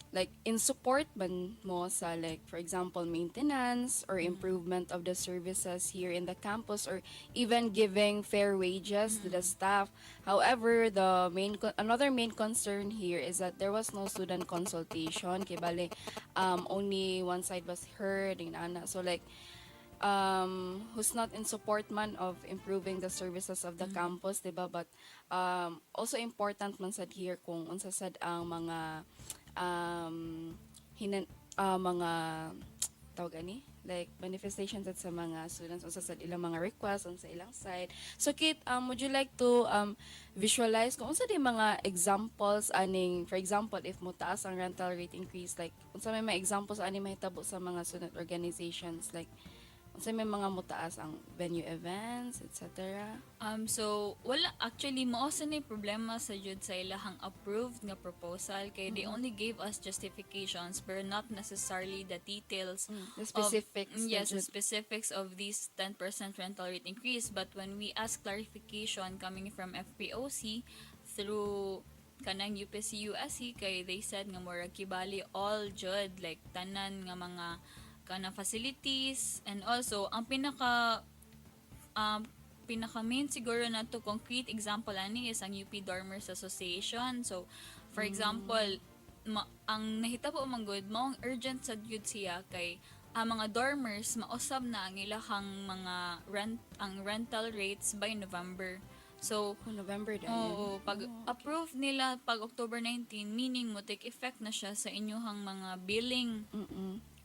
like in support man mo sa like for example maintenance or improvement of the services here in the campus or even giving fair wages to the staff. However, the another main concern here is that there was no student consultation. Kay bale only one side was heard and ana. So like who's not in support man of improving the services of the campus, diba? But also important man sad here kung unsa sad ang mga mga tawag ani like manifestations at sa mga students unsa sad ilang mga requests on sa ilang side. So Kate, would you like to visualize kung unsa di mga examples aning, for example, if mutaas ang rental rate increase, like unsa may mga examples ani mahitabo sa mga student organizations, like unsa may mga mutaas ang venue events, etc. So wala actually mao sa ni problema sa jud sa ilahang approved nga proposal, kay they only gave us justifications but not necessarily the details, the specifics. The specifics of this 10% rental rate increase. But when we ask clarification coming from FPOC through kanang UPC-USC, kay they said nga murag kibali all jud like tanan nga mga kana facilities, and also ang pinaka main siguro na to concrete example ani is ang UP Dormers Association. So for example, ang nahitabo man gud maong urgent sad gyud siya kay ang mga dormers mausab na ang ilahang mga rental rates by November. So November din. Oo, pag approve nila pag October 19, meaning mo take effect na siya sa inyong mga billing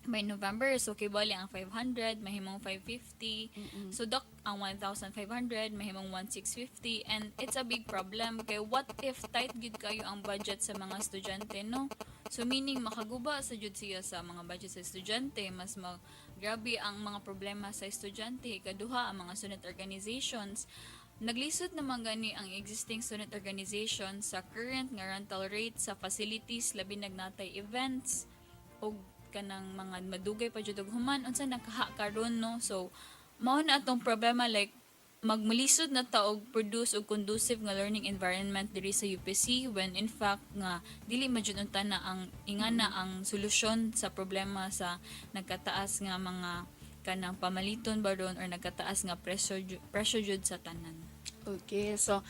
by November. So kibali ang 500 mahimong 550. So dok ang 1,500 mahimong 1,650, and it's a big problem kay what if tight gid kayo ang budget sa mga estudyante, no? So meaning makaguba sa jud siya sa mga budget sa estudyante, mas grabe ang mga problema sa estudyante. Kaduha ang mga student organizations naglisod naman gani ang existing student organization sa current nga rental rate sa facilities labi nagnatay events o kanang mga madugay pa jud og human unsa nakaha karon, no? So mao na atong problema, like magmulisod na ta og produce og conducive nga learning environment diri sa UPC when in fact nga dili majud unta na ang ingana ang solusyon sa problema sa nagkataas nga mga kanang pamaliton baron or nagkataas nga presyo jud sa tanan. Okay, so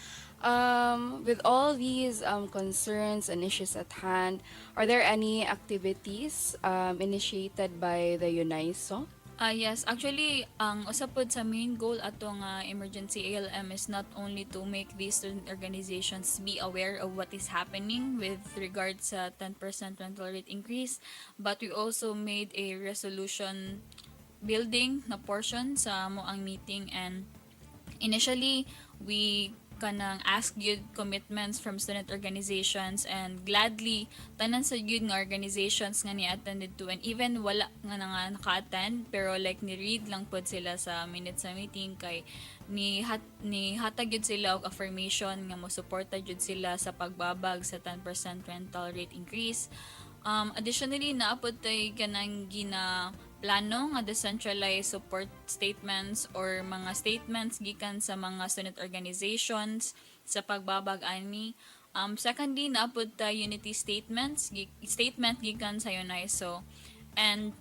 with all these concerns and issues at hand, are there any activities initiated by the UNISO? Yes, actually, ang usapod sa main goal ato nga emergency ALM is not only to make these student organizations be aware of what is happening with regards sa 10% rental rate increase, but we also made a resolution building na portion sa mo ang meeting, and initially we kanang ask gyud commitments from student organizations, and gladly tanan sa gyud nga organizations nga ni attended to, and even wala nga naka-attend pero like ni read lang pod sila sa minutes sa meeting kay ni hatag gyud sila og affirmation nga mo suporta gyud sila sa pagbabag sa 10% rental rate increase. Additionally, naapod tay kanang plano nga decentralized support statements or mga statements gikan sa mga student organizations sa pagbabag ani. Secondly, naapod ta unity statement gikan sa UNISO. And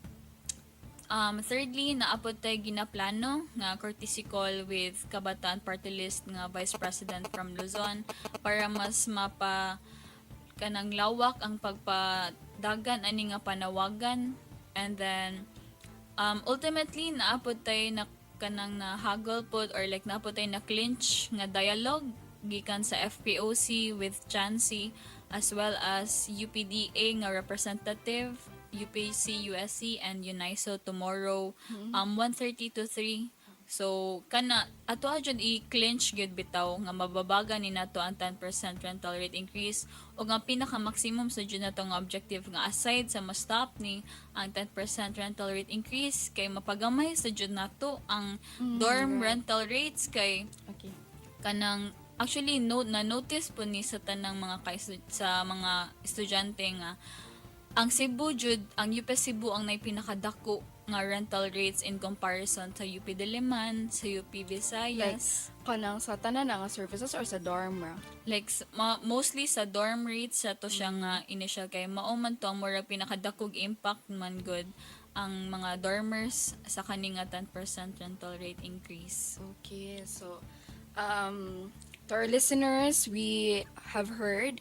thirdly, naapod tay ginaplano nga courtesy call with Kabataan Party List nga Vice President from Luzon para mas kanang lawak ang pagpadagan ani nga panawagan. And then ultimately naapod tayo na kanang na haggle pod or like naapod tayo na clinch nga dialogue gikan sa FPOC with Chansey as well as UPDA nga representative, UPC, USC and UNISO tomorrow 1:30 to 3. So kana ato jud i-clinch gyud bitaw nga mababagan ni nato ang 10% rental rate increase, o nga pinaka maximum sa jud nato nga objective nga aside sa ma-stop ni ang 10% rental rate increase kay mapagamay sa jud nato ang dorm rental rates kay kanang actually notice po ni sa tanang mga sa mga estudyante nga ang Cebu jud, ang UP Cebu ang nay pinakadako nga rental rates in comparison sa UP Diliman, sa UP Visayas. Kanang sa tanan nga services or sa dorm ra? Like mostly sa dorm rates sa to siya nga initial kay mao man to ang mura pinakadakog impact man good ang mga dormers sa kaning 10% rental rate increase. Okay, so to our listeners, we have heard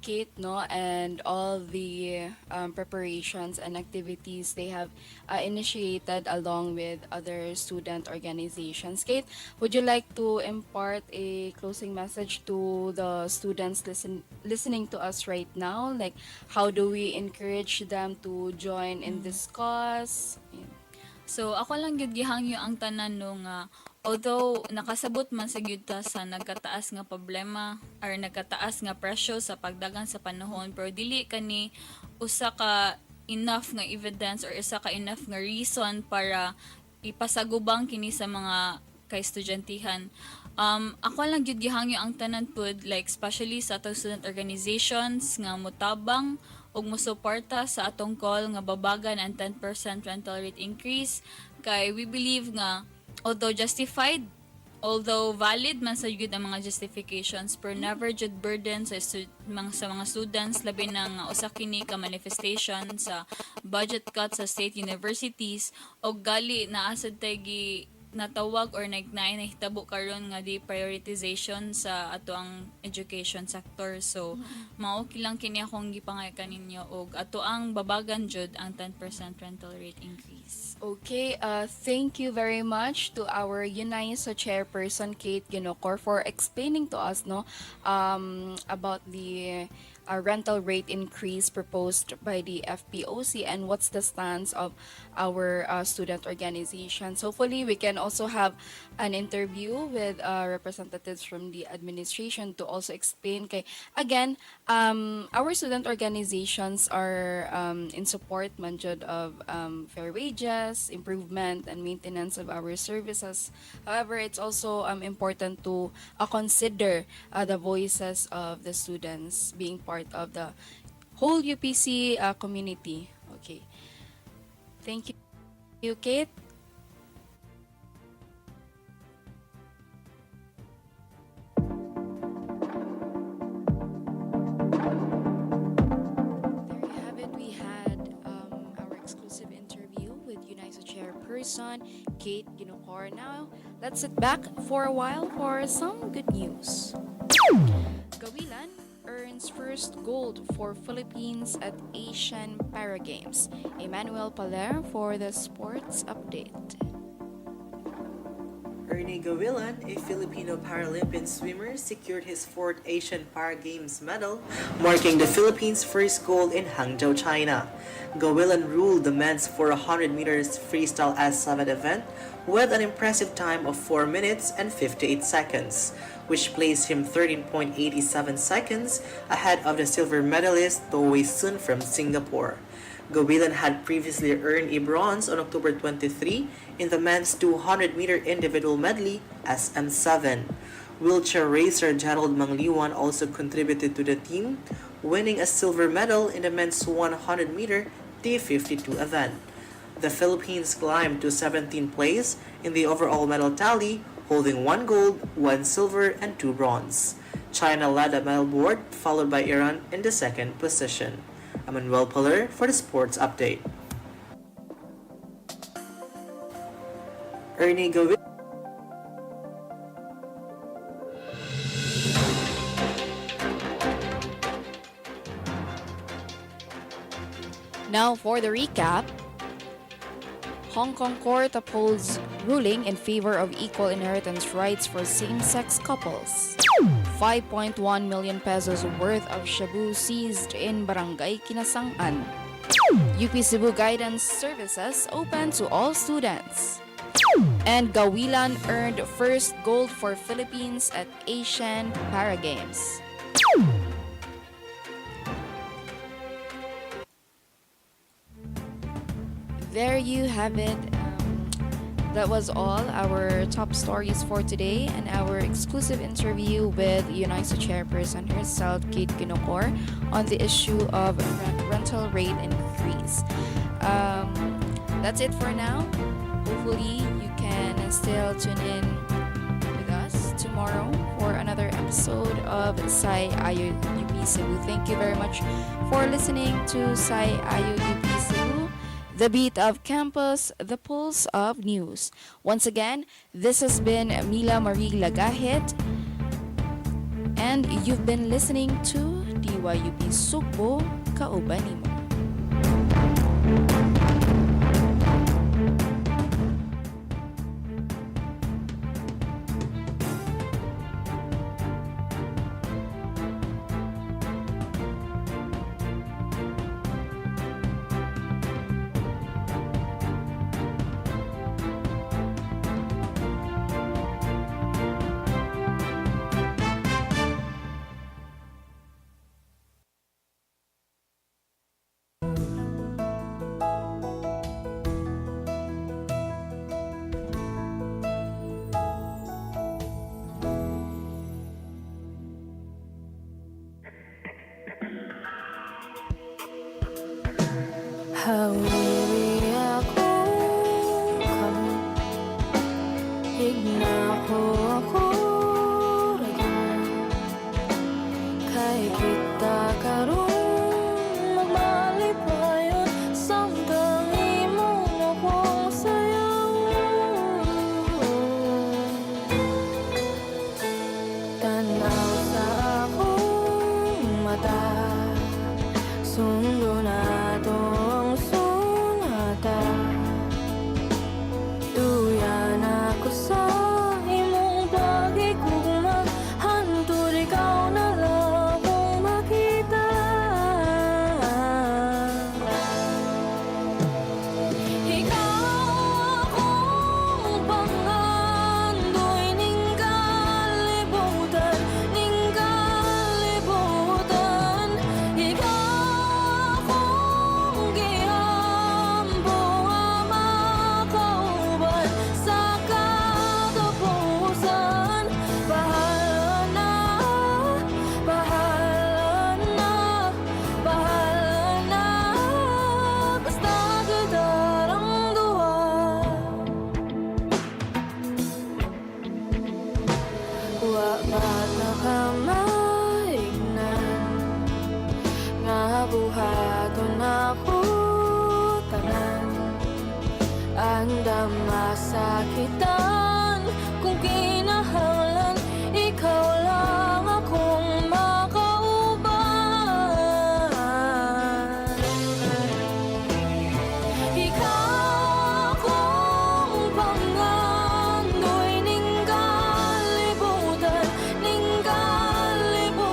Kate, no, and all the preparations and activities they have initiated along with other student organizations. Kate, would you like to impart a closing message to the students listening to us right now? Like, how do we encourage them to join in this cause? Yeah. So, ako lang gyud gihangyo ang tanan no nga although nakasabot man sa gyud ta sa nagkataas nga problema or nagkataas nga presyo sa pagdagan sa panahon, pero dili kani usa ka enough nga evidence or isa ka enough nga reason para ipasagubang kini sa mga ka-estudyanthan. Ako lang gyud gihangyo ang tanan pod, like especially sa atong student organizations nga mutabang ug mosuporta sa atong call nga babagan ang 10% rental rate increase kay we believe nga although justified, although valid man sa gyud ang mga justifications, pero never jud burden sa mga students labi na nga usa kini ka manifestation sa budget cut sa state universities o gali na asad tay natawag or nahitabo karon nga di prioritization sa ato ang education sector. So mao lang kini akong gipangay kaninyo og ato ang babagan jud ang 10% rental rate increase. Okay, thank you very much to our UNISO chairperson Kate Ginocor for explaining to us about the rental rate increase proposed by the FPOC and what's the stance of our student organizations. Hopefully, we can also have an interview with representatives from the administration to also explain. Again, our student organizations are in support man jud of fair wages, improvement, and maintenance of our services. However, it's also important to consider the voices of the students being part of the whole UPC community. Okay. Thank you, Kate. Quezon, Kate Ginocor. Now, let's sit back for a while for some good news. Gawilan earns first gold for Philippines at Asian Para Games. Emmanuel Paler for the sports update. Ernie Gawilan, a Filipino Paralympian swimmer, secured his fourth Asian Para Games medal, marking the Philippines' first gold in Hangzhou, China. Gawilan ruled the men's 400 meters freestyle S7 event with an impressive time of 4 minutes and 58 seconds, which placed him 13.87 seconds ahead of the silver medalist To Wei Sun from Singapore. Gawilan had previously earned a bronze on October 23 in the men's 200-meter individual medley SM7. Wheelchair racer Gerald Mangliwan also contributed to the team, winning a silver medal in the men's 100-meter T52 event. The Philippines climbed to 17th place in the overall medal tally, holding 1 gold, 1 silver, and 2 bronze. China led the medal board, followed by Iran in the second position. I'm Manuel Paler for the sports update. Ernie Gawilan. Now for the recap. Hong Kong court upholds ruling in favor of equal inheritance rights for same-sex couples. 5.1 million pesos worth of shabu seized in Barangay Kinasangan. UP Cebu guidance services open to all students. And Gawilan earned first gold for Philippines at Asian Para Games. There you have it. That was all our top stories for today and our exclusive interview with UNISA chairperson herself, Kate Ginocor, on the issue of rental rate increase. That's it for now. Hopefully you can still tune in with us tomorrow for another episode of Sai Ayo UP Cebu. Thank you very much for listening to Sai Ayo UP Cebu, the beat of campus, the pulse of news. Once again, this has been Mila Marie Lagahit, and you've been listening to DYUP Sugbo, Kauban Nimo. Hawiri ako karon, higna ko ako ragon, kay kita karon magmalipayon, samtang imo na kong sayaw. Tanaw sa akong mata, sundo na to ang masakitan. Kung kinahanglan, ikaw lang akong makauban. Ikaw kong pangandoy ning kalibutan, ning kalibutan.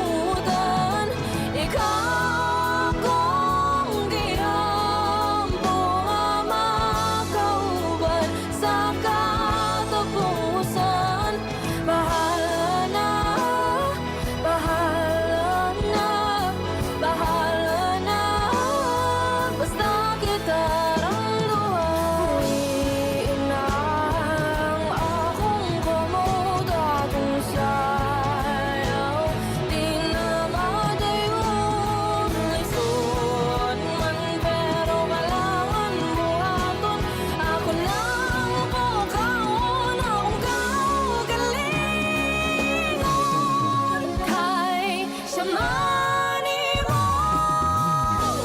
Ikaw kong giampo nga makauban sa katapusan. Bahala na, bahala na, bahala na, basta kita lang duha. Inang akong kamuta kung sayaw, di na madayon. Lisod man pero kailangan buhaton. Ako lang po kaon, akong kaugalingon. Kay samani mo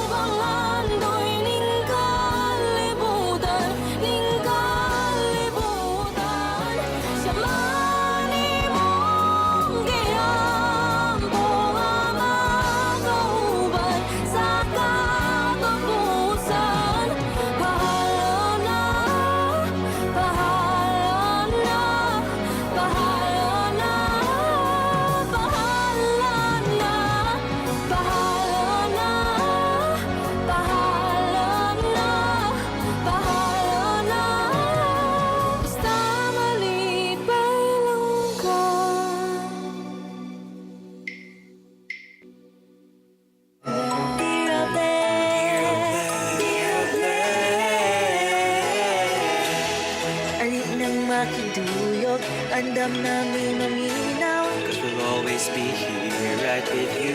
pangandoy ning kalibutan, ning kalibutan. Samani mo giampo nga makauban sa katapusan. Bahala na, bahala na, bahala na, bahala na, bahala na, bahala na, bahala na, basta malipay lang ka. Alit nang makiduyok, andam namin maminaw. 'Cause we'll always be here right with you.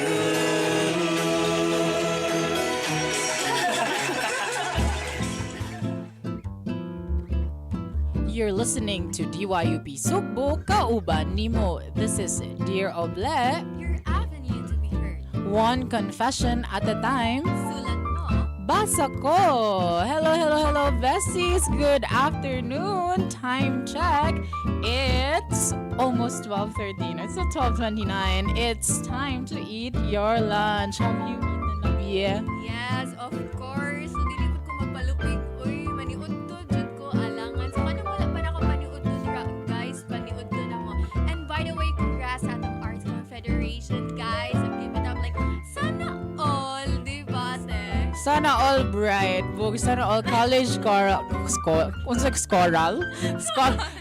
You're listening to DYUP Sugbo, kauban nimo. This is Dear Oble. Your avenue to be heard. One confession at a time. Sulat mo. Basa ko! Hello, hello, hello, besties! Good afternoon! Time check. It's almost 12:13. It's 12:29. It's time to eat your lunch. Have you eaten na biye? Yes, of course. So, dili ko magpalupig. Uy, maniud to. Jud ko alangan. So, kung wala pa na ako paniud to, guys, paniud to na mo. And by the way, congrats sa atong Arts Confederation, guys. I've given up like, sana all, di ba, te? Sana all bright. Sana all college choral. Unsag choral?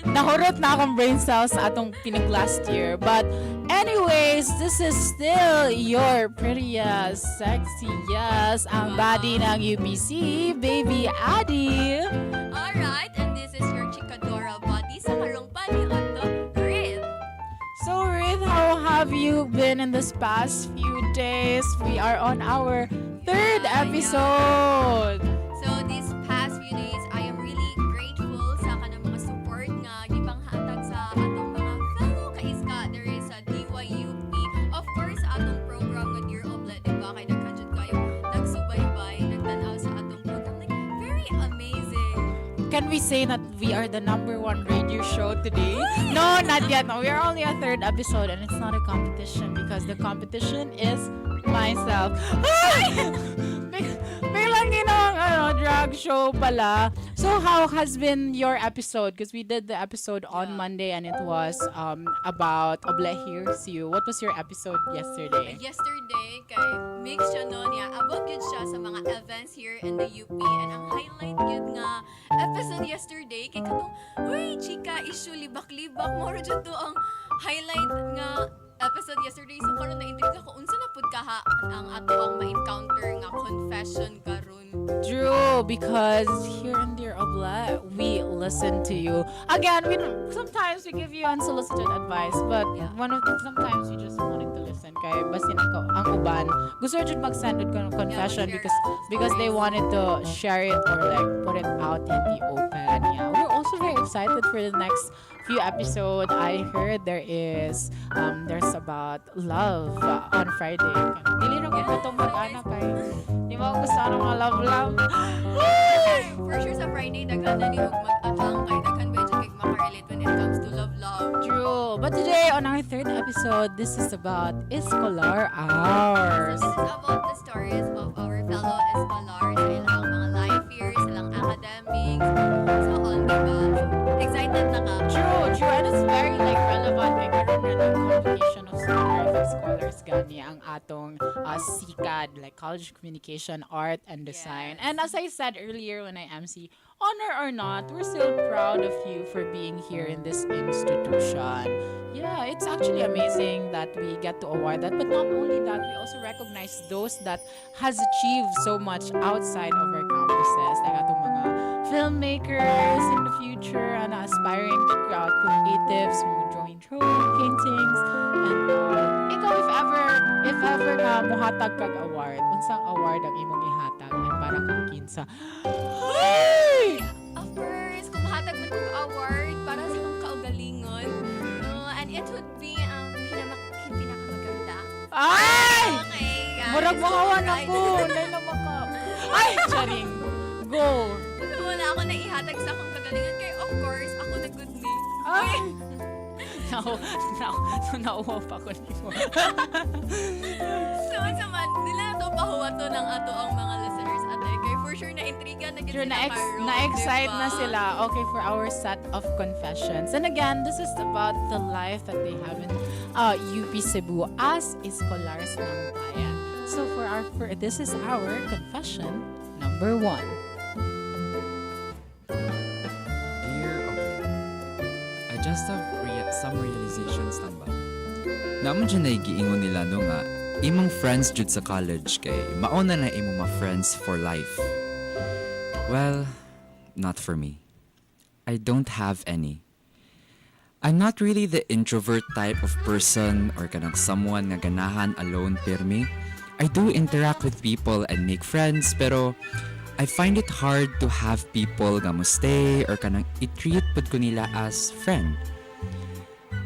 Nahurot na akong brain cells sa atong pinag last year. But anyways, this is still your prettiest, sexiest, ang body ng UPC, Baby Addy. Alright, and this is your Chikadora body sa karong paniod to, Rin. So Ruth, how have you been in this past few days? We are on our third episode. So these past few days, I am really grateful sa kanang mga support nga gipanghatag sa atong mga fellow kaiska. There is a DYUP, of course, sa atong program nga Dear Oble, di ba? Kay daghan jud kayo nagsubaybay, nagtanaw sa atong program. Like, very amazing. Can we say that we are the #1 radio show today? No, not yet. No, we are only a third episode and it's not a competition because the competition is myself. Biglang ginawang drag show pala. So how has been your episode? Because we did the episode on Monday and it was about Oble Hears You. What was your episode yesterday? Yesterday, kay mix siya no niya. Abot yun siya sa mga events here in the UP. And ang highlight yun nga episode yesterday, kay katong, uy, chika, issue, libak-libak. Moro dyan to ang highlight nga episode yesterday. So karon na intriga ko unsa na pud kaha ang ato ang ma-encounter nga confession karon. True, because here in Dear Oble, we listen to you. Again, sometimes we give you unsolicited advice, but sometimes we just wanted to listen. Kaya basin ang uban, gusto jud mag-send ut confession because they wanted to share it or like put it out in the open. Yeah, we're also very excited for the next few episodes. I heard there's about love on Friday. Dili ra ko katong mag-ana kay di Di ba gusto ng mga love? For sure sa Friday, daghan na ni og mag-atang kay daghan ba dyan kay makarelate when it comes to love. True. But today, on our third episode, this is about Escolar Hours. So this is about the stories of our fellow escolars sa ilang mga life years, ilang academics, so on, diba? So, excited na ka? True. And it's very like relevant. May karoon na ng combination of scholars gani ang atong SICAD, like College Communication, Art, and Design. And as I said earlier when I MC, honor or not, we're still proud of you for being here in this institution. Yeah, it's actually amazing that we get to award that. But not only that, we also recognize those that has achieved so much outside of our campuses. Like atong mga filmmakers in the future and aspiring creatives who drawing paintings and ikaw if ever nga muhatag kag award, unsang award ang imong ihatag and para kung kinsa? Of course, kung mahatag man kong award para sa kong kaugalingon, and it would be pinakamaganda. Ay! Okay, guys. Murag makawan ako. Dahil na maka. Ay, charing. Go. Gusto mo na ako na ihatag sa akong kagalingan kay of course, ako na good me. Ay! Nauwa pa ko nimo. So, man, nila na to pahuwa to ng ato ang mga listeners ate. Kay for sure na intriga na Sure, sila paro. na-excite diba? na sila. Okay, for our set of confessions. And again, this is about the life that they have in UP Cebu as escolars ng bayan. So this is our confession number 1. Dear Oble, I just have some realizations lang ba? Naman dyan ay giingon nila no nga, imong friends jud sa college kay mauna na imong mga friends for life. Well, not for me. I don't have any. I'm not really the introvert type of person or kanang someone nga ganahan alone pirmi. I do interact with people and make friends pero I find it hard to have people nga mo stay or kanang i-treat pud ko nila as friend.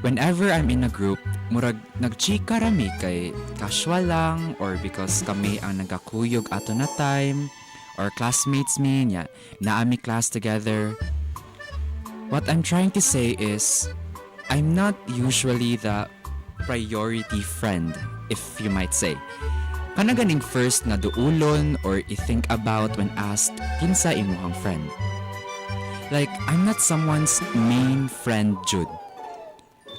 Whenever I'm in a group, murag nagchika rami kay casual lang or because kami ang nagkakuyog ato na time or classmates mi niya naami class together. What I'm trying to say is I'm not usually the priority friend, if you might say. Kana ganing first nga duulon or i-think about when asked kinsa imuhang friend. Like I'm not someone's main friend jud.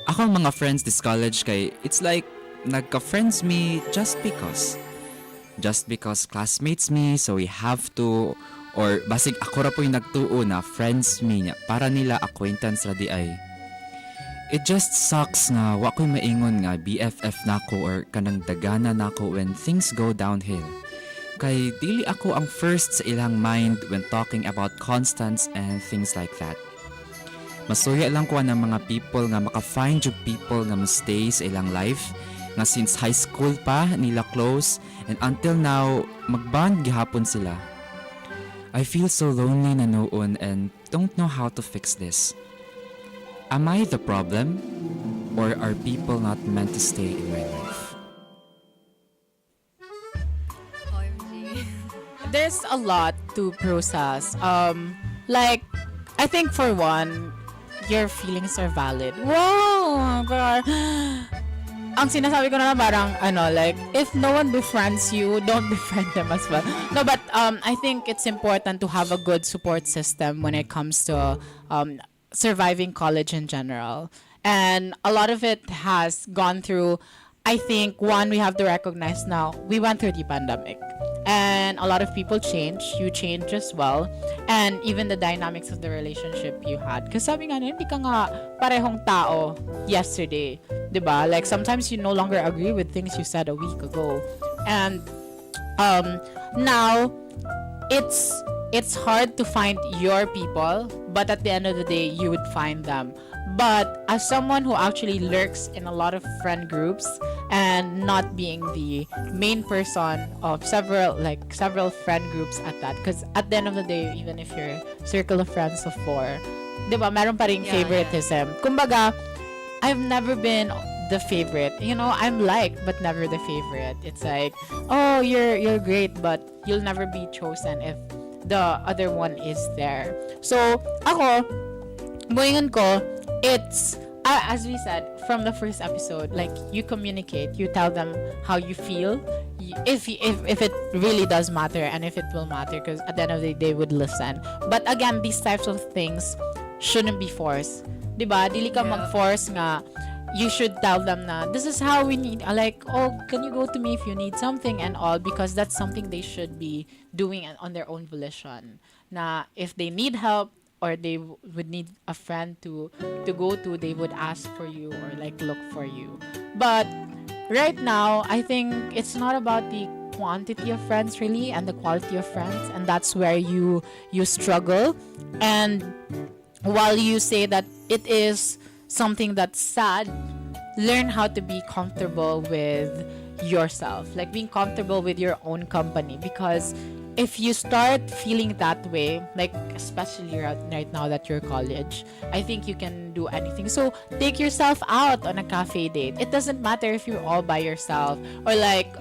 Ako ang mga friends this college kay it's like nagka-friends me just because. Just because classmates me so we have to or basig ako ra po yung nagtuo na friends me niya para nila acquaintance ra di ay. It just sucks nga wa ko'y maingon nga BFF nako or kanang dagana nako when things go downhill. Kay dili ako ang first sa ilang mind when talking about constants and things like that. Masuya lang ko ng mga people nga maka-find yung people nga stay sa ilang life nga since high school pa nila close and until now magband gihapon sila. I feel so lonely na noon and don't know how to fix this. Am I the problem or are people not meant to stay in my life? OMG. There's a lot to process. Like I think for one, your feelings are valid. Wow! God. Ang sinasabi ko na parang, like, if no one befriends you, don't befriend them as well. No, but I think it's important to have a good support system when it comes to surviving college in general. And a lot of it has gone through, I think, one, we have to recognize now, we went through the pandemic. And a lot of people change. You change as well. And even the dynamics of the relationship you had. Because sabi nga, hindi ka nga parehong tao yesterday. Diba? Like, sometimes you no longer agree with things you said a week ago. And now, it's hard to find your people. But at the end of the day, you would find them. But as someone who actually lurks in a lot of friend groups and not being the main person of several friend groups at that, because at the end of the day, even if you're circle of friends of 4, di ba, meron pa ring favoritism. Kumbaga, I've never been the favorite. I'm liked but never the favorite. It's like, oh, you're great, but you'll never be chosen if the other one is there. So ako, buingan ko, it's as we said from the first episode, like you communicate, you tell them how you feel, if it really does matter and if it will matter, because at the end of the day they would listen. But again, these types of things shouldn't be forced, diba? Dili ka mag-force nga. You should tell them na this is how we need, like, oh, can you go to me if you need something and all, because that's something they should be doing on their own volition. Na if they need help or they would need a friend to go to, they would ask for you or like look for you. But right now, I think it's not about the quantity of friends really and the quality of friends, and that's where you struggle. And while you say that it is something that's sad, learn how to be comfortable with yourself, like being comfortable with your own company, because if you start feeling that way, like especially right now that you're college, I think you can do anything. So take yourself out on a cafe date. It doesn't matter if you're all by yourself, or like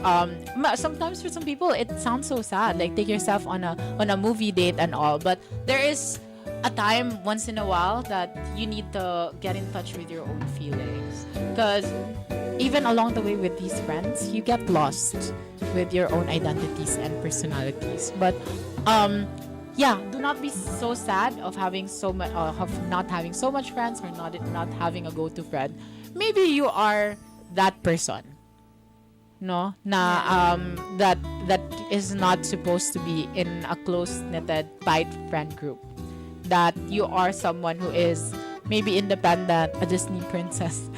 sometimes for some people it sounds so sad, like take yourself on a movie date and all, but there is a time once in a while that you need to get in touch with your own feelings, because even along the way with these friends you get lost with your own identities and personalities. But do not be so sad of having so much of not having so much friends, or not having a go-to friend. Maybe you are that person, no, that is not supposed to be in a close-knitted tight friend group, that you are someone who is maybe independent, a Disney princess.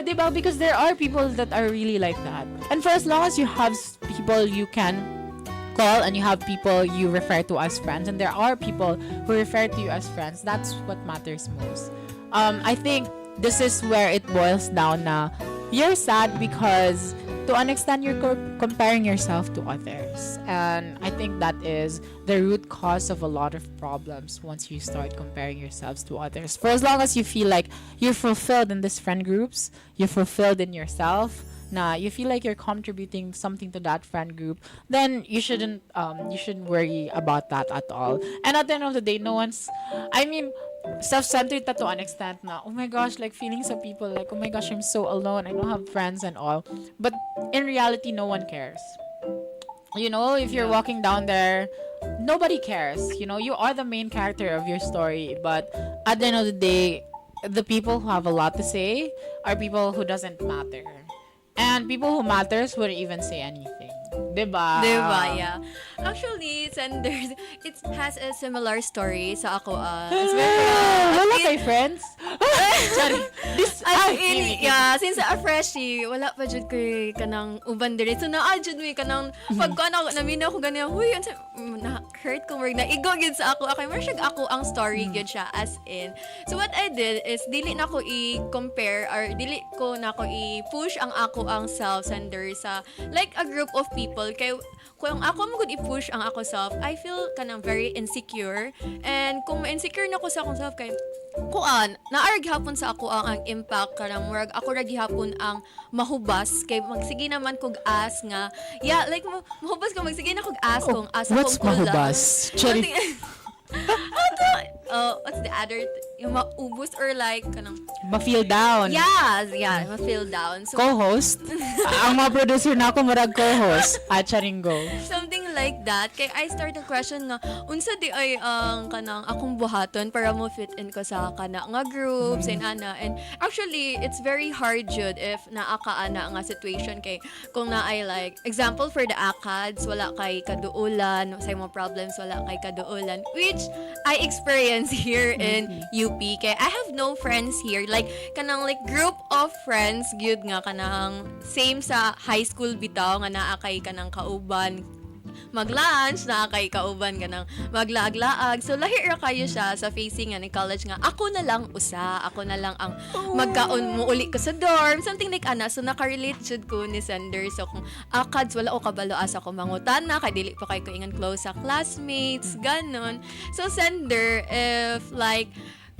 Diba? Because there are people that are really like that. And for as long as you have people you can call and you have people you refer to as friends, and there are people who refer to you as friends, that's what matters most. I think this is where it boils down na you're sad because to an extent you're comparing yourself to others, and I think that is the root cause of a lot of problems once you start comparing yourselves to others. For as long as you feel like you're fulfilled in these friend groups, you're fulfilled in yourself, na you feel like you're contributing something to that friend group, then you shouldn't worry about that at all. And at the end of the day, self-centered to an extent na, oh my gosh, like feeling some people like, oh my gosh, I'm so alone, I don't have friends and all. But in reality, no one cares. If you're walking down there, nobody cares. You are the main character of your story, but at the end of the day, the people who have a lot to say are people who doesn't matter. And people who matters wouldn't even say anything. Diba? Yeah. Actually, Sanders, it has a similar story sa ako. Wala kay friends? Sorry. Since a freshie, wala pa jud kay kanang uban diri. So jud mi kanang pagkana naminaw ko ganyan, huy, na hurt ko na igo gyud sa ako. Okay, mer ako ang story gyud siya, as in. So what I did is dili na ko i-compare or dili ko na ko i-push ang ako ang self, Sanders, sa like a group of people. Kay kung ako mo gud i-push ang ako self, I feel kanang very insecure. And kung ma-insecure na ko sa akong self, kay kuan naarag hapon sa ako ang impact kanang murag ako ra gihapon ang mahubas, kay magsige naman kog as nga mahubas ko, magsige na kog as kung asa what's kong kulang. mahubas? Cherry. What's the other yung maubos or like kanang ma-feel down. Yeah, ma-feel down. So, co-host? Ang mga producer na ako murag co-host. Charingo. Something like that. Kay I start to question nga unsa di ay ang kanang akong buhaton para mo fit in ko sa kana nga groups and ana. And actually, it's very hard jud if naa ka ana nga situation, kay kung na ay like example for the ACADS, wala kay kaduulan, sa imong problems wala kay kaduulan, which I experience here in UP. Kay I have no friends here, like kanang like group of friends gyud nga kanang same sa high school bitaw nga naa kay kanang kauban mag-lunch, na kay kauban ka ng maglaag-laag. So, lahi ra kayo siya sa facing nga ni college nga, ako na lang ang magkaon mo uli ko sa dorm, something like ana. So, nakarelate jud ko ni Sender. So, kung ACADS, wala o kabalo asa ko mangutan na, kay dili pa kayo ko ingan close sa classmates, ganon. So, Sender, if like,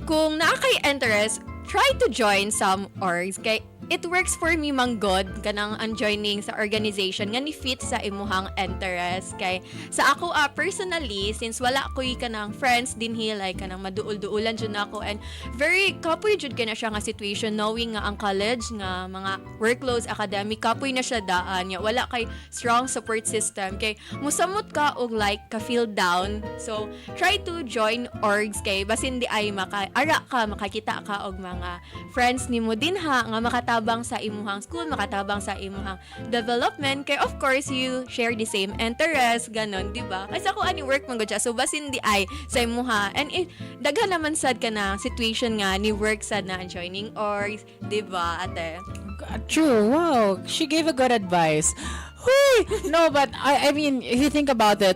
kung nakakay interest, try to join some orgs kay it works for me manggod kanang joining sa organization nga ni fit sa imuhang interest kay sa ako personally since wala ko'y kanang friends dinhi like kanang maduol-duulan jud ako and very kapoy jud kana siya nga situation knowing nga ang college nga mga workloads academic kapoy na siya daan nya wala kay strong support system kay musamot ka og like ka feel down so try to join orgs kay basin di ay makakita ka og mga friends nimo dinha nga makatabang sa imuhang school, makatabang sa imuhang development kay of course you share the same interest ganon, di ba? Kasi ako ani work man gud siya so basin di ay sa imuha and daghan naman sad ka na situation nga ni work sad na joining orgs, di ba ate? True. Wow, she gave a good advice. No, but I mean, if you think about it,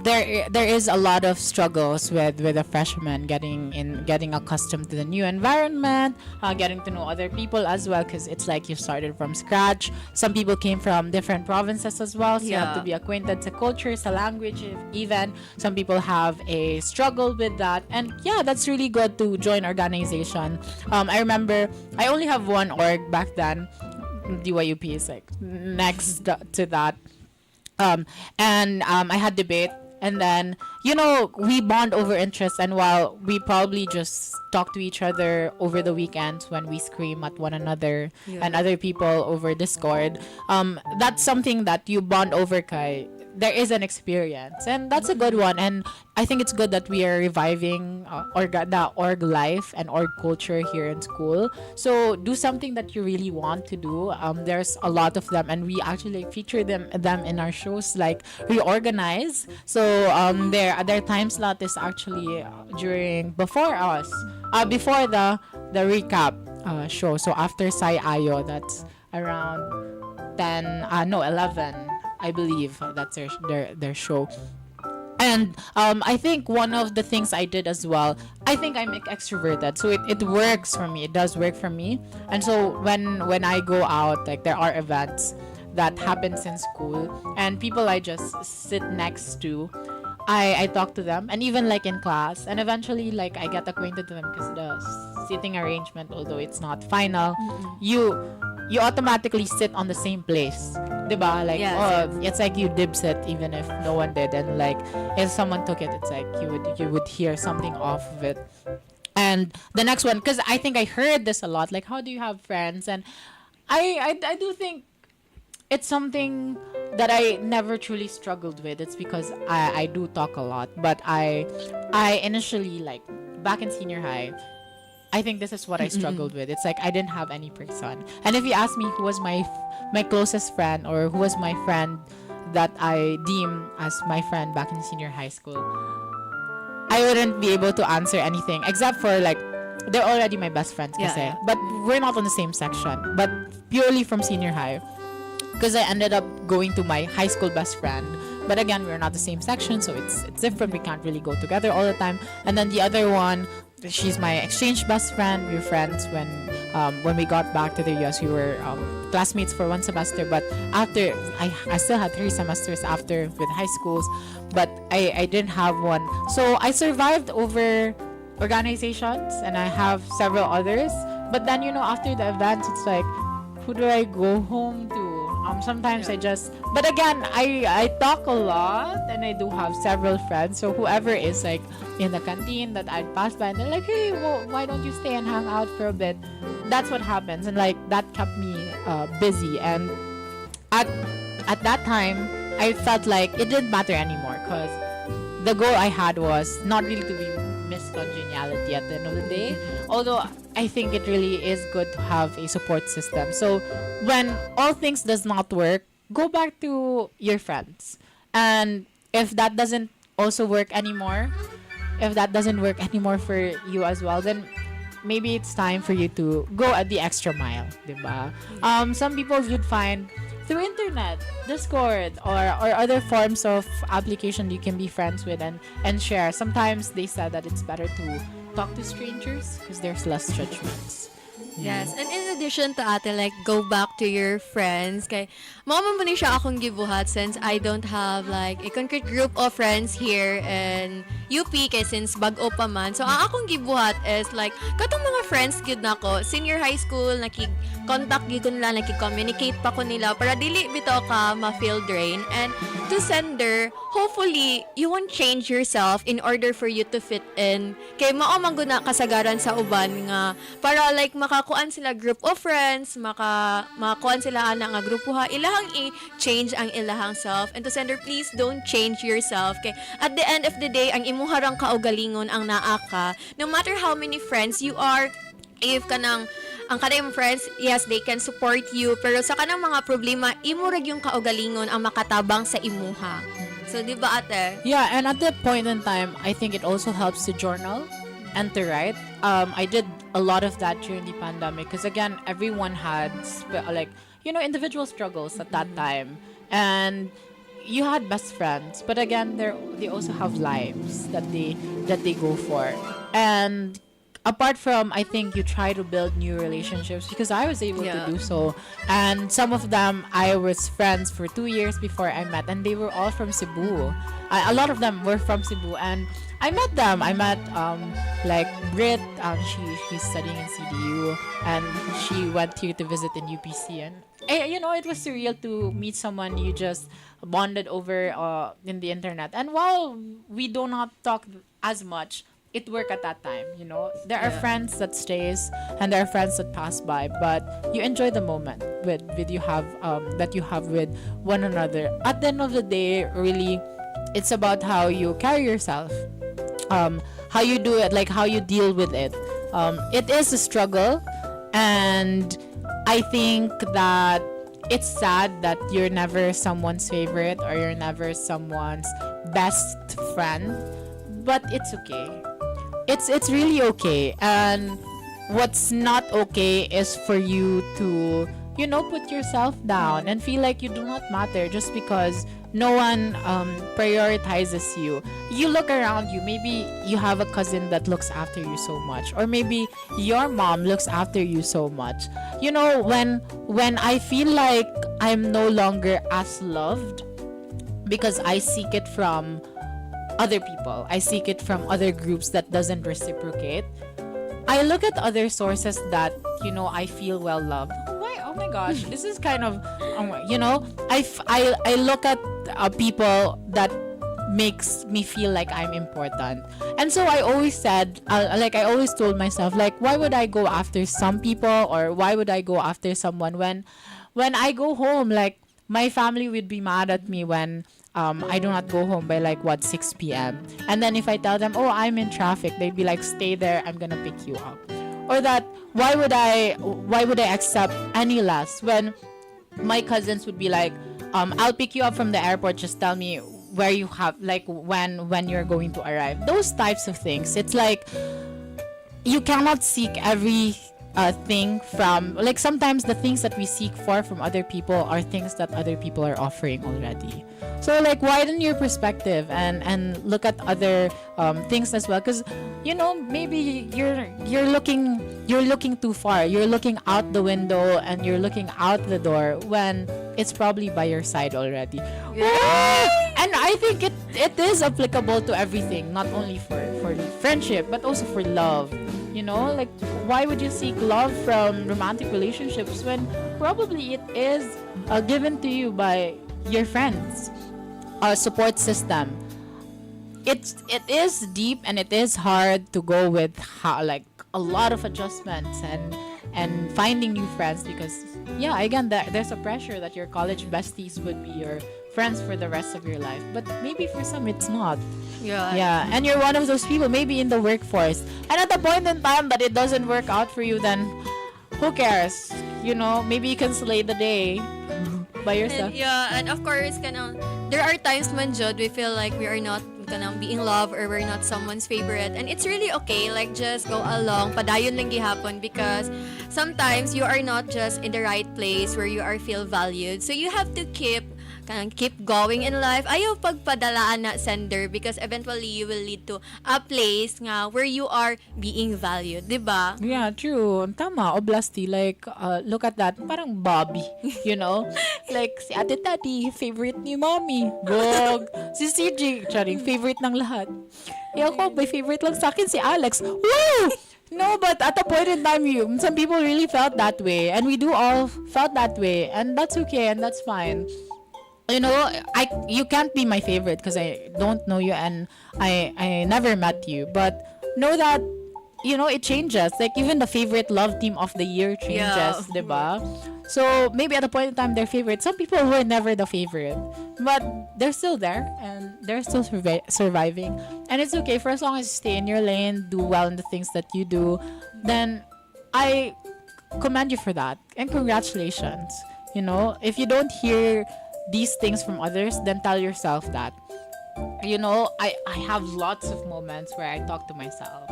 there is a lot of struggles with a freshman getting accustomed to the new environment, getting to know other people as well, because it's like you started from scratch. Some people came from different provinces as well, so you have to be acquainted to culture, to language, even some people have a struggle with that, and yeah, that's really good to join organization. I remember I only have one org back then. DYUP is like next to that and I had debate and then we bond over interests and while we probably just talk to each other over the weekends when we scream at one another and other people over Discord, that's something that you bond over kay there is an experience and that's a good one and I think it's good that we are reviving the org life and org culture here in school. So do something that you really want to do. There's a lot of them and we actually feature them in our shows like Reorganize. So their time slot is actually before the recap show. So after Sai Ayo, that's around 11 I believe that's their show. And I think one of the things I did as well, I think I'm extroverted, so it works for me. It does work for me. And so when I go out, like there are events that happens in school, and people I just sit next to, I talk to them, and even like in class, and eventually like I get acquainted to them because the seating arrangement, although it's not final, you automatically sit on the same place, diba? Like it's like you dibs it even if no one did, and like if someone took it, it's like you would hear something off of it. And the next one, because I think I heard this a lot, like how do you have friends? And I do think it's something that I never truly struggled with. It's because I do talk a lot, but I initially, like back in senior high, I think this is what I struggled with. It's like I didn't have any person. And if you ask me who was my closest friend or who was my friend that I deem as my friend back in senior high school, I wouldn't be able to answer anything except for like they're already my best friends kasi. But we're not on the same section, but purely from senior high, because I ended up going to my high school best friend. But again, we're not the same section, so it's different. We can't really go together all the time. And then the other one, she's my exchange best friend. We were friends when we got back to the US. We were classmates for one semester, but after I still had 3 semesters after with high schools, but I didn't have one. So I survived over organizations, and I have several others. But then after the events, it's like, who do I go home to? Sometimes I just, but again, I talk a lot, and I do have several friends. So whoever is like in the canteen that I'd pass by, and they're like, hey, well, why don't you stay and hang out for a bit? That's what happens, and like that kept me busy. And at that time, I felt like it didn't matter anymore, because the goal I had was not really to be Miss Congeniality at the end of the day. Although I think it really is good to have a support system. So when all things does not work, go back to your friends. And if that doesn't also work anymore, if that doesn't work anymore for you as well, then maybe it's time for you to go at the extra mile, diba? Some people you'd find through internet, Discord, or other forms of application you can be friends with and share. Sometimes they said that it's better to talk to strangers because there's less judgments. Yes, and in addition to ate, like, go back to your friends. Kay, mao man ni siya akong gibuhat since I don't have, like, a concrete group of friends here in UP, kay since bag-o pa man. So, ang akong gibuhat is, like, katong mga friends gyud nako, senior high school, contact gyud ko nila, communicate pa ko nila, para dili bitaw ka ma-feel drain. And to sender, hopefully, you won't change yourself in order for you to fit in. Kay mao man guna kasagaran sa uban nga, para, like, makakuan sila group of friends, makakuan sila ana nga grupuha, ilahang i-change ang ilahang self. And to sender, please don't change yourself. Kay at the end of the day, ang imuharang kaugalingon ang naa ka. No matter how many friends you are, if kanang ang kanang friends, yes, they can support you, pero sa kanang mga problema, imurag yung kaugalingon ang makatabang sa imuha. So, di ba ate? Yeah, and at that point in time, I think it also helps to journal and to write. I did a lot of that during the pandemic because, again, everyone had individual struggles at that time, and you had best friends, but again, they also have lives that they go for. And apart from, I think you try to build new relationships, because I was able to do so, and some of them I was friends for 2 years before I met, and they were all from Cebu. A lot of them were from Cebu, and I met them. I met like Brit. She's studying in CDU, and she went here to visit in UPC, and it was surreal to meet someone you just bonded over in the internet. And while we do not talk as much, it worked at that time. There are friends that stays, and there are friends that pass by, but you enjoy the moment with you have that you have with one another. At the end of the day, really, it's about how you carry yourself, how you do it, like how you deal with it. It is a struggle, and I think that it's sad that you're never someone's favorite or you're never someone's best friend, but it's okay. It's really okay. And what's not okay is for you to put yourself down and feel like you do not matter just because no one prioritizes you. You look around you, maybe you have a cousin that looks after you so much, or maybe your mom looks after you so much. When I feel like I'm no longer as loved because I seek it from other people, I seek it from other groups that doesn't reciprocate, I look at other sources that I feel well loved. Oh my gosh, this is kind of I look at people that makes me feel like I'm important. And so I always said, I always told myself, like, why would I go after some people, or why would I go after someone when I go home, like, my family would be mad at me when I do not go home by 6 p.m. And then if I tell them, oh, I'm in traffic, they'd be like, stay there, I'm gonna pick you up. Or that, why would I accept any less when my cousins would be like, I'll pick you up from the airport, just tell me where you have, like, when you're going to arrive. Those types of things. It's like, you cannot seek every thing from, like, sometimes the things that we seek for from other people are things that other people are offering already. So, like, widen your perspective and look at other things as well, because maybe you're looking too far. You're looking out the window and you're looking out the door when it's probably by your side already. And I think it is applicable to everything, not only for friendship but also for love. Like, why would you seek love from romantic relationships when probably it is given to you by your friends, a support system? It is deep, and it is hard to go with a lot of adjustments and finding new friends, because again, there's a pressure that your college besties would be your friends for the rest of your life, but maybe for some it's not. And you're one of those people maybe in the workforce, and at the point in time that it doesn't work out for you, then who cares? Maybe you can slay the day by yourself. And of course, there are times when we feel like we are not be in love, or we're not someone's favorite, and it's really okay. Like, just go along, padayon lang gihapon, because sometimes you are not just in the right place where you are feel valued. So you have to keep keep going in life, ayaw pagpadalaan na sender because eventually you will lead to a place nga where you are being valued, di ba? Yeah, true. Tama, oblasti. Like, look at that. Parang Bobby, you know? Like, si Ate Tati, favorite ni Mommy. Bog. Si CJ, charing, favorite ng lahat. Eh ako, may favorite lang sa akin si Alex. Woo! No, but at a point in time, some people really felt that way. And we do all felt that way. And that's okay, and that's fine. You know, you can't be my favorite because I don't know you and I never met you. But know that, you know, it changes. Like, even the favorite love team of the year changes, diba? So, maybe at a point in time, they're favorite. Some people were never the favorite. But they're still there, and they're still surviving. And it's okay, for as long as you stay in your lane, do well in the things that you do, then I commend you for that. And congratulations. You know, if you don't hear these things from others, then tell yourself that. You know, I have lots of moments where I talk to myself.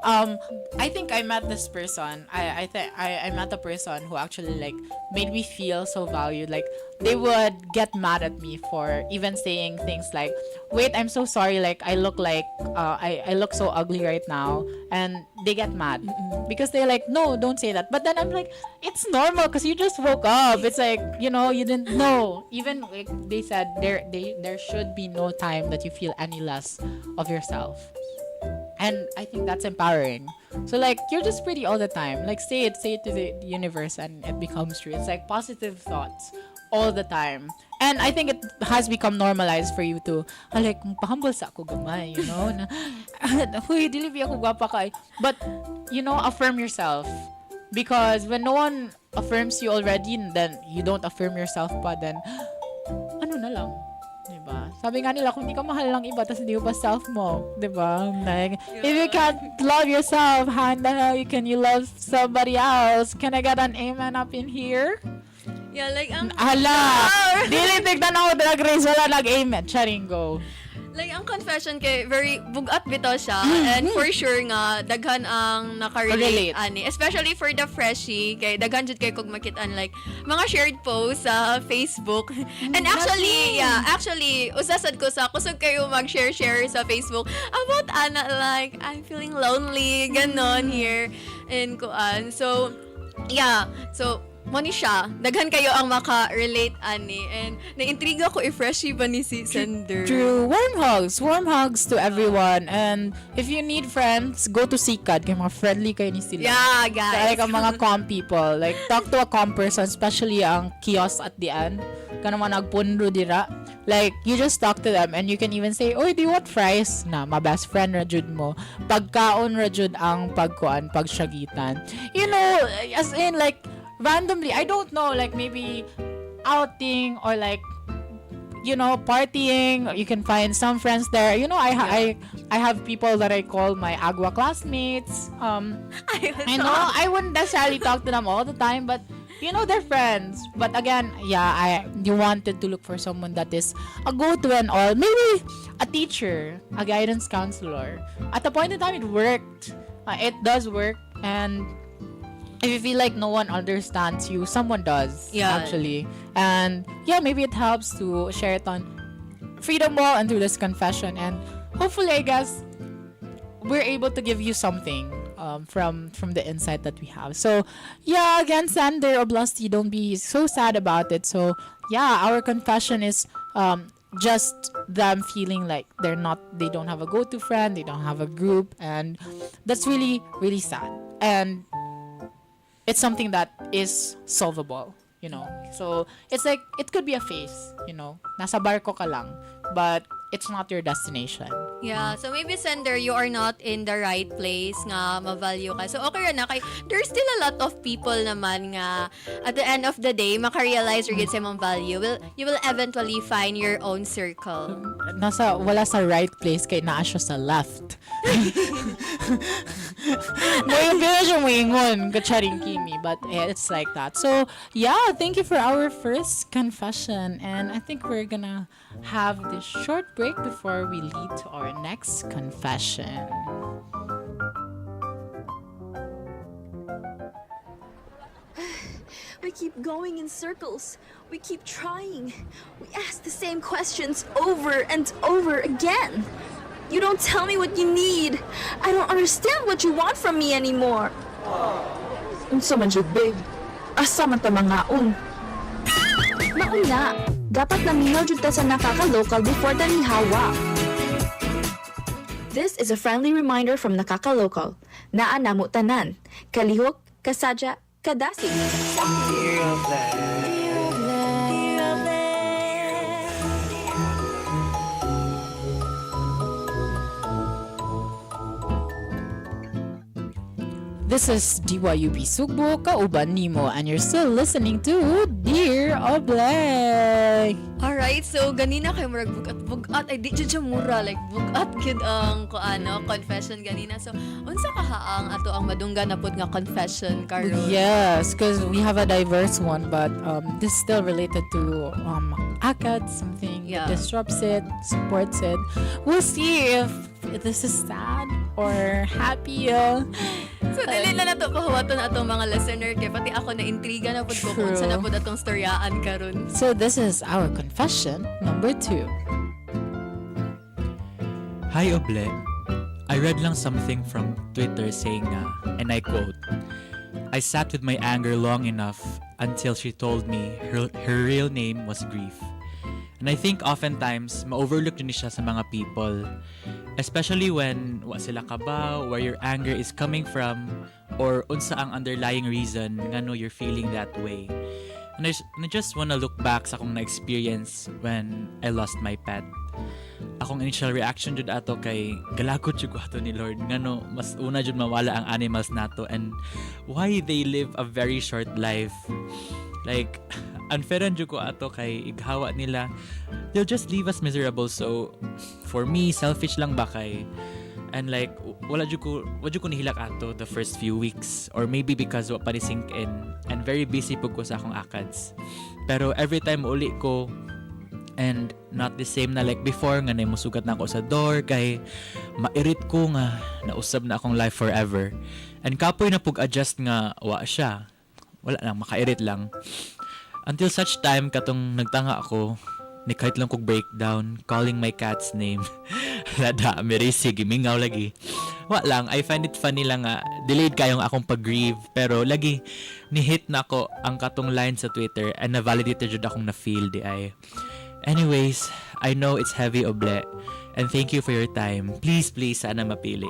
I think I met this person. I met a person who actually like made me feel so valued. Like, they would get mad at me for even saying things like, wait, I'm so sorry, like I look I look so ugly right now, and they get mad because they're like, no, don't say that. But then I'm like, it's normal because you just woke up. It's like, you know, you didn't know. Even like they said, there should be no time that you feel any less of yourself. And I think that's empowering. So like, you're just pretty all the time. Like, say it to the universe and it becomes true. It's like positive thoughts all the time. And I think it has become normalized for you to, like, pahambal sa ako gamay, you know? Na, huy, dili biya ako gwapa kay. But, you know, affirm yourself. Because when no one affirms you already, then you don't affirm yourself pa, then, ano na lang? Diba? Sabi nga nila, kung hindi ka mahal ng iba, tapos hindi mo pa self mo. Diba? Like, if you can't love yourself, how the hell can you love somebody else? Can I get an amen up in here? Yeah, like, Hala! Dili tignan ako Drag Race, wala nag-amen. Charingo. Like, ang confession kay, very bugat bitaw siya. And for sure nga, daghan ang nakarelate, ani. Especially for the freshie, kay daghan jud kay kog makitaan, like, mga shared posts sa Facebook. And actually, usasad ko sa kusog kayo mag-share sa Facebook about, like, I'm feeling lonely, ganon here. And kuan. So, yeah. So, Moni siya. Daghan kayo ang maka-relate, ani. And na-intriga ko i-freshie ba ni si Sender. True. Warm hugs to everyone. And if you need friends, go to Sikad. Kaya mga friendly kayo ni sila. Yeah, guys. So, like, ang mga calm people. Like, talk to a calm person, especially ang kiosk at the end. Kaya naman nagpunro dira. Like, you just talk to them and you can even say, oy, do you want fries? Na, my best friend rajud mo. Pagkaon rajud ang pagsyagitan. You know, as in, like, randomly, I don't know, like maybe outing or like, you know, partying. You can find some friends there. You know, I have people that I call my agua classmates. I know I wouldn't necessarily talk to them all the time, but you know, they're friends. But again, yeah, you wanted to look for someone that is a go-to and all. Maybe a teacher, a guidance counselor. At the point in time, it worked. It does work, and if you feel like no one understands you, someone does, actually. And yeah, maybe it helps to share it on Freedom Wall and through this confession. And hopefully, I guess, we're able to give you something from the insight that we have. So yeah, again, Sander, Oblasti, don't be so sad about it. So yeah, our confession is just them feeling like they don't have a go-to friend, they don't have a group, and that's really, really sad. And it's something that is solvable, you know. So, it's like, it could be a phase, you know. Nasa barko ka lang, but it's not your destination. Yeah, so maybe Sender, you are not in the right place nga ma-value ka. So, okay na kay there's still a lot of people naman nga at the end of the day, maka-realize or get sa mong value. You will eventually find your own circle. Wala sa right place kay naa siya sa left. Ngayon pila siya moingon, kacharing kimi, but it's like that. So, yeah, thank you for our first confession, and I think we're gonna have this short break before we lead to our next confession. We keep going in circles. We keep trying. We ask the same questions over and over again. You don't tell me what you need. I don't understand what you want from me anymore. Unsa man jud, babe? Asa man ta mangaon? Mauna, dapat naminaw jud ta sa nakaka-local before ta nihawa. This is a friendly reminder from Nakaka-Local. Naa namo tanan. Kalihok, kasadya, kadasig. This is DYUP Sugbo, kauban nimo, and you're still listening to Dear Oble. Alright, so ganina kay murag bugat ay di jud siya mura like bugat gid ang confession ganina. So unsa ka haang ato ang madungga na pud nga confession karon? Yes, because we have a diverse one, but this is still related to ACAD, something that disrupts it, supports it. We'll see if this is sad or happy. So dili na nato pahuwaton atong mga listener kay pati ako na intriga na pud ko kung unsa na pud atong storyaan karon. So this is our confession number 2. Hi Oble, I read lang something from Twitter saying na, and I quote, I sat with my anger long enough until she told me her real name was grief. And I think oftentimes, ma-overlook din siya sa mga people. Especially when wa sila kabaw, where your anger is coming from, or unsa ang underlying reason nga no you're feeling that way. And I just wanna look back sa akong na-experience when I lost my pet. Akong initial reaction jud ato kay galakot jud ko ato ni Lord ngano mas una jud mawala ang animals nato and why they live a very short life. Like unfairan jud ko ato kay ighawa nila. They'll just leave us miserable. So for me selfish lang ba kay and like wala jud ko nihilak ato the first few weeks or maybe because wa pa ni sink in and very busy pug ko sa akong ACADS. Pero every time uli ko and not the same na like before nga musugat na ako sa door kay mairit ko nga nausab na akong life forever. And kapoy na pug-adjust nga wa siya. Wala lang, makairit lang. Until such time katong nagtanga ako ni kahit lang kog breakdown calling my cat's name. Lada, merisi, gimingaw lagi. Wa lang, I find it funny lang nga delayed kayong akong pag-grieve pero lagi ni-hit na ako ang katong line sa Twitter and na-validated jud akong na-feel di ay. Anyways, I know it's heavy Oble and thank you for your time. Please, sana mapili.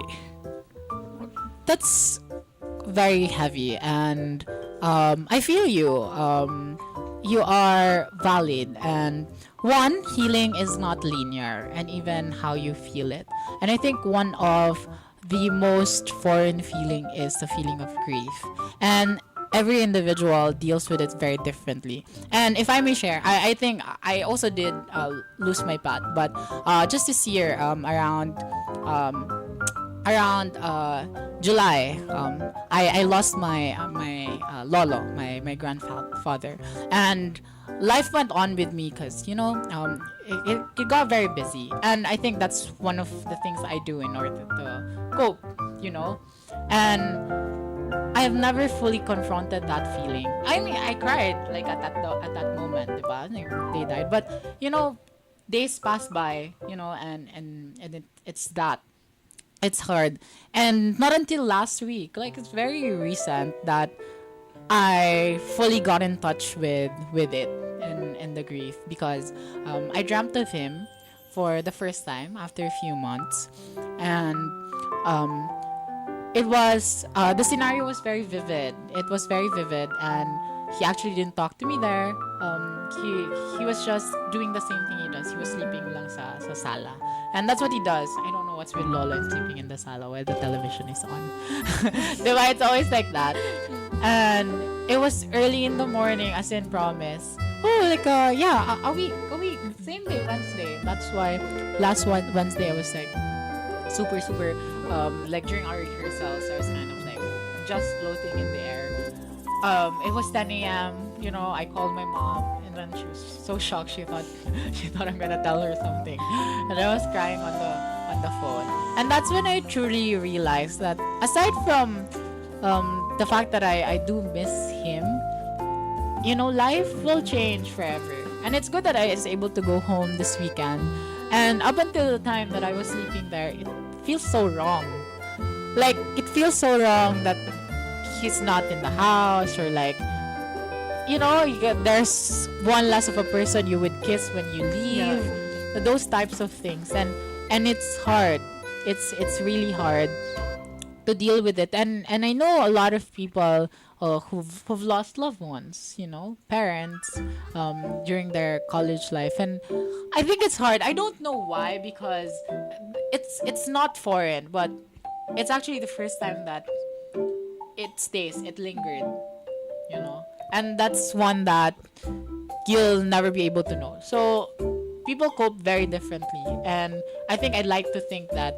That's very heavy and I feel you. You are valid and one, healing is not linear and even how you feel it. And I think one of the most foreign feeling is the feeling of grief. And every individual deals with it very differently. And if I may share, I think I also did lose my pet, but just this year, around July, I lost my lolo, my grandfather, and life went on with me because it got very busy, and I think that's one of the things I do in order to cope, and I have never fully confronted that feeling. I mean, I cried like at that moment, diba? Like, they died, but days pass by, and it's hard. And not until last week, like it's very recent that I fully got in touch with it and the grief because I dreamt of him for the first time after a few months, and it was the scenario was very vivid. It was very vivid, and he actually didn't talk to me there. He was just doing the same thing he does. He was sleeping lang sa sala, and that's what he does. I don't know what's with Lola and sleeping in the sala while the television is on. Diba? It's always like that. And it was early in the morning, as in promise. Oh, like are we same day Wednesday. That's why last Wednesday I was like super like during our rehearsals I was kind of like just floating in the air. It was 10 a.m. I called my mom and then she was so shocked. She thought I'm gonna tell her something, and I was crying on the phone. And that's when I truly realized that aside from the fact that I do miss him, life will change forever. And it's good that I was able to go home this weekend. And up until the time that I was sleeping there, it feels so wrong. Like, it feels so wrong that he's not in the house, or like, there's one less of a person you would kiss when you leave. Those types of things. And it's hard. It's really hard to deal with it. And I know a lot of people who've lost loved ones, parents, during their college life. And I think it's hard. I don't know why, because it's not foreign, but it's actually the first time that it lingered, and that's one that you'll never be able to know. So people cope very differently, and I think I'd like to think that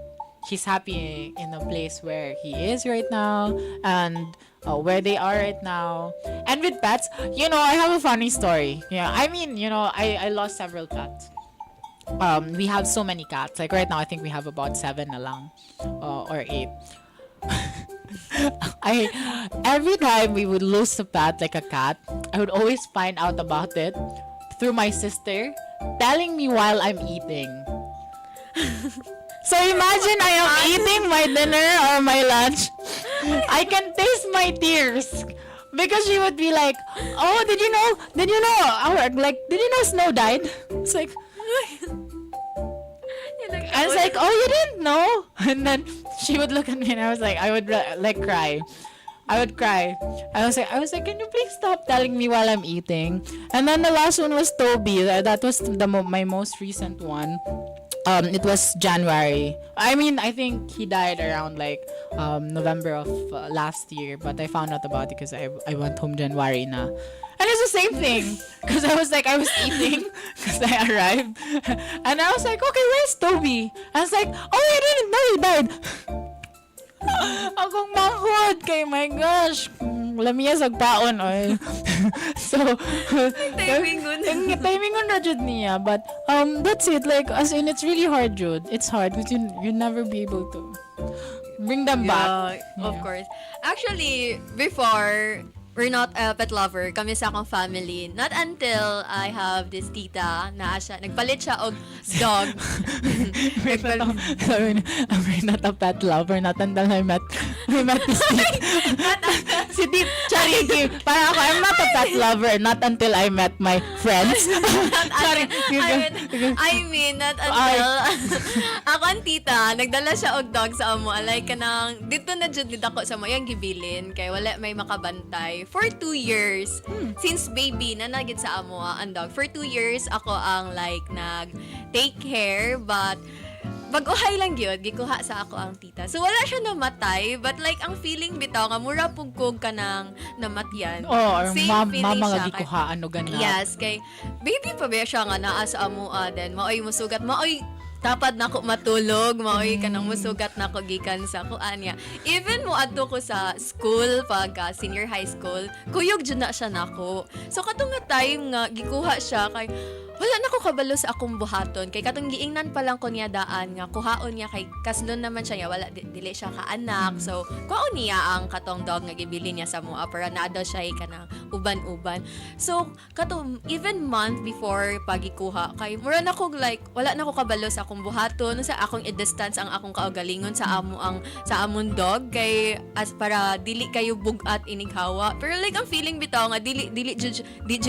he's happy in a place where he is right now, and where they are right now. And with pets, I have a funny story. I lost several pets. We have so many cats. Like right now, I think we have about 7 na lang, or 8. Every time we would lose a pet, like a cat, I would always find out about it through my sister telling me while I'm eating. So imagine I am eating my dinner or my lunch. I can taste my tears because she would be like, "Oh, did you know? Did you know Snow died?" It's like, I was like, "Oh, you didn't know?" And then she would look at me, and I would cry. I would cry. I was like, "Can you please stop telling me while I'm eating?" And then the last one was Toby. That was my most recent one. It was January. I think he died around November of last year, but I found out about it because I went home January na. And it's the same thing, because I was eating because I arrived, and I was like, "Okay, where's Toby?" I was like, "Oh, I didn't know he died." Akong manghod kay, my gosh, lamia sa baon oy. So timing na jud niya, but that's it. Like, as in, it's really hard, Jude. It's hard because you never be able to bring them back. Of course. Actually, before, we're not a pet lover. Kami sa akong family. Not until I have this tita na nagpalit siya og dog. We're not a pet lover. Not until I met this tita. Si Tita Charity. Parang ako, I'm not a pet lover. Not until I met my friends. Sorry. Not until ako ang tita, nagdala siya og dog sa amo. Like, kanang, dito na dyan ako sa mayang gibilin. Kaya wala may makabantay. For 2 years, since baby, na nagit sa amo ang dog. For 2 years, ako ang nag-take care, but baguhay lang yun, gikuha sa ako ang tita. So, wala siya namatay, but ang feeling bitaw, nga mura pugkog ka ng namatyan. Or mama nga siya. gikuha, ano ganap. Yes, kay baby pa ba siya nga naa sa amo, then maoy musugat, maoy tapad na ko matulog, maoy ka nang musugat na ko gikan sa kuan niya. Even mo adto ko sa school pag senior high school, kuyog jud na siya nako. So katong nga time nga gikuha siya kay wala na ko kabalo sa akong buhaton kay katong giingnan pa lang ko niya daan nga kuhaon niya kay kaslon naman siya niya wala dili siya ka anak. So kuhaon niya ang katong dog nga gibili niya sa mua para naa daw siya kanang uban-uban. So katong even month before pagikuha kay mura na ko wala na ko kabalo sa akong buhaton sa akong i-distance ang akong kaugalingon sa among dog kay as para dili kayo bugat inighawa. Pero ang feeling bitaw nga dili jud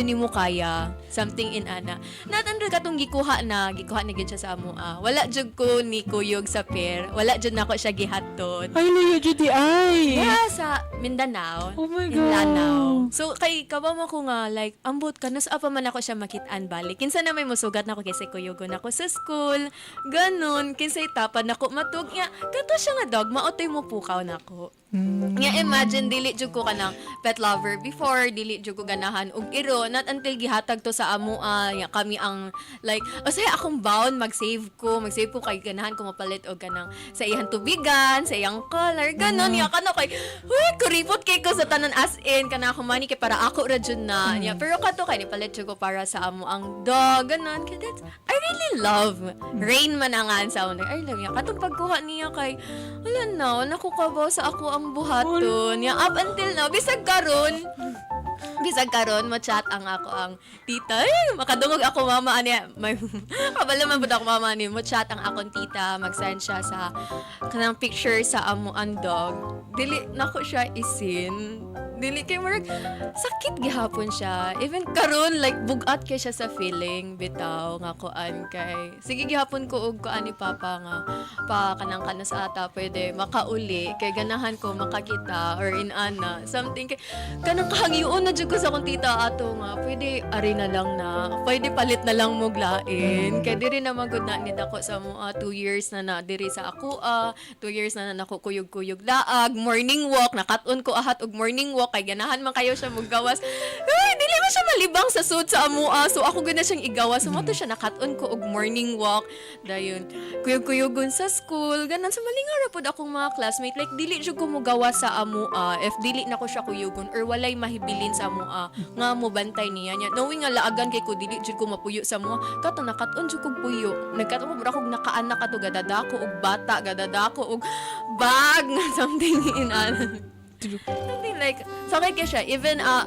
nimo kaya something in ana. Not under katong gikuha na gid siya sa amo. Wala jud ko ni kuyog sa pier. Wala jud nako siya gihaton. Ay, layo jud di ay. Yeah, sa Mindanao. Oh my in God. Lanao. So kay kabaw mo ko nga ambot ka nas apa man ako siya makit-an balik. Kinsa na may musugat nako kay kuyogon ako sa school. Ganon kinsay tapad nako matug nya. Kato siya nga dog maotoy mo pukaw nako. Nga imagine dili jud ko kanang pet lover before, dili jud ko ganahan og iro not until gihatag to sa amo kami ang say akong bound mag-save ko kay ganahan ko mapalit og kanang sa iyang tubigan, sa iyang color ganon ya kana kay kuripot kay ko sa tanan as in kana ako mani kay para ako ra jud na niya pero kato kay nipalit jud ko para sa amo ang dog ganon kay that's I really love Rain manangan sound ay lang ya katong pagkuha niya kay wala na nakukabaw sa ako ang buhaton. Up until now, bisag karon, Bisag karon mo chat ang ako ang tita. Ay, makadungog ako mama ani. May kabalo man pud ako mama ni mo chat ang akong tita, mag-send siya sa kanang picture sa amo ang dog. Dili nako siya isin. Dili kay murag sakit gihapon siya. Even karon like bugat kay siya sa feeling bitaw nga kuan kay. Sige gihapon ko og kuan ni papa nga pa kanang kanas ata pwede makauli kay ganahan ko makakita or inana something kay kanang kahangyoon na jud ko sa akong tita ato nga pwede ari na lang na pwede palit na lang mo glain kay diri na magud na ni dako sa mo 2 years na diri sa ako 2 years na nako kuyog-kuyog laag morning walk nakat-on ko ahat og morning walk kay ganahan man kayo siya mogawas ay dili man siya malibang sa sud sa amua so ako gud na siyang igawas so mo to siya nakat-on ko og morning walk dayon kuyog-kuyogon sa school ganan sa malingara pod akong mga classmate like dili jud ko mogawas sa amua if dili na ko siya kuyogon or walay mahibilin sa amua nga mo bantay niya knowing nga laagan kay ko dili jud ko mapuyo sa amua kato nakat-on jud kog puyo nagkato ko kog nakaanak ato gadadako og bata gadadako og bag something in something like sakit ka siya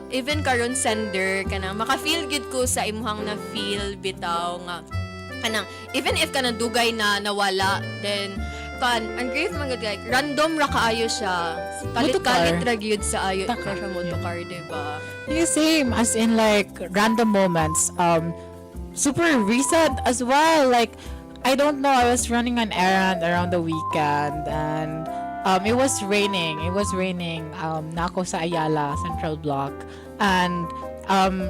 even karon sender kanang maka-feel good ko sa imuhang na feel bitaw nga kanang even if kanang dugay na nawala then ang grief man gud like random ra kaayo siya kalit-kalit ra gyud sa ayo ka siya motocar diba Yeah, same as in like random moments super recent as well like I don't know I was running an errand around the weekend and it was raining. Na ako sa Ayala Central Block, and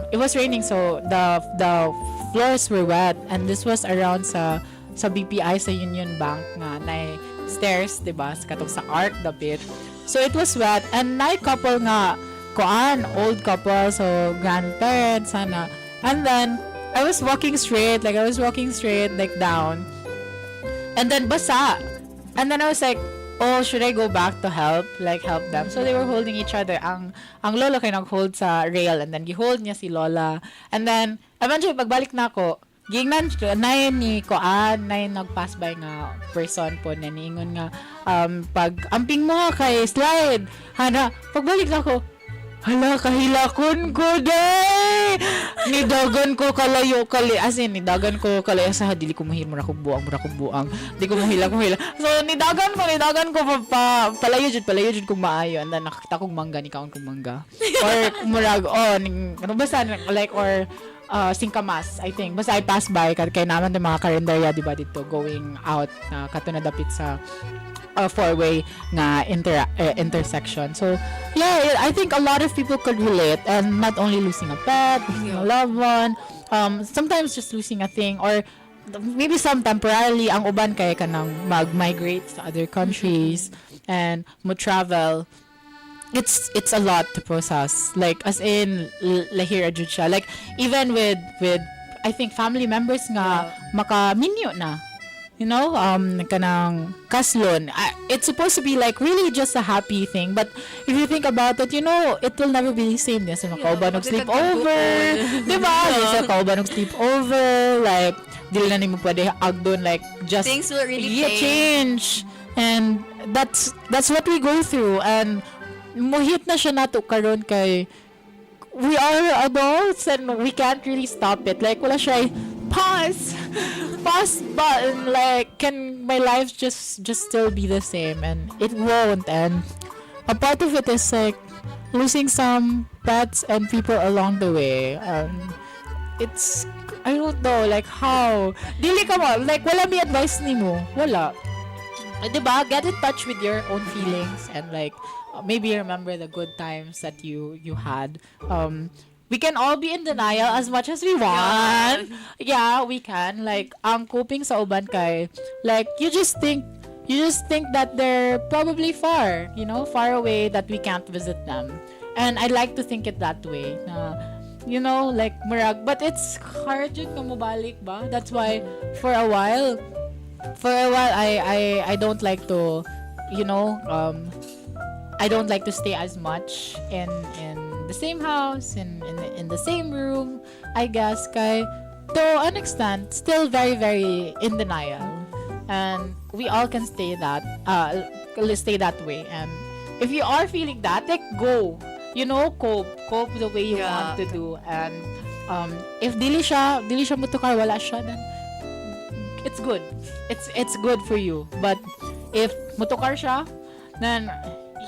it was raining, so the floors were wet. And this was around sa BPI sa Union Bank nga na stairs, diba? Katong sa arc dapit. So it was wet, and na couple nga old couple, so grandparents sana. And then I was walking straight like down, and then basa, and then I was like, oh, should I go back to help them? So they were holding each other. Ang lolo kay nag-hold sa rail and then gi-hold niya si lola. And then eventually pagbalik na ako, gingnan nay nag-pass by nga person po na niingon nga pag amping mo kay slide. Hana, pagbalik na ako, hala, kahilakon ko, day! Nidagan ko kalayo, nidagan ko kalayo sa dili ko mahil, mura ko buang. Di ko mahila. So, nidagan ko palayo jud kung maayo. And then, nakakita kong mangga, ni kaon kong mangga. Or, murag, basta, like, or, singkamas, I think. Basta I pass by, kaya naman yung mga karinderya, diba, dito, going out, katunadapit sa four-way na intersection. So, yeah, I think a lot of people could relate, and not only losing a pet, losing a loved one, sometimes just losing a thing, or maybe some temporarily, ang uban kaya ka nang mag-migrate sa other countries and mo travel. It's a lot to process. Like, as in, lahir adjud siya. Like, even with I think family members nga maka-minyo na. You know, kanang kaslon. It's supposed to be like really just a happy thing, but if you think about it, you know, it will never be the same. Sa kauban og sleep over, diba? Sa kauban og sleep over, like dili na nimo pwede agdon, like just things will really change, and that's what we go through, and muhit na siya nato karon kay we are adults and we can't really stop it. Like wala siya pause button, like can my life just still be the same, and it won't. And a part of it is like losing some pets and people along the way. It's I don't know like how dili ka mo like wala may advice nimo wala, diba? Get in touch with your own feelings and like maybe remember the good times that you had. We can all be in denial as much as we want. Yeah, we can. Like, ang coping sa uban kay, like, you just think that they're probably far, you know, far away, that we can't visit them. And I like to think it that way. You know, like, murag. But it's hard yun nga mobalik ba? That's why, for a while, I don't like to, you know, I don't like to stay as much in the same house, in the same room, I guess, kay to an extent still very very in denial, and we all can stay that way. And if you are feeling that, like go cope the way you want to do. And if dili siya mutukar, wala siya, then it's good. It's good for you. But if mutukar siya, then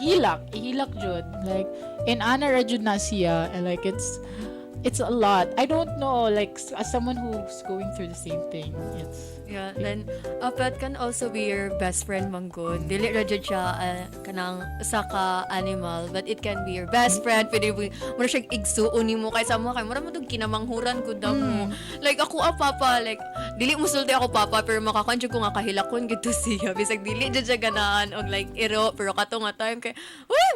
ihilak jud. Like in ana ra jud na siya, and like it's a lot. I don't know, like as someone who's going through the same thing, then a pet can also be your best friend manggod. Dili ra jud siya kanang usa ka animal, but it can be your best friend. Pwede mo siya igsuon nimo kay sa mo kay mura mo tug kinamanghuran gud mo. Like ako papa, like dili mo sulti ako papa, pero makakuan jud ko nga kahilakon gid to siya. Bisag dili jud siya ganahan og like iro, pero kato nga time kay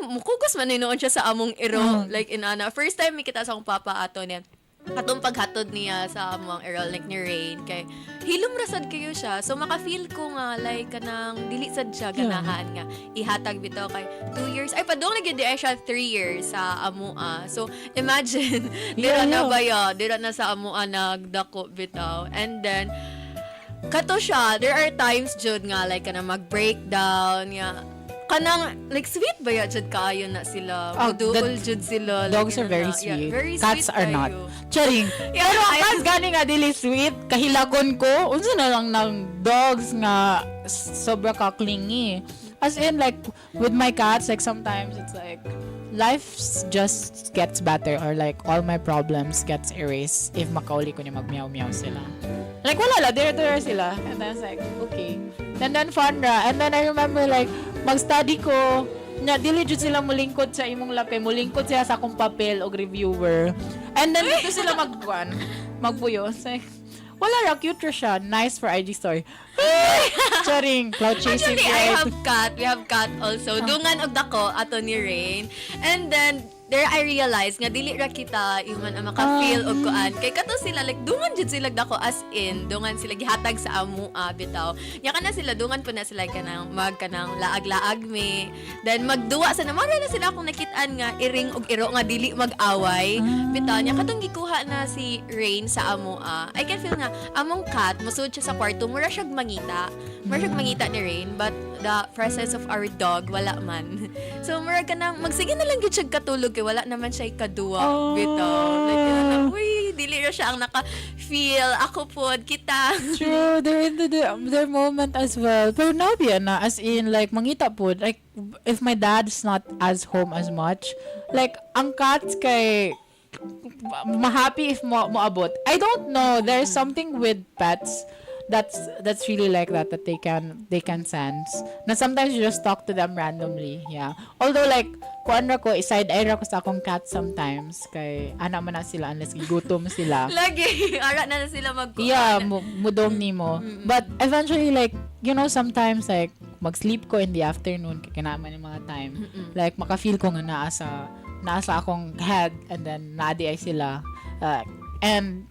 mukugos man noon siya sa among iro. Like inana first time mikita sa akong papa ato niya. Katong paghatod niya sa among iro like ni Rain kay hilom rasad kayo siya, so maka-feel ko nga like kanang dili sad siya ganahan nga ihatag bitaw kay 2 years ay padung na gid siya 3 years sa amua. So imagine dira na sa amua nagdako bitaw, and then kato siya there are times jud nga like kanang mag-breakdown nga kanang like sweet ba ya jud kaayo na sila. Duol jud sila. Dogs like, are very yeah, sweet. very Cats sweet are kayo. not. Charing. Pero ang cats gani nga dili sweet, kahilagon ko. Unsa na lang ng dogs nga sobra ka clingy. As in like with my cats, like sometimes it's like life just gets better, or like all my problems gets erased if makauli ko ni magmeow-meow sila. Like wala la, there sila. And then it's like, okay. And then fun ra. And then I remember like mag-study ko, nya dili jud sila mulingkod sa imong lapay, mulingkod sila sa akong papel og reviewer. And then dito sila magbuyo. Like, wala ra, cute ra siya. Nice for IG story. Charing, cloud chasing. Actually, we have cat also. Dungan og dako ato ni Rain. And then there I realized nga dili ra kita iman ang maka-feel og kuan kay kato sila like dungan jud sila dako, as in dungan sila gihatag sa amua bitaw nya kana sila dungan po na sila kanang laag-laag me, then magduwa sa namara na sila akong nakit-an nga iring og iro nga dili mag-away bitaw nya katong gikuha na si Rain sa amua. I can feel nga among cat musud siya sa kwarto, mura siyag mangita ni Rain, but the presence of our dog wala man. So mura kanang magsige na lang gyud siya katulog kay wala naman siya ikaduwa bitaw. Like dili ra siya ang naka-feel. Ako pod kita. True, they're in their moment as well. Pero nabiya na, as in like mangita pod, like if my dad's not as home as much, like ang cats kay ma-happy if moabot. I don't know, there's something with pets that's really like that they can sense na sometimes you just talk to them randomly. Although like kuan ra ko side eye ra ko sa akong cat sometimes kay ana man na sila unless gigutom sila lagi ara na sila magkuan mudong nimo. But eventually like sometimes like mag-sleep ko in the afternoon kay kanaman yung mga time like maka-feel ko nga naa sa akong head, and then naadi ay sila and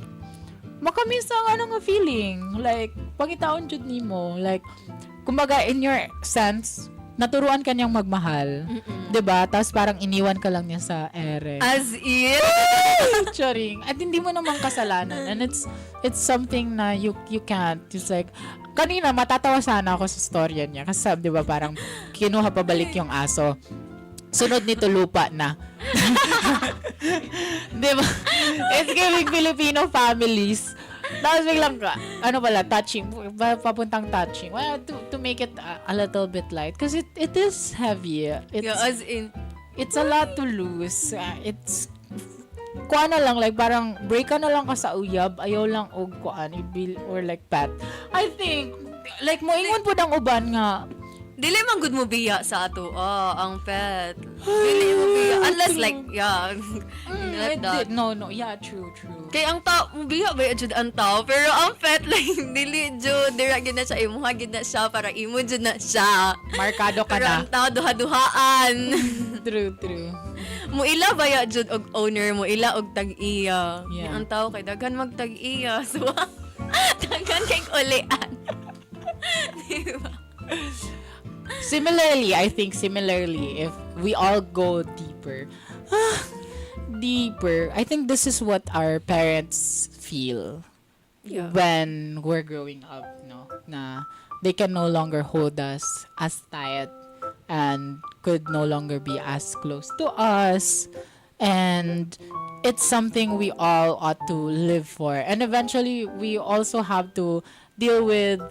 makamiss ang nga feeling. Like, pangitaon jud nimo. Like, kumbaga, in your sense, naturuan ka niyang magmahal. Diba? Tapos parang iniwan ka lang niya sa ere. As in? Charing. At hindi mo naman kasalanan. And it's something na you can't. It's like, kanina, matatawa sana ako sa storya niya. Kasi diba, parang kinuha pabalik yung aso. Sunod nito lupa na. Diba? It's giving Filipino families. Tapos biglang ka, touching, papuntang touching. Well, to make it a little bit light. Because it is heavy. As in, it's a lot to lose. It's, kuha na lang, like parang break ka na lang ka sa uyab, ayaw lang og kuan, or like pet. I think, like moingon po ng uban nga, dili man good mo biya sa ato ang pet. Dili mo biya unless like no true kay ang tao mo biya ba jud ang tao, pero ang pet like dili jud dira gid na siya imuha gid na siya para imo jud na siya markado ka pero na ang tao duha-duhaan. true mo ila baya jud og owner mo ila og tag-iya. Ang tao kay daghan magtag-iya so daghan kay ulian. Diba? Similarly, if we all go deeper, I think this is what our parents feel when we're growing up, no? Na they can no longer hold us as tight and could no longer be as close to us. And it's something we all ought to live for. And eventually, we also have to deal with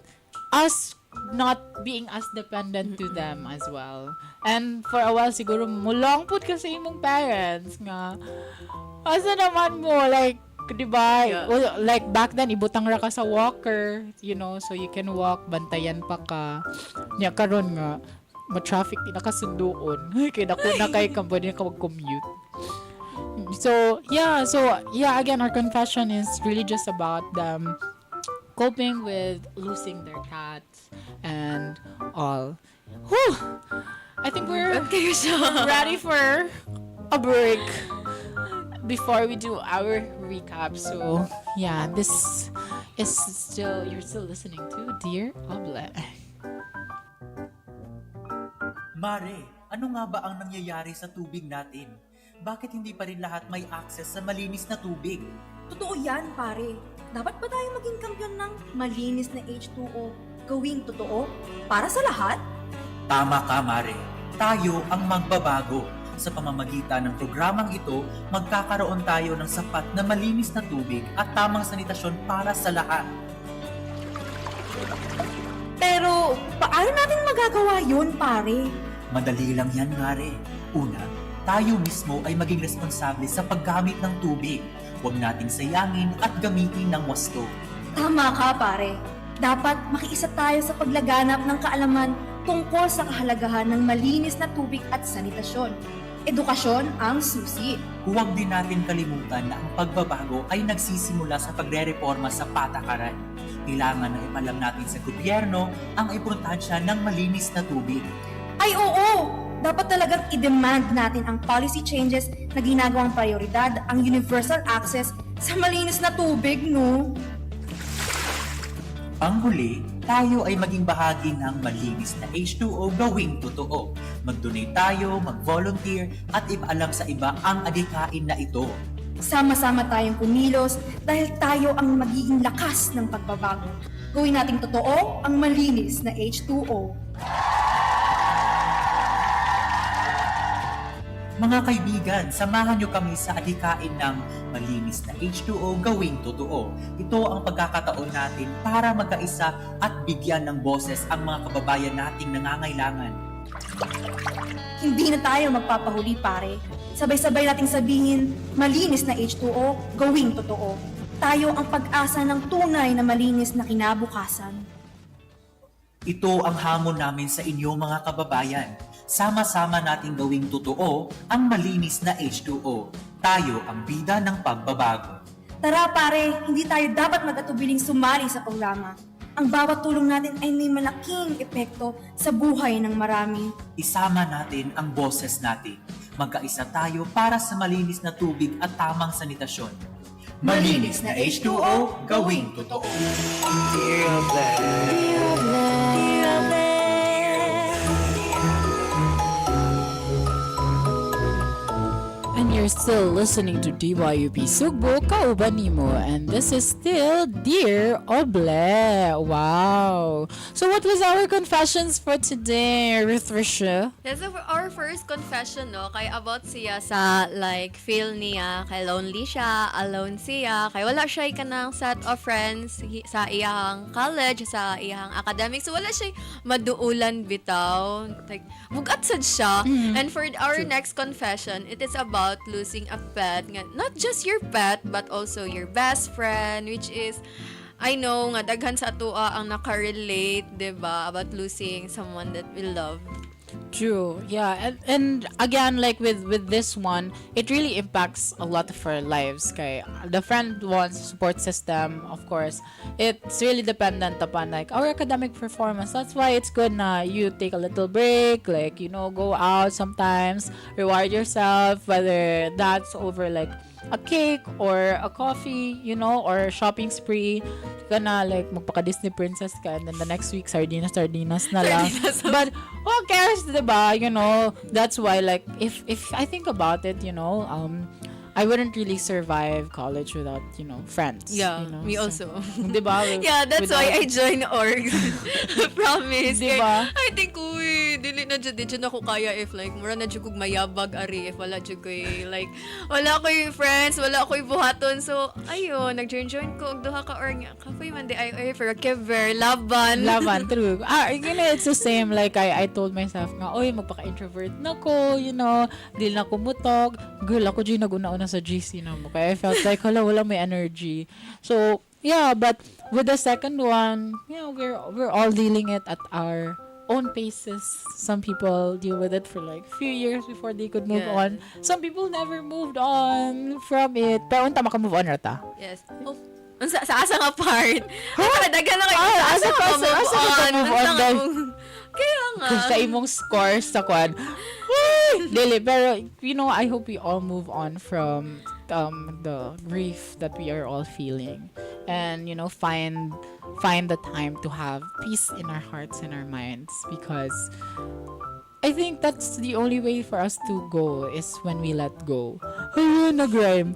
us not being as dependent to them as well. And for a while, siguro, mulong put kasi imong parents nga. Asa naman mo, like, diba? Yeah. Well, like back then, ibutang ra ka sa walker, so you can walk, bantayan pa ka. Nya karon nga, ma-traffic di nakasunduon. Kaya dako na kay company ka mag-commute. So yeah, again, our confession is really just about them coping with losing their cats and all. Whew! I think we're ready for a break before we do our recap. So yeah, this is you're still listening to Dear Oble. Mare, ano nga ba ang nangyayari sa tubig natin? Bakit hindi pa rin lahat may access sa malinis na tubig? Totoo yan, pare. Dapat ba tayo maging kampiyon ng malinis na H2O gawing totoo? Para sa lahat? Tama ka, Mare. Tayo ang magbabago. Sa pamamagitan ng programang ito, magkakaroon tayo ng sapat na malinis na tubig at tamang sanitasyon para sa lahat. Pero, paano natin magagawa yun, pare? Madali lang yan, Mare. Una, tayo mismo ay maging responsable sa paggamit ng tubig. Huwag nating sayangin at gamitin ng wasto. Tama ka, pare. Dapat makiisa tayo sa paglaganap ng kaalaman tungkol sa kahalagahan ng malinis na tubig at sanitasyon. Edukasyon ang susi. Huwag din natin kalimutan na ang pagbabago ay nagsisimula sa pagre-reforma sa patakaran. Kailangan na ipalam natin sa gobyerno ang importansya ng malinis na tubig. Ay oo! Dapat talagang i-demand natin ang policy changes na ginagawang prioridad ang universal access sa malinis na tubig, no? Panghuli, tayo ay maging bahagi ng malinis na H2O gawing totoo. Mag-donate tayo, mag-volunteer, at ipaalam sa iba ang adhikain na ito. Sama-sama tayong kumilos dahil tayo ang magiging lakas ng pagbabago. Gawin nating totoo ang malinis na H2O. Mga kaibigan, samahan niyo kami sa adhikain ng malinis na H2O gawing totoo. Ito ang pagkakataon natin para magkaisa at bigyan ng boses ang mga kababayan nating nangangailangan. Hindi na tayo magpapahuli, pare. Sabay-sabay nating sabihin, malinis na H2O gawing totoo. Tayo ang pag-asa ng tunay na malinis na kinabukasan. Ito ang hamon namin sa inyo mga kababayan. Sama-sama nating gawing totoo ang malinis na H2O. Tayo ang bida ng pagbabago. Tara pare, hindi tayo dapat mag-atubiling sumali sa programa. Ang bawat tulong natin ay may malaking epekto sa buhay ng marami. Isama natin ang boses natin. Magkaisa tayo para sa malinis na tubig at tamang sanitasyon. Malinis na H2O, gawing totoo. Dear Oble. Dear Oble. Dear Oble. And you're still listening to DYUP Sugbo, kauban nimo, and this is still Dear Oble. Wow. So what was our confessions for today, Rithrisha? Yes, so our first confession, no, kay about siya sa, like, feel niya, kay lonely siya, alone siya, kay wala siya kanang set of friends sa iyang college, sa iyang academics, so wala siya maduulan bitaw. Like, mugat sad siya. And for our next confession, it is about losing a pet. Not just your pet, but also your best friend, which is, I know nga daghan sa atua ang nakarelate, 'di ba, about losing someone that we love. True. Yeah. And again, like with this one, it really impacts a lot of our lives. Kay the friend wants support system, of course, it's really dependent upon like our academic performance. That's why it's good na you take a little break, like, go out sometimes, reward yourself, whether that's over like a cake or a coffee, or shopping spree. Ka na, like, magpaka-Disney princess ka, and then the next week, sardinas na lang. But, who cares, diba? That's why, like, if I think about it, I wouldn't really survive college without, friends. Yeah, you know? me So, also. diba? Yeah, that's why I Without- joined orgs. Promise. Diba? I think, uy, dili na dyan ako kaya if like, mura na dyan kong mayabag, ari, if wala dyan ko like, wala ko friends, wala ko buhaton. So, ayun, nag-join ko, og duha ka org nga. Kapoy man di ay for a kever, laban. Laban, true. It's the same. Like, I told myself nga, oy, magpaka-introvert na ko, dili na ko mutog. Girl, ako dyan naguna-una sa GC na mo. Kaya I felt like, wala may energy. So, yeah, but with the second one, we're all dealing it at our own paces. Some people deal with it for like few years before they could move on. Some people never moved on from it. Pero unta maka-move on rata. Yes. Oh, sa asa nga part. Dagan na kayo. Asa ka move on dahil Kaya nga. kung sa imong scores sa kwan. Dili, pero I hope we all move on from the grief that we are all feeling, and find the time to have peace in our hearts and our minds, because I think that's the only way for us to go is when we let go. Nag-rhyme.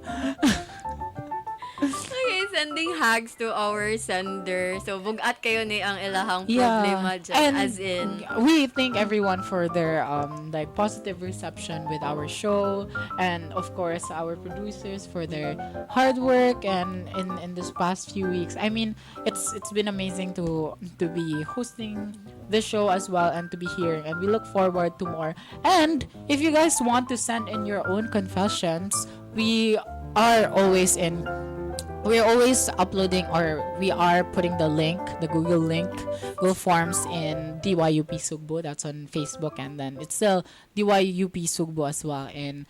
Okay, sending hugs to our sender. So, bugat kayo ni ang ilahang problema dyan. And as in, we thank everyone for their positive reception with our show, and of course our producers for their hard work and in this past few weeks. I mean, it's been amazing to be hosting the show as well, and to be here, and we look forward to more. And if you guys want to send in your own confessions, we're always uploading, or we are putting the Google Forms in DYUP Sugbo. That's on Facebook, and then it's still DYUP Sugbo as well in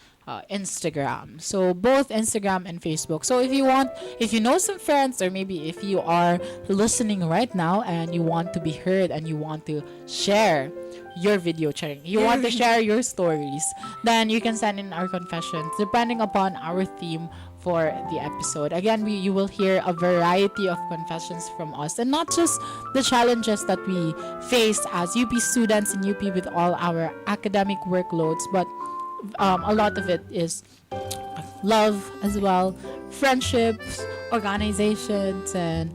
Instagram. So both Instagram and Facebook. So if you know some friends, or maybe if you are listening right now and you want to be heard and you want to share your video sharing, you want to share your stories, then you can send in our confessions depending upon our theme for the episode. Again, you will hear a variety of confessions from us, and not just the challenges that we face as UP students in UP with all our academic workloads, but a lot of it is love as well, friendships, organizations, and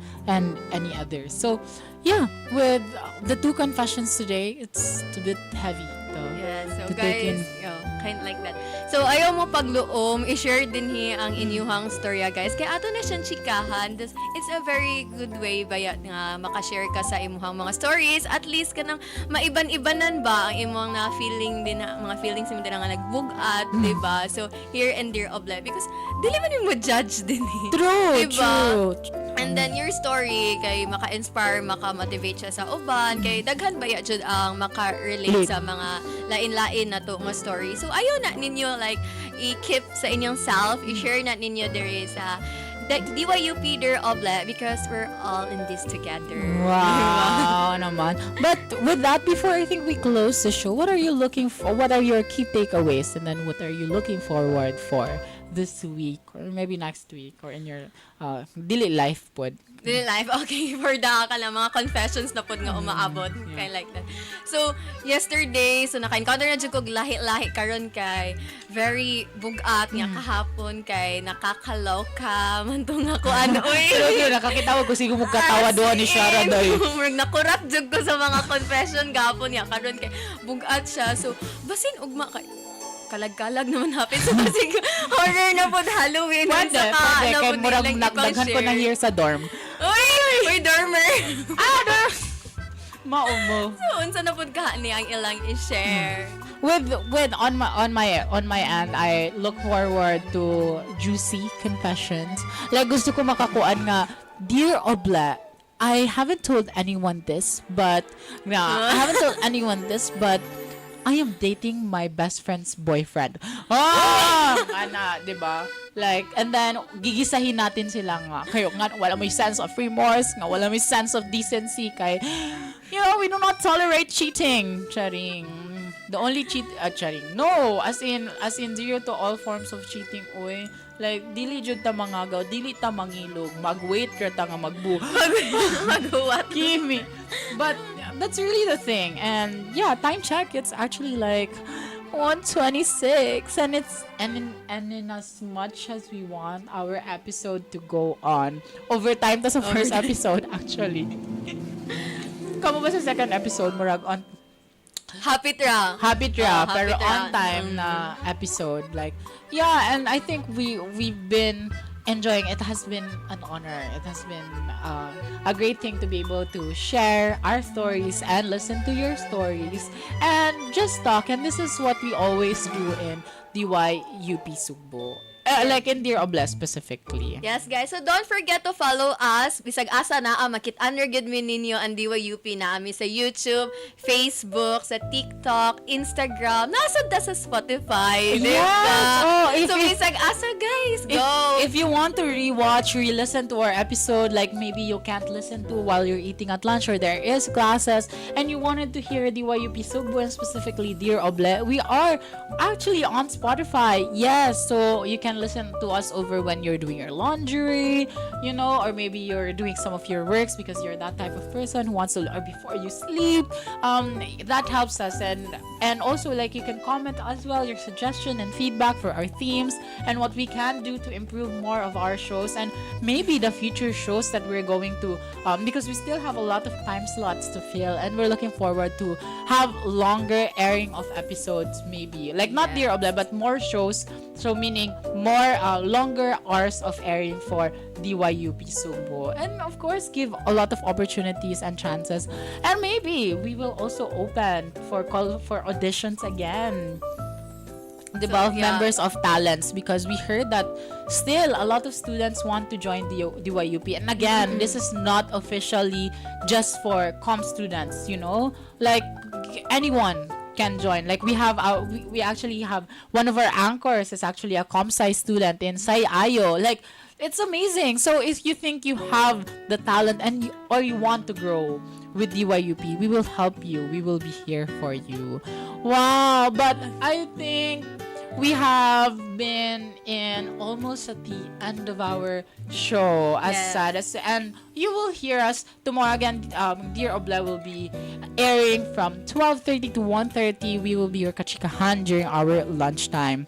any others. So yeah, with the two confessions today, it's a bit heavy though. yeah, so to take in. guys, kind like that. So, ayaw mo pagluom, i-share din ang inyuhang storya, guys. Kaya ato na siyang chikahan. It's a very good way bayat nga makashare ka sa imuhang mga stories. At least kanang maiban-ibanan ba ang imong na feeling din, mga feelings mo din nga nagbugat, diba? So, here and there, Oble. Because, dili man mo judge din eh. True, diba? true. And then, your story, kay maka-inspire, maka-motivate siya sa uban, kay daghan bayat jud ang maka-relate sa mga lain-lain na to nga story. So, ayaw na ninyo like i-keep sa inyong self, i-share na ninyo there is DYUP there Oble, because we're all in this together. Wow, naman. But with that, before I think we close the show, what are you looking for? What are your key takeaways? And then what are you looking forward for this week, or maybe next week, or in your daily life pod? Daily life, okay, for the mga confessions na pod nga umaabot, kind like that. So, yesterday, so naka-encounter na dyan ko lahi-lahi karon kay very bugat nga kahapon kay nakakaloka man to nga ko ano. Pero nakakitawa ko sigo mo katawa doon ni Shara dahil. Nakurap jud ko sa mga confession gapon nga karon kay bugat siya. So, basin ugma kay kalag-kalag naman hapit sa basig horror na po Halloween. Pwede. Kaya murag nagdaghan ko na here sa dorm. Uy, dormer. Maumo. So, unsa na pud ka ni ang ilang i-share? With on my end, I look forward to juicy confessions. Like gusto ko makakuan nga, Dear Oble, I haven't told anyone this, but I am dating my best friend's boyfriend. Ana, 'di ba? Like, and then gigisahin natin sila nga. Kayo nga wala may sense of remorse, nga wala may sense of decency kay we do not tolerate cheating. Charing. The only charing. No, as in zero to all forms of cheating, oy. Like, dili jud ta mangagaw, dili ta mangilog, mag-wait ka ta nga magbu. Mag-what? Kimi. But that's really the thing. And yeah, time check, it's actually like 126, and in as much as we want our episode to go on overtime to sa first episode actually. Kamo ba sa second episode murag on Happy tra. pero on time na episode, like, yeah, and I think we've been enjoying. It has been an honor. It has been a great thing to be able to share our stories and listen to your stories and just talk. And this is what we always do in DYUP Sugbo. Like in Dear Oble specifically. Yes, guys. So don't forget to follow us. Bisag asa na makit-under gud mi ninyo ang DYUP namin sa YouTube, Facebook, sa TikTok, Instagram, nasa da sa Spotify. Yes! Diba? Oh, so bisag asa, guys, go! If you want to rewatch, re-listen to our episode, like maybe you can't listen to while you're eating at lunch or there is classes, and you wanted to hear DYUP Sugbo and specifically Dear Oble, we are actually on Spotify. Yes, so you can listen to us over when you're doing your laundry, you know, or maybe you're doing some of your works because you're that type of person who wants to, or before you sleep. That helps us, and also like you can comment as well your suggestion and feedback for our themes and what we can do to improve more of our shows and maybe the future shows that we're going to, because we still have a lot of time slots to fill and we're looking forward to have longer airing of episodes, maybe like not Dear Oble but more shows, so meaning more longer hours of airing for DYUP Sugbo, and of course give a lot of opportunities and chances, and maybe we will also open for call for auditions again, of members of talents, because we heard that still a lot of students want to join the DYUP, and again this is not officially just for comm students, you know, like anyone can join. Like we have we actually have one of our anchors is actually a comp-sci student in Ayo. Like it's amazing. So if you think you have the talent and or you want to grow with DYUP, we will help you. We will be here for you. Wow, but I think we have been in almost at the end of our show, as sad as, and you will hear us tomorrow again. Dear Oble will be airing from 12:30 to 1:30. We will be your kachikahan during our lunchtime.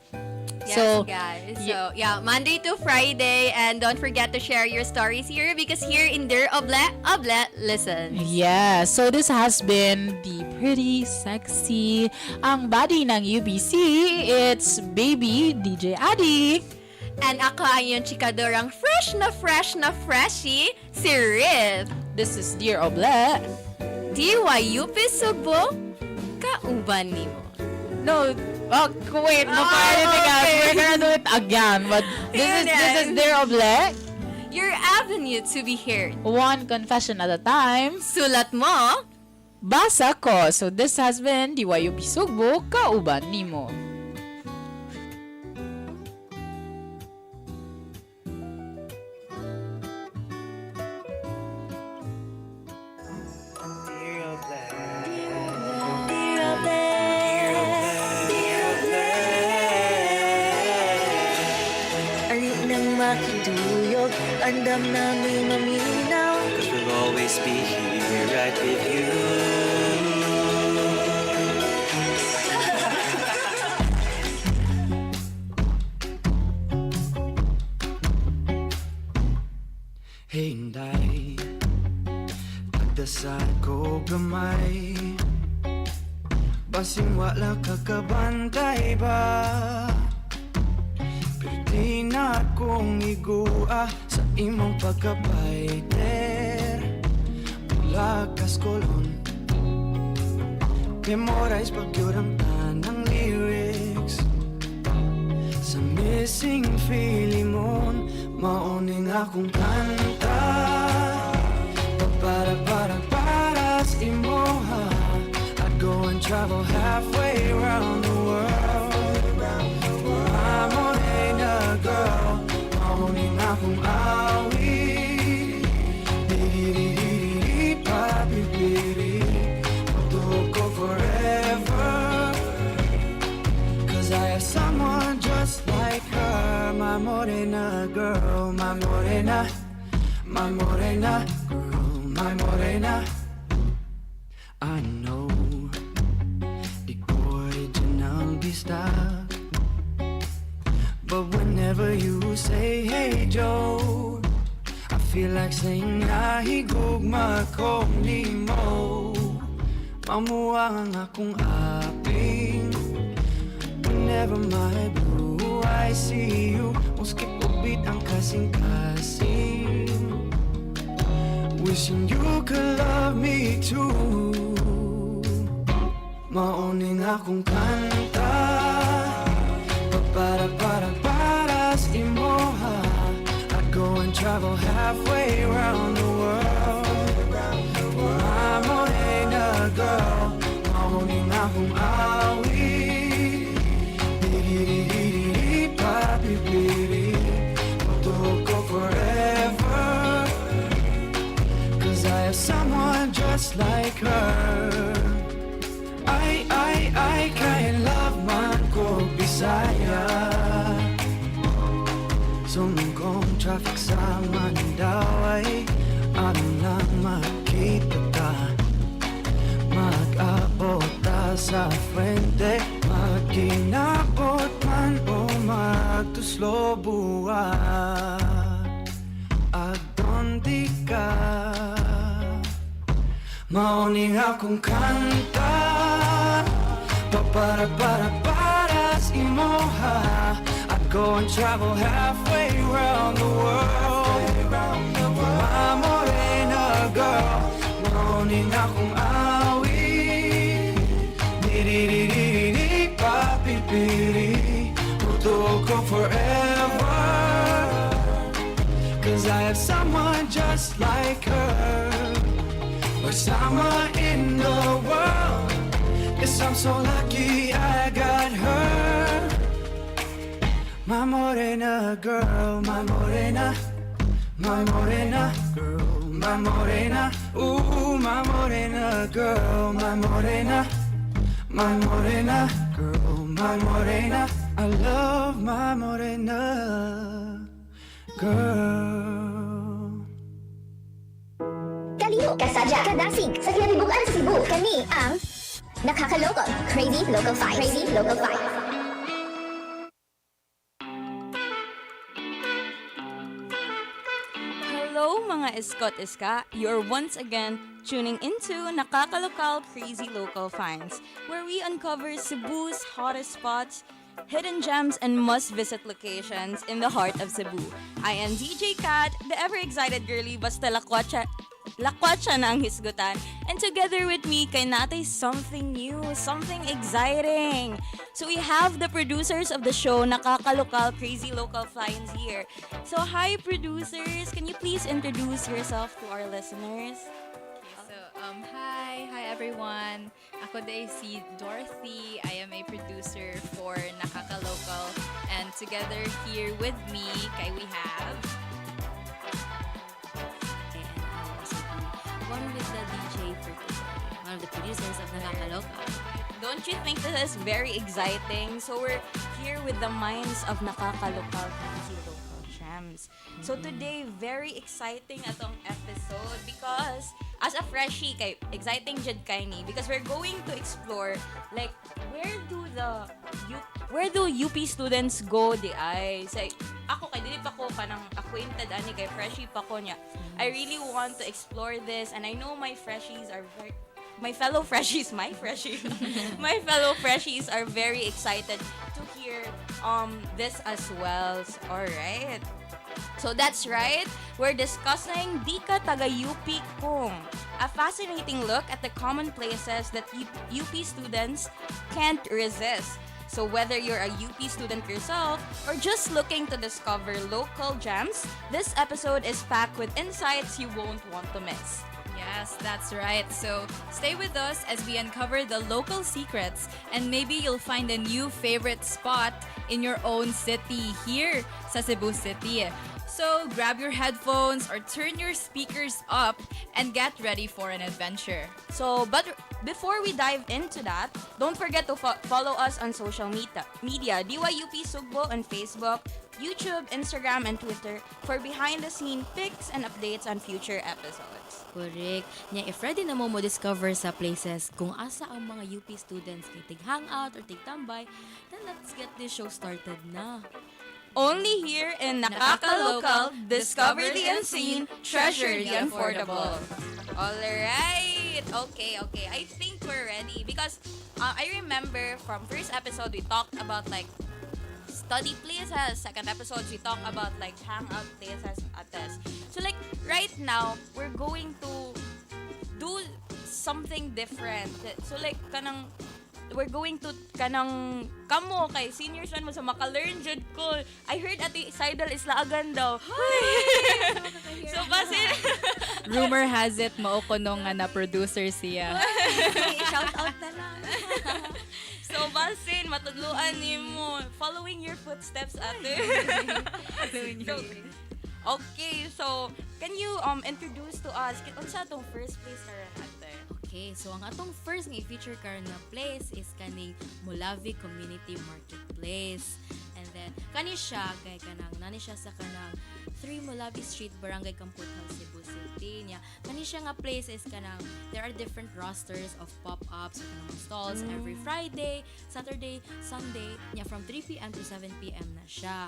Yes, So, guys. So, yeah, Monday to Friday. And don't forget to share your stories here because here in Dear Oble, Oble listens. Yeah, so this has been the pretty sexy ang body ng UBC. It's baby DJ Adi. And ako ang yung chikadorang fresh na freshie, si Riv. This is Dear Oble. DYUP Sugbo, kauban nimo. No, wait, no, we're gonna do it again. But this is Dear Oble. Your avenue to be heard. One confession at a time. Sulat mo. Basa ko. So this has been DYUP Sugbo, kauban nimo. Alit nang makituyog, andam namin maminaw. 'Cause we'll always be here right with you. Hinday, pagdasal ko gamay, basing wala kakabantay ba? Pero di na akong igua sa imong pagkapaiter. Lakas kolon, memorize pagyurang tanang lyrics. Sa missing feeling mo, mauning akong kanta. Para sa imoha, I'd go and travel halfway around the world. I'm on a girl, mauning akong awi. Di-di-di-di-di, papi-piri, ko forever. 'Cause I have someone just like her, my morena girl, my morena girl, my morena. I know di ko original bis say, hey Joe, I feel like saying nahigugma ko nimo. Mamuwang ang akong aping. Whenever my blue eyes see you, muski ubit ang kasing-kasing. Wishing you could love me too. Mauning akong kanta, para sa imoha. I'd go and travel halfway around the world. My morena girl, mauning akong awi. Di-di-di-di-di-di, papi-piri, we'll go forever. 'Cause I have someone just like her. I can't love man ko Bisaya. Sumugong traffic sa Mandaw ay ano lang makita ta. Mag-abot ta sa frente, magkinabot man o magtuslo buwan. Agdondi ka, mauning akong kanta. Para sa imoha, I'd go and travel halfway around the world. My morena girl, mauning akong awi. Di-di-di-di-di, papi-piri, we'll go forever. 'Cause I have someone just like her. Bersama in the world. Yes, I'm so lucky I got her. My morena girl, my morena girl, my morena. Ooh, my morena girl, my morena girl, my morena. I love my morena girl. Kalino, kasadya, kadasig, sa kinalibukan Cebu, kani ang NKKLKL, Crazy Local Fight. Crazy Local Fight. Hello mga Iskot-Iska! You're once again tuning into NKKLKL Crazy Local Finds, where we uncover Cebu's hottest spots, hidden gems, and must-visit locations in the heart of Cebu. I am DJ Kat, the ever-excited girly basta lakwatsa na ang hisgutan. And together with me, kay natay something new, something exciting. So we have the producers of the show, NKKLKL Crazy Local Finds here. So hi producers, can you please introduce yourself to our listeners? So, hi everyone. Ako day si Dorothy. I am a producer for NKKLKL. And together here with me, kay we have... One with the DJ for today, one of the producers of NKKLKL. Don't you think this is very exciting? So we're here with the minds of NKKLKL Crazy Local Gems. So today, very exciting atong episode because as a freshie, kay exciting jud kay ni because we're going to explore like where do UP students go di ay. Say ako kay dili pa ko kanang acquainted ani kay freshie pa ko niya. I really want to explore this and I know my fellow freshies are very excited to hear this as well. All right. So that's right. We're discussing Di Ka Taga UP Kung, a fascinating look at the common places that UP students can't resist. So whether you're a UP student yourself or just looking to discover local gems, this episode is packed with insights you won't want to miss. Yes, that's right. So stay with us as we uncover the local secrets and maybe you'll find a new favorite spot in your own city here sa Cebu City. So grab your headphones or turn your speakers up and get ready for an adventure. So, but before we dive into that, don't forget to follow us on social media, DYUP Sugbo on Facebook, YouTube, Instagram, and Twitter for behind-the-scene pics and updates on future episodes. Correct. Nya if ready na mo discover sa places kung asa ang mga UP students kay tig hangout or tig tambay, then let's get this show started na. Only here in Nakakalocal, discover the unseen, treasure the affordable. Alright. Okay. I think we're ready because I remember from first episode we talked about like study places. Second episode we talked about like hangout places at this. So like right now we're going to do something different. So like kanang we're going to kanang kamo kay seniors man mo sa maka-learn jud ko. I heard Ate Seidel is laagan daw. So basin Rumor has it, mao ko nung nga na-producer siya. shout out na lang. So basin matudluan nimo following your footsteps ate. Okay, so can you introduce to us unsa tong first place karon ate? Okay, so ang atong first nga i-feature karon na place is kaning Mulavi Community Marketplace. And then kani siya kay kanang nani siya sa kanang 3 Mulavi Street, Barangay Camputal, Cebu City. Nya kani siya nga place is kanang there are different rosters of pop-ups or kanang stalls every Friday, Saturday, Sunday. Nya from 3 p.m. to 7 p.m. na siya.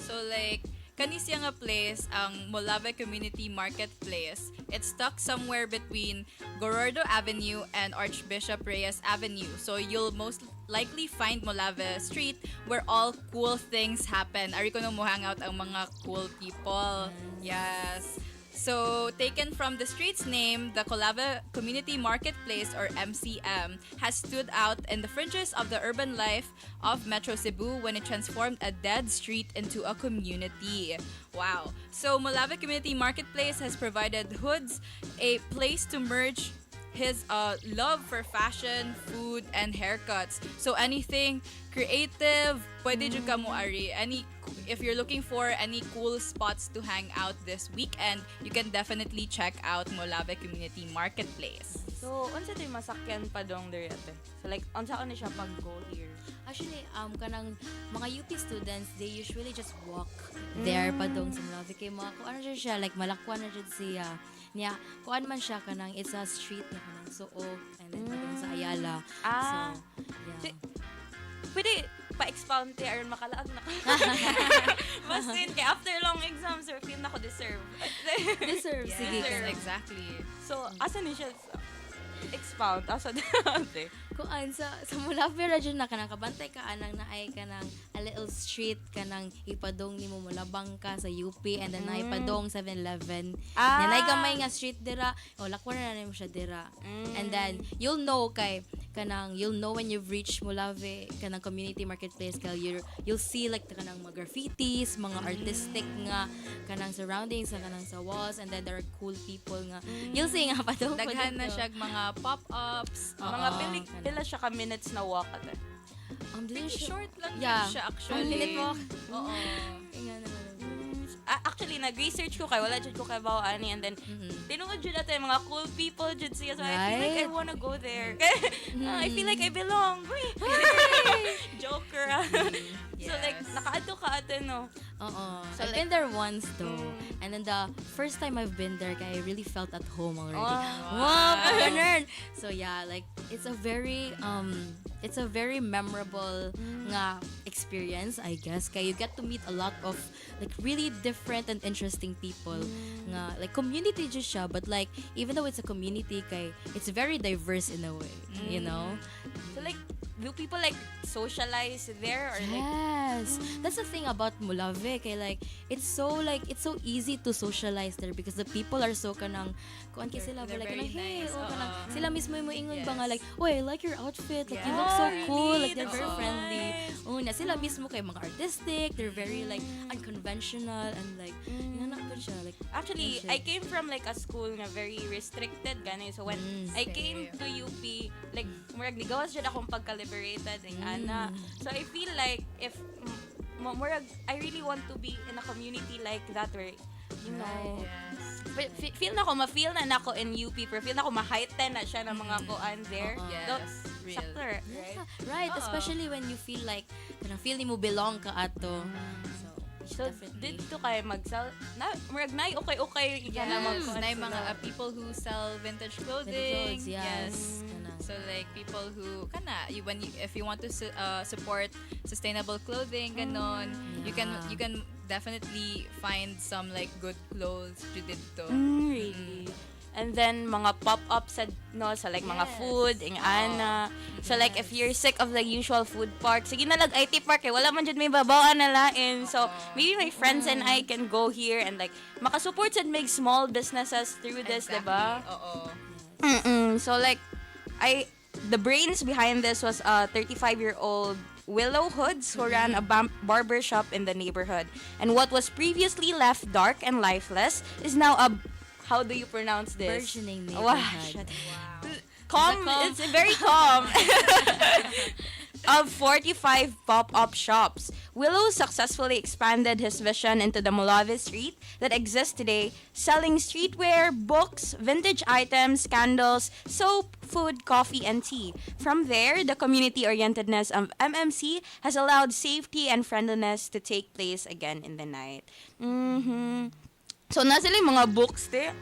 So like kani siya nga place ang Molave Community Marketplace. It's stuck somewhere between Gorordo Avenue and Archbishop Reyes Avenue. So you'll most likely find Molave Street where all cool things happen. Ari ko nung mo hangout ang mga cool people. Yes. So, taken from the street's name, the Colava Community Marketplace, or MCM, has stood out in the fringes of the urban life of Metro Cebu when it transformed a dead street into a community. Wow. So, Molave Community Marketplace has provided hoods a place to merge his love for fashion, food, and haircuts. So anything creative, pwede jud ka mo ari. If you're looking for any cool spots to hang out this weekend, you can definitely check out Molave Community Marketplace. So, unsa tay masakyan pa dong diri ate? So like unsa ni siya pag go here? Actually, kanang mga UP students, they usually just walk there pa dong sa Mulavi. Kay mga kung ano dyan siya, like malakwan na dyan siya. Niya, kung ano man siya kanang, it's a street na kanang Suog, and then padong sa Ayala. So, yeah. Pwede pa-expound te aron makalaag na. Basin kay after long exams or feel na ko deserve. Deserve, Yes. sige. Deserve, exactly. So, asa ni siya expound? Asa dati? Kung sa Mulavi region na kanang kabantay ka anang naay kanang a little street kanang ipadong nimo Mulabang ka sa UP, and then naay padong 7-Eleven. Yan ay gamay nga street dira. O lakwan na nimo siya dira. And then you'll know you'll know when you've reached Mulavi kanang community marketplace kay you'll see like kanang mga graffitis, mga artistic nga kanang surroundings sa kanang sa walls, and then there are cool people nga. You'll see nga padong Daghan na siya mga pop-ups, mga pila siya ka minutes na walk ate. Pretty short lang Yeah. yun siya actually. Minute walk. Oo. Actually, nag-research ko kay wala jud ko kay bao ani, and then tinuod jud natin mga cool people jud siya, so I feel like I wanna go there. I feel like I belong. Joker. So like nakaadto ka ate no. So I've been there once though, and then the first time I've been there, I really felt at home already. Wow, ganun. So yeah, like it's a very memorable nga experience, I guess. Kaya you get to meet a lot of like really different and interesting people. Nga like community just siya, but like even though it's a community, kay it's very diverse in a way, you know. So like do people like socialize there or like Yes, that's the thing about Mulavi. Kay like it's so easy to socialize there because the people are so kanang kuan kay sila ba like kanang hey, kanang sila mismo mo ingon ba nga like, "Oh, I like your outfit. Like you look so cool." Like they're very friendly. Na sila mismo kay mga artistic, they're very like unconventional and like na good siya like actually I came from like a school na very restricted gani, so when I came to UP like murag nigawas jud akong pagka-liberated ng ana, so I feel like if murag I really want to be in a community like that where you know feel na ko ma-feel na nako in UP, pero feel na ko ma-heighten na siya ng mga kuan there. Real. Right, especially when you feel like kanang feel ni mo belong ka ato. So So, dito kayo magsal, murag nay okay ka na Yes, magkuhan na yung mga sila. people who sell vintage clothing. Vintage clothes, yes. So like people who if you want to support sustainable clothing, ganon, you can definitely find some like good clothes dito. Really? And then, mga pop-ups sa like mga food, ana. So like, if you're sick of the usual food park, sige na IT park wala man dyan may babawaan na lain. So, maybe my friends and I can go here and like, makasupport and make small businesses through this, diba? Oo. So like, the brains behind this was a 35-year-old Willow Hoods who ran a barber shop in the neighborhood. And what was previously left dark and lifeless is now a, how do you pronounce this? Burgeoning Wow. neighborhood. Calm. It's very calm. Of 45 pop-up shops, Willow successfully expanded his vision into the Molave Street that exists today, selling streetwear, books, vintage items, candles, soap, food, coffee, and tea. From there, the community-orientedness of MMC has allowed safety and friendliness to take place again in the night. So, nasa yung mga books, like,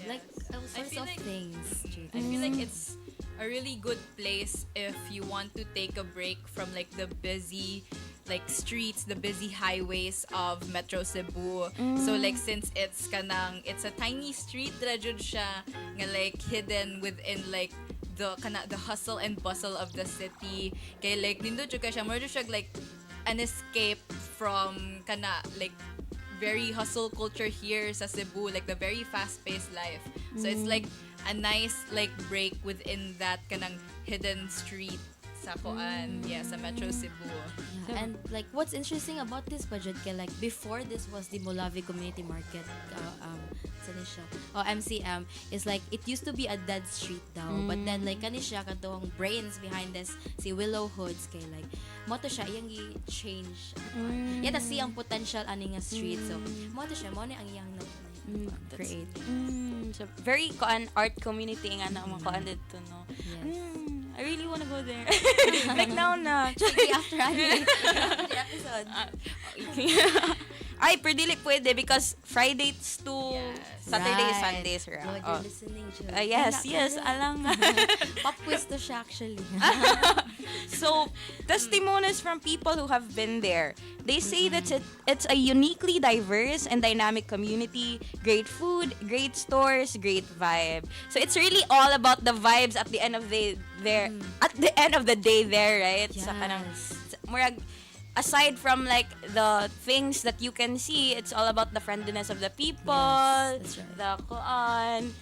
Like, all sorts of things. I feel like it's a really good place if you want to take a break from like the busy like streets, the busy highways of Metro Cebu. So like since it's a tiny street ra jud siya nga like hidden within like the hustle and bustle of the city. Kay like nindot jud ka siya, more jud siya like an escape from like very hustle culture here sa Cebu, like the very fast-paced life. So it's like a nice like break within that kanang hidden street sa sa Metro Cebu. Yeah, and like what's interesting about this budget like before this was the Molave Community Market MCM is like it used to be a dead street daw but then like kanisya katong brains behind this si Willow Hoods kay like mo to siya iyang i-change yata siyang potential ani nga street so mo to siya mo ni ang iyang create. So very art community nga na mga kuan dito no. I really wanna go there. Like now na. Sige, after the episode. Ay, pwede pwede because Fridays to Saturday, Right. Sundays. Good, you're listening to Yes, alang. Pop quiz to siya actually. So, testimonies from people who have been there. They say that it's a uniquely diverse and dynamic community, great food, great stores, great vibe. So, it's really all about the vibes at the end of the day there, right? Yes. Sa kanang murag aside from like the things that you can see, it's all about the friendliness of the people, Yes, that's right. the kuan.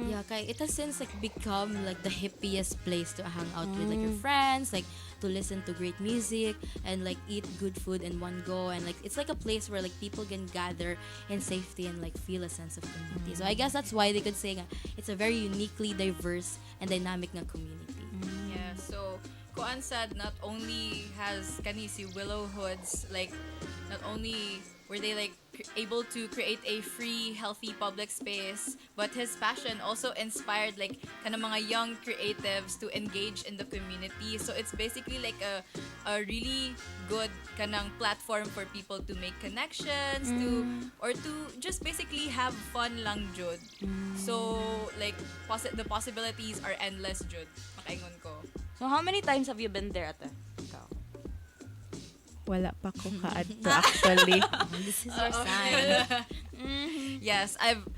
Yeah, kay it has since like become like the hippiest place to hang out with like your friends, like to listen to great music and like eat good food in one go and like it's like a place where like people can gather in safety and like feel a sense of community. So I guess that's why they could say nga, it's a very uniquely diverse and dynamic nga community. Yeah, so Kuan said not only has kani si Willow Hoods like not only were they like able to create a free healthy public space but his passion also inspired like kanang mga young creatives to engage in the community, so it's basically like a really good kanang platform for people to make connections to just basically have fun lang jud. So like the possibilities are endless jud makaingon ko. So how many times have you been there, ate? Ikaw? Wala pa ko kaadto actually. This is your sign. Yes, I've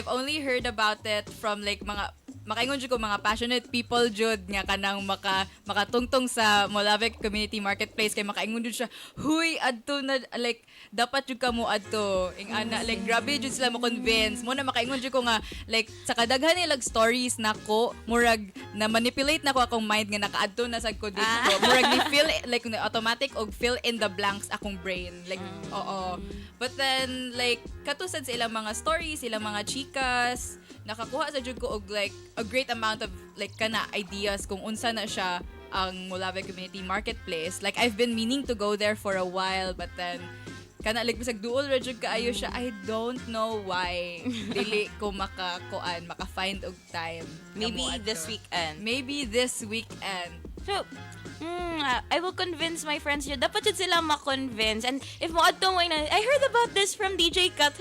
only heard about it from like mga makaingon jud ko mga passionate people jud nga kanang makatungtong sa Molave Community Marketplace kay makaingon jud siya huy adto na like dapat jud ka mo adto ing ana like grabe jud sila mo convince mo na makaingon jud ko nga like sa kadaghan nilag stories nako murag na manipulate na ko akong mind nga nakaadto na sad ko dito murag ni feel like automatic og fill in the blanks akong brain like oo but then like katusad sa ilang mga stories ilang mga chikas nakakuha sa jud ko og like a great amount of like kana ideas kung unsa na siya ang Molave Community Marketplace. Like I've been meaning to go there for a while but then kana like bisag duol ra jud kaayo siya. I don't know why dili ko maka-find og time. Maybe this weekend. Maybe this weekend. So, I will convince my friends yun. Dapat yun sila ma-convince. And if mo adto mo na, I heard about this from DJ Kat.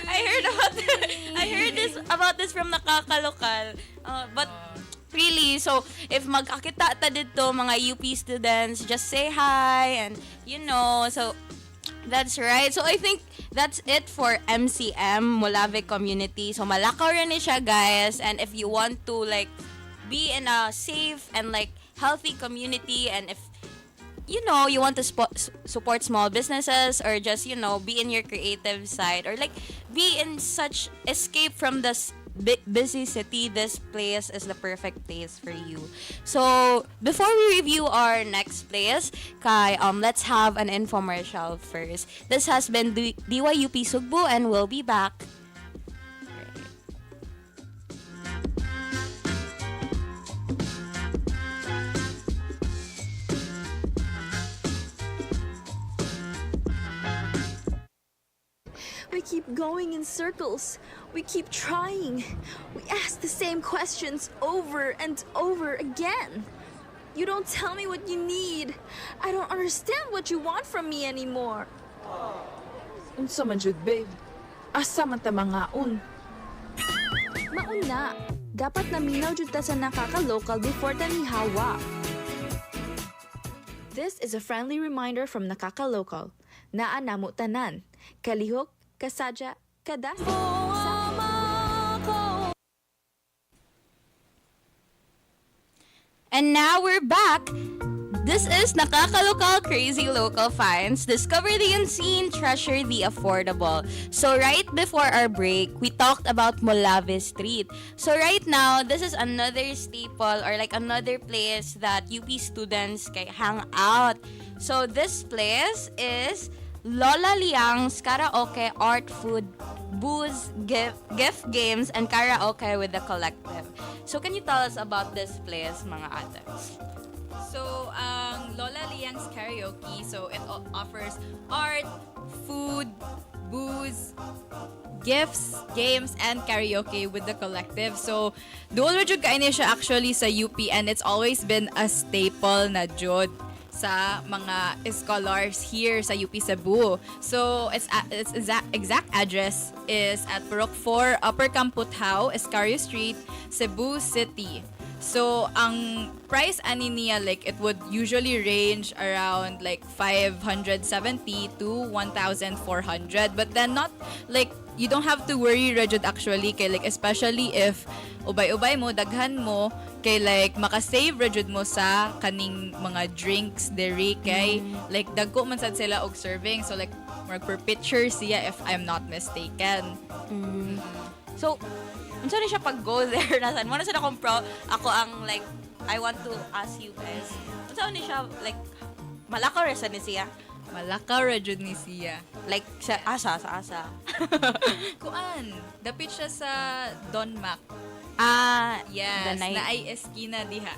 I heard this from Nakakalokal. But really, so if magkakita ta dito mga UP students, just say hi and so that's right. So I think that's it for MCM, Molave Community. So malakaw rin ni siya, guys. And if you want to like be in a safe and like healthy community, and if you want to support small businesses, or just be in your creative side, or like be in such escape from this busy city, this place is the perfect place for you. So before we review our next place, let's have an infomercial first. This has been DYUP Sugbo, and we'll be back. We keep going in circles. We keep trying. We ask the same questions over and over again. You don't tell me what you need. I don't understand what you want from me anymore. Unsa man jud, babe? Asa man ta mangaon? Mauna, dapat naminaw jud ta sa nakaka-local before ta mihawa. This is a friendly reminder from Nakaka-Local. Naa namo tanan. Kalihok, kasadya, kadas. And now we're back. This is Nakaka-Local Crazy Local Finds. Discover the unseen, treasure the affordable. So right before our break, we talked about Molave Street. So right now, this is another staple, or like another place that UP students can hang out. So this place is Lola Liang's Karaoke, Art, Food, Booze, gift games, and karaoke with the collective. So can you tell us about this place, mga ate? So, Lola Liang's Karaoke, so it offers art, food, booze, gifts, games, and karaoke with the collective. So, dual jud kaini siya actually sa UP, and it's always been a staple na jud sa mga scholars here sa UP Cebu. So, its exact address is at Purok 4, Upper Kamputao, Escario Street, Cebu City. So, ang price ani niya, like, it would usually range around like 570 to 1,400. But then not, like, you don't have to worry, Rajud, actually, kay, like, especially if ubay-ubay mo, daghan mo, kay, like, makasave, Rajud, mo sa kaning mga drinks, deri, kay, like, dagko man sad sila og serving. So, like, more per picture siya, if I'm not mistaken. So, unsa ni siya pag-go there? Nasan mo na sila ako ang, like, I want to ask you guys. Unsa ni siya, like, malakaw ra sa ni siya? Malakaw ra jud ni siya. Like, sa asa? Kuan, dapit siya sa Don Mac. Yes, Danay. na ay eskina diha.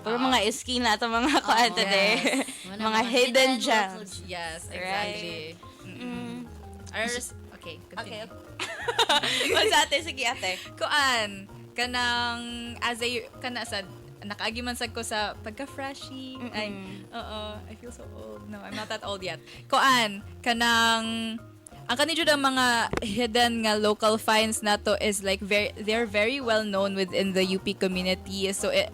Pero mga eskina ito mga kuan today. Mga hidden gems. Yes, exactly. Okay, continue. What's ate? Sige ate. Kuan, kanang nakaagi man sad ko sa pagka-freshy. Ay, I feel so old. No, I'm not that old yet. Kuan, kanang ang kanidyo ng mga hidden nga local finds nato is like they're very well known within the UP community. So it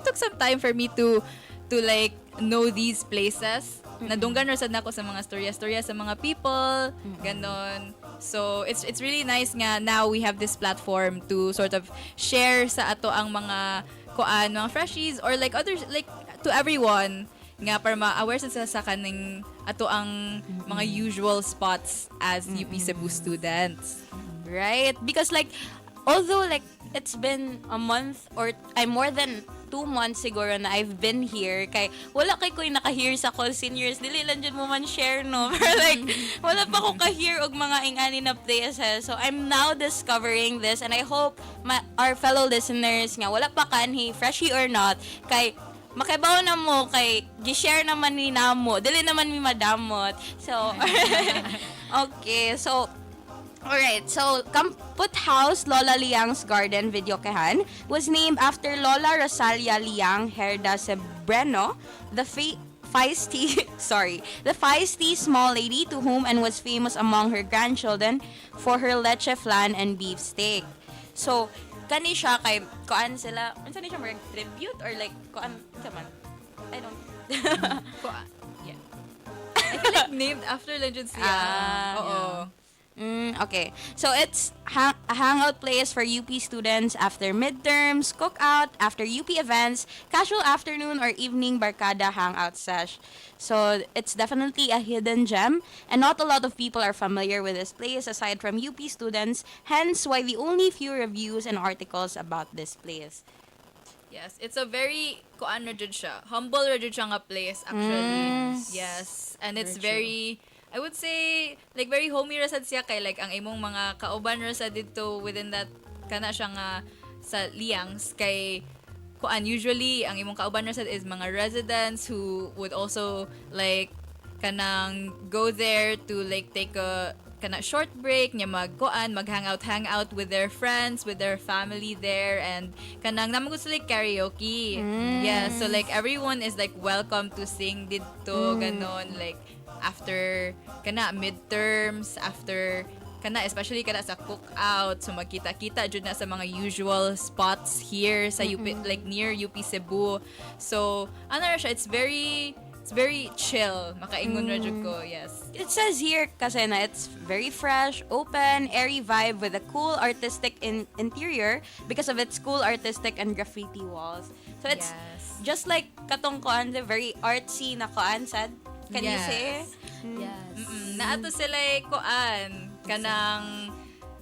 took some time for me to like know these places. Nadunggan ra sad nako sa mga storya sa mga people, ganon. So it's really nice nga now we have this platform to sort of share sa ato ang mga mga freshies, or like others, like to everyone nga para ma-aware sa kaning ato ang mga usual spots as UP Cebu students. Right? Because like, although like it's been a month or more than 2 months siguro na I've been here, kay wala kay ko'y naka-hear sa call seniors, dili lang dyan mo man share, no? Pero like, wala pa ko ka-hear og mga ingani na places. So I'm now discovering this, and I hope our fellow listeners nga wala pa kanhi, freshy or not, kay makibaw na mo, kay gi-share naman ni namo, dili naman mi madamot. So okay, so Alright, so Kamput House Lola Liang's Garden Videokehan was named after Lola Rosalia Liang Herda Sebreno, the feisty small lady to whom and was famous among her grandchildren for her leche flan and beef steak. So, kani siya kay kuan sila, unsa ni siya mag tribute or like kuan man? I don't. Yeah. I feel like named after legends siya. Oo. Okay. So it's a hangout place for UP students after midterms, cookout, after UP events, casual afternoon or evening barkada hangout sesh. So it's definitely a hidden gem, and not a lot of people are familiar with this place aside from UP students, hence why the only few reviews and articles about this place. Yes, it's a very kuan ra jud siya. Humble ra jud siya nga place actually. Yes, and it's very I would say like very homey ra sad siya kay like ang imong mga kauban ra sa dito within that kana siya nga sa Liangs kay kuan usually ang imong kauban ra sad is mga residents who would also like kanang go there to like take a kana short break nya mag-hangout with their friends, with their family there, and kanang naman gusto like karaoke. Yeah, so like everyone is like welcome to sing dito ganon like after kana midterms, after kana especially kana sa cookout, so magkita-kita jud na sa mga usual spots here sa UP like near UP Cebu. So ano ra siya, it's very chill. Makaingon ra jud ko, yes. It says here kasi na it's very fresh, open, airy vibe with a cool artistic interior because of its cool artistic and graffiti walls. So it's just like katong kuan, very artsy na kuan sad. Can you say? Yes. Naato sila kuan kanang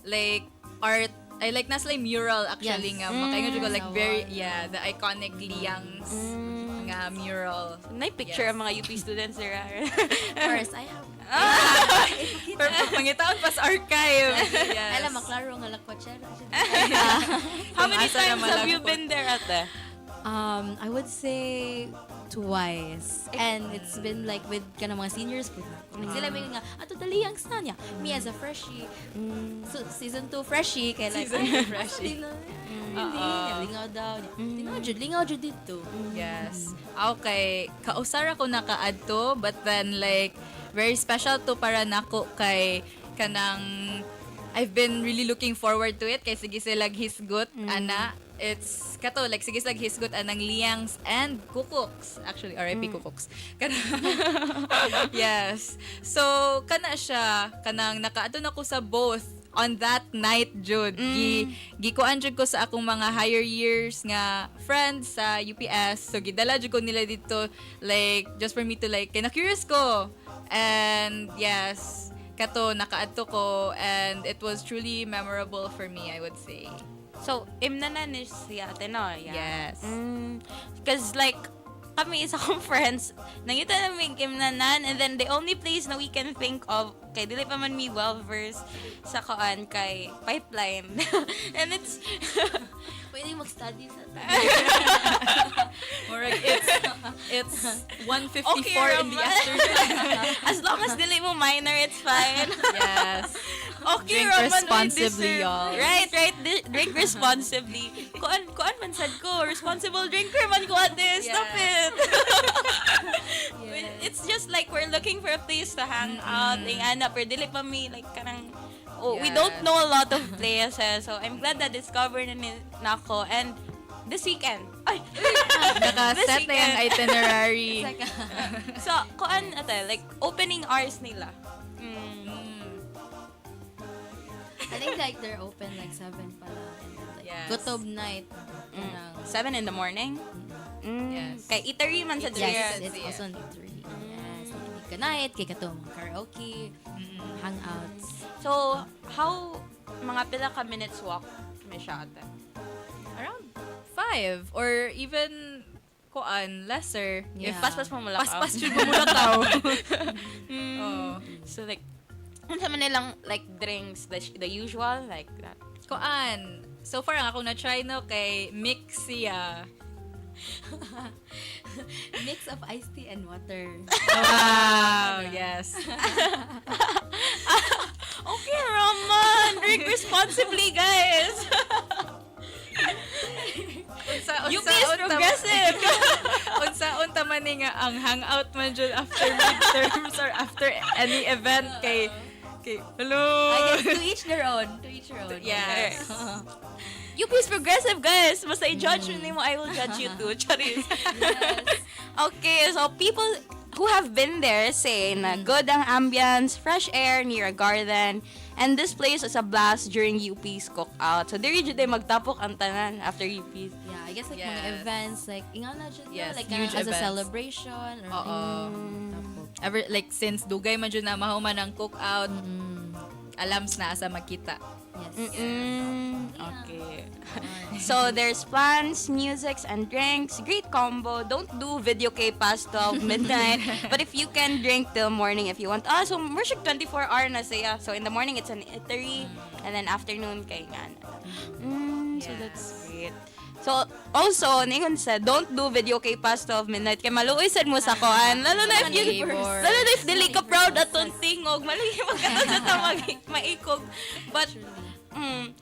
like art I like nasa like mural actually nga makaingon jud ko like very the iconic Liangs nga mural. May picture ang mga UP students there. Of course, I have. Perfect. Pangitaon pas archive. Yes. Alam, maklaro nga lakwatsera. How many times have you been there, ate? I would say twice. And it's been like with kana mga seniors po. Sila may nga, ato dali ang niya. Me as a freshie. So, season 2 freshie. Kaya like, Season 2 freshie. Hindi, lingaw daw. Lingaw jud dito. Yes. Okay. Kausara ko nakaadto, but then like, very special to para nako kay kanang I've been really looking forward to it kay sige silag hisgot ana. It's kato like sige silag hisgot anang Liangs and Kukuks. Actually RIP Kukuks. Yes. So kana siya kanang nakaadto na ko sa both on that night jud. Gikuan jud ko sa akong mga higher years nga friends sa UPS. So gidala jud ko nila dito like just for me to like kay na curious ko. And yes, kato nakaadto ko and it was truly memorable for me, I would say. So, imnanan ni siya ate, no? Yes. Because like, kami isa kong friends, nangita namin imnanan, and then the only place na we can think of, kay dili pa man me well-versed sa koan kay pipeline. And it's pwede mag-study sa Or like it's 1:54 in the afternoon. As long as dili mo minor, it's fine. Yes. Okay, Drink Roman, responsibly, y'all. Right. Drink responsibly. Kuan man sad ko, responsible drinker man ko ate. Stop it. It's just like we're looking for a place to hang out. Pero dili pa mi like kanang we don't know a lot of places. So I'm glad that discovered na ako. And this weekend. Ay! Naka-set na yung itinerary. So, kuan ate, like opening hours nila. I think like they're open like 7 pala. And then like Gutob night. 7 in the morning? Yes. Kay eatery man sa Yes, it's also an eatery. Yes. Ka night, kay kato mga karaoke, hangouts. So, how mga pila ka minutes walk may siya ate? Around 5 or even kuan lesser. If paspas mo mulakaw. Paspas jud mo mulakaw. So like unsa man nilang like drinks the usual like that. Kuan. So far ang ako na try no kay mix siya. Mix of iced tea and water. Wow, yes. Okay, Raman. Drink responsibly, guys. UP is progressive. Unsaon ta man ni nga ang hangout man jud after midterms or after any event kay hello. I guess to each their own. Yes. UP is progressive, guys. Basta i-judge mo, I will judge you too. Charis. Okay, so people who have been there say na good ang ambience, fresh air near a garden, and this place is a blast during UP's cookout. So there you magtapok ang tanan after UP's. Yeah, I guess like mga events, like ingana jud Yes, like huge as a events. celebration or Ever like since dugay man jud na mahuman ang cookout, alams na asa makita. Okay. So there's plans, musics, and drinks. Great combo. Don't do video K past 12 midnight. But if you can drink till morning if you want. So we're 24-hour na siya. So in the morning it's an eatery, and then afternoon kay nga. So that's great. So also, ningon said, don't do video K past 12 midnight kay maluoy sad mo sa koan. Lalo na if dili ka proud atong tingog, maluoy magkata sa ta maikog.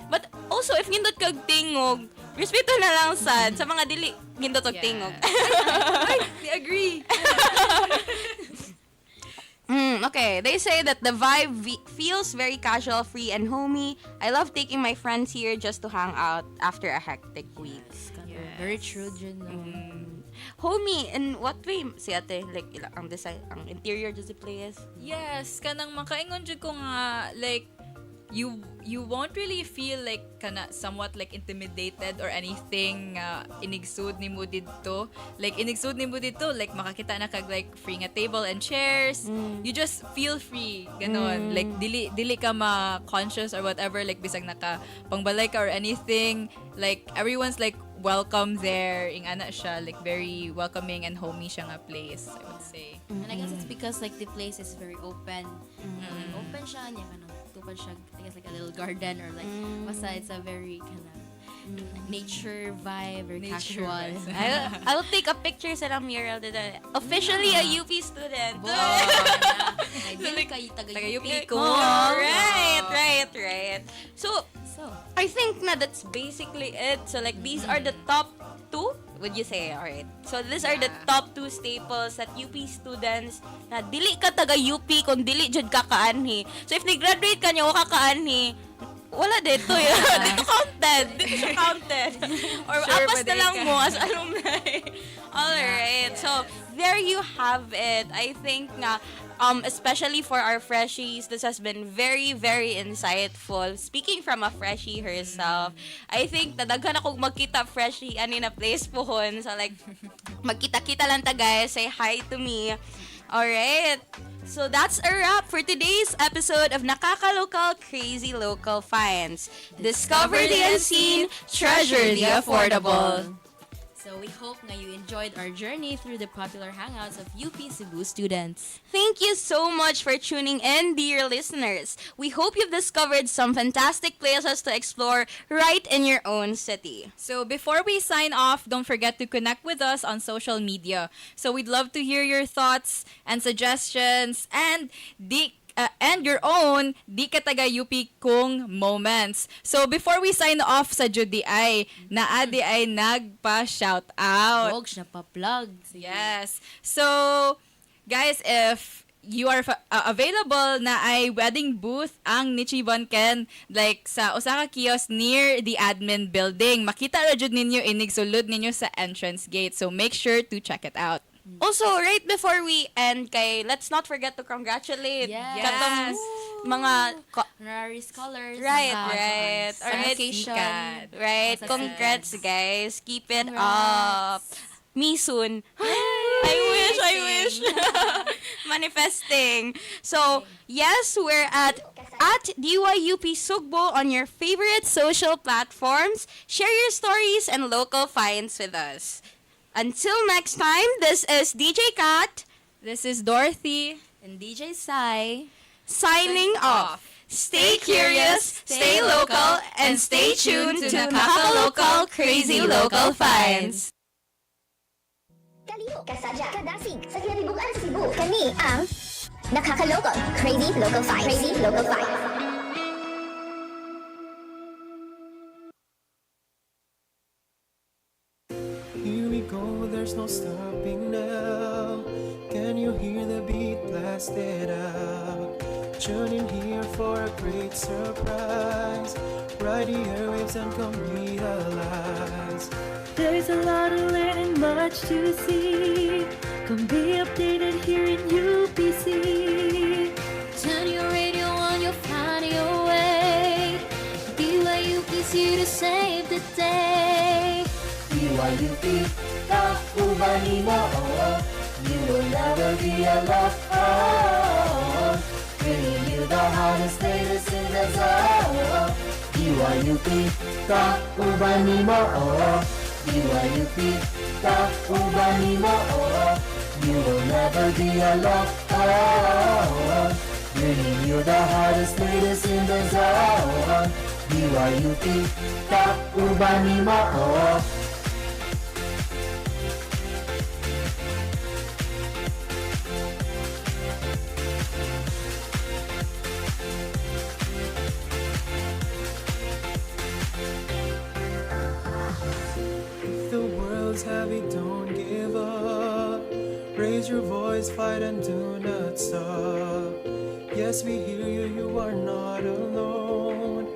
But also if nindot kag tingog, respeto na lang sad sa mga dili nindot og tingog. I agree. Okay, they say that the vibe feels very casual, free, and homey. I love taking my friends here just to hang out after a hectic week. Very true, Jun. Homey, in what way? Si ate, like, ang design, ang interior just the place? Yes, kanang makaingon jud ko nga like you won't really feel like kana somewhat like intimidated or anything inigsud nimo didto like like makakita na kag like free nga table and chairs, you just feel free ganon, like dili ka ma-conscious or whatever, like bisag naka pangbalay ka or anything, like everyone's like welcome there, ingana siya, like very welcoming and homey siya nga place, I would say. And I guess it's because like the place is very open. Open siya niya kanang tupad siya, I guess like a little garden or like basta it's a very kind of nature vibe, very casual. I will take a picture sa mural today. Officially a UP student. Dili kay taga UP ko. Right. So I think na that's basically it. So like these are the top 2, would you say? Alright. So these are the top 2 staples that UP students na dili ka taga UP kung dili jud ka kaanhi. So if ni-graduate ka niya wala ka kaanhi, wala dito yun. Dito counted. Or Sure, apas na lang ka. mo as alumni. Alright. So there you have it. I think nga especially for our freshies, this has been very, very insightful. Speaking from a freshie herself, I think nadaghan akong magkita freshie ani na place pohon. So like, magkita-kita lang ta guys. Say hi to me. Alright. So that's a wrap for today's episode of Nakakalocal Crazy Local Finds. Discover the unseen, treasure the affordable. So we hope na you enjoyed our journey through the popular hangouts of UP Cebu students. Thank you so much for tuning in, dear listeners. We hope you've discovered some fantastic places to explore right in your own city. So before we sign off, don't forget to connect with us on social media. So we'd love to hear your thoughts and suggestions and your own di ka taga UP kong moments. So before we sign off sa Judy ay naadi ay nagpa-shout out. Huwag siya pa-plug. Yes. So guys, if you are available na ay wedding booth ang Nichiban Ken like sa Osaka kiosk near the admin building. Makita ra jud ninyo inigsulod ninyo sa entrance gate. So make sure to check it out. Also, right before we end, let's not forget to congratulate katong mga honorary scholars. Right. Certification. Right. Congrats, guys. Keep it up. Me soon. I wish. Manifesting. So, yes, we're at DYUP Sugbo on your favorite social platforms. Share your stories and local finds with us. Until next time, this is DJ Kat. This is Dorothy. And DJ Sai. Signing off. Stay curious, stay local, and stay tuned to Nakakalocal Crazy Local Finds. Kaliho, kasadya, kadasig, sa kinabubukan Cebu. Kami ang Nakakalocal Crazy Local Finds. go, there's no stopping now. Can you hear the beat blasted out? Tune in here for a great surprise. Ride the airwaves and come realize. There's a lot to learn and much to see. Come be updated here in UPC. Turn your radio on, you'll find your way. DYUP's here to save the day. DYUP, kaubani mo, you will never be alone. Bringing you the hottest, latest in the zone. DYUP, kaubani mo, DYUP, kaubani mo, you will never be alone. Bringing you the hottest, latest in the zone. DYUP, kaubani mo. If the world's heavy, don't give up. Raise your voice, fight and do not stop. Yes, we hear you, you are not alone.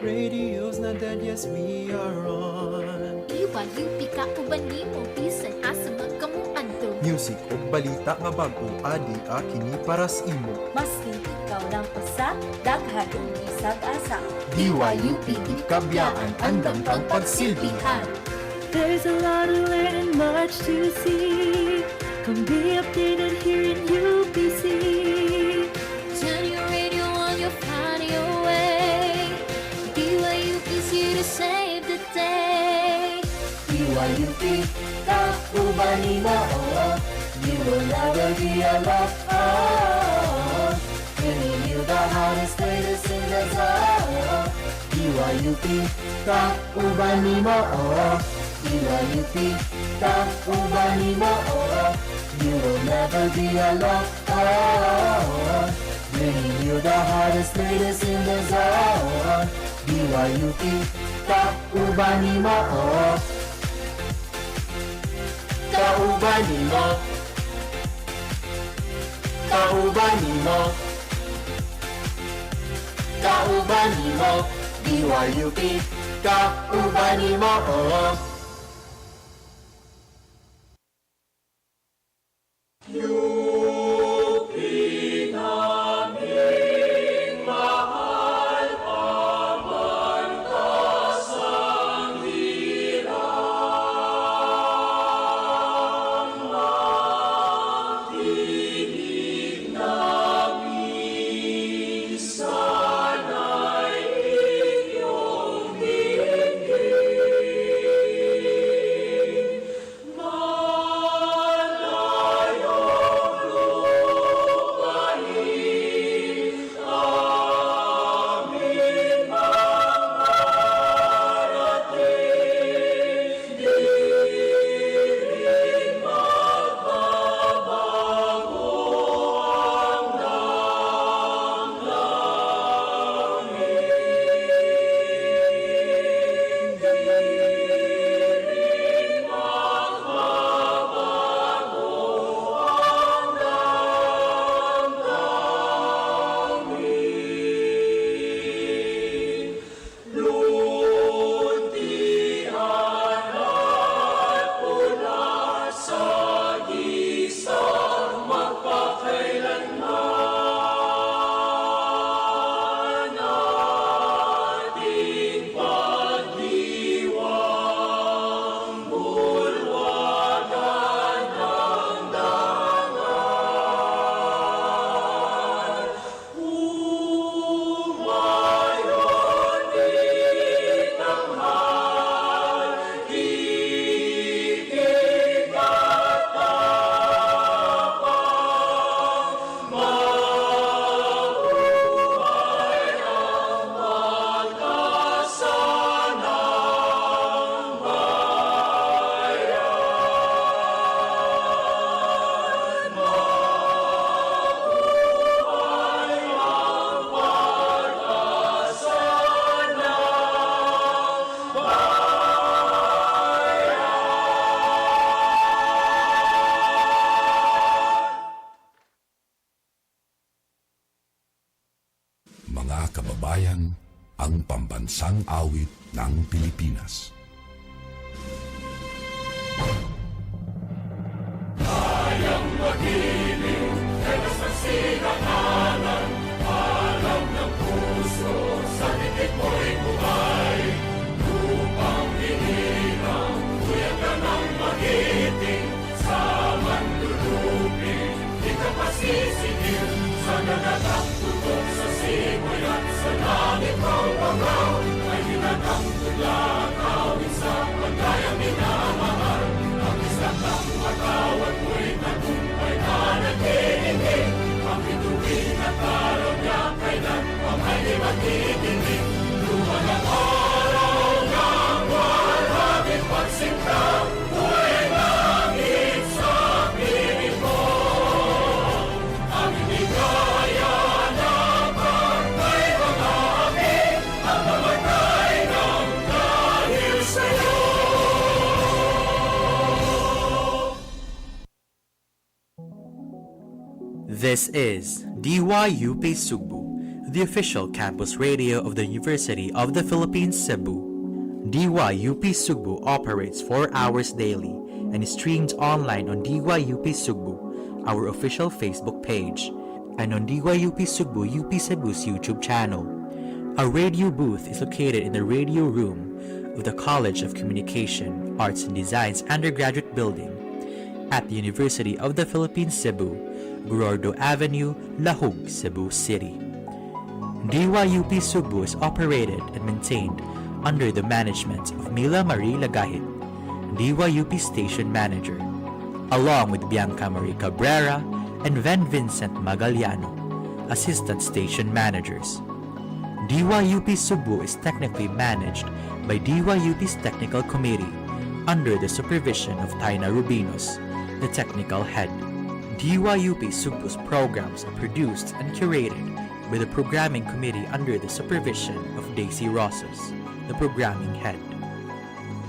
Radio's not dead, yes, we are on. DYUP kauban nimo, bisan asa magkamuan to. Music o balita nga bago adi kini para sa imo. Maski ikaw lang usa, daghan ang isag asa. DYUP kabiyaan andam kang pagsilbihan. There's a lot to learn and much to see. Come be updated here in UPC. Turn your radio on, you'll find your way. DYUP's here to save the day. DYUP, kaubani mo, you will never be alone. Bringing you the hottest, latest in the zone. DYUP, kaubani mo, DYUP, kaubani mo, you will never be alone. Bringing you the hottest, latest in the zone. DYUP, kaubani mo, kaubani mo, kaubani mo, kaubani mo, DYUP, kaubani mo. ang pambansang awit ng Pilipinas. Kayang mag-ibig, kaya sa sinakanan, alam ng puso, sa titik mo'y buhay. Lupang hinirang, kuya ka ng magiting, sa manlulupin, di ka pasisigil, sa nagatang tutok sa simoy at sa langit ng bangaw, ay hinatang tula, kawin sa paglayang minamahal, ang isang ng matawad mo'y tagumpay na nag-iingin, ang bituin at araw niya kailan ang ay di magtitingin, luha ng araw ng walhagin pagsinta, buhay langit sa piling mo, ang hindi kaya na pagkay mga aking, ang mamatay ng dahil sa'yo. This is DYUP Sugbo, the official campus radio of the University of the Philippines, Cebu. DYUP Sugbo operates 4 hours daily and is streamed online on DYUP Sugbo, our official Facebook page, and on DYUP Sugbo UP Cebu's YouTube channel. Our radio booth is located in the radio room of the College of Communication, Arts and Design's undergraduate building at the University of the Philippines, Cebu, Gorordo Avenue, Lahug, Cebu City. DYUP Sugbo is operated and maintained under the management of Mila Marie Lagahit, DYUP Station Manager, along with Bianca Marie Cabrera and Ven Vincent Magaliano, Assistant Station Managers. DYUP Sugbo is technically managed by DYUP's Technical Committee under the supervision of Taina Rubinos, the Technical Head. DYUP Sugbo's programs are produced and curated by the Programming Committee under the supervision of Daisy Rosas, the Programming Head.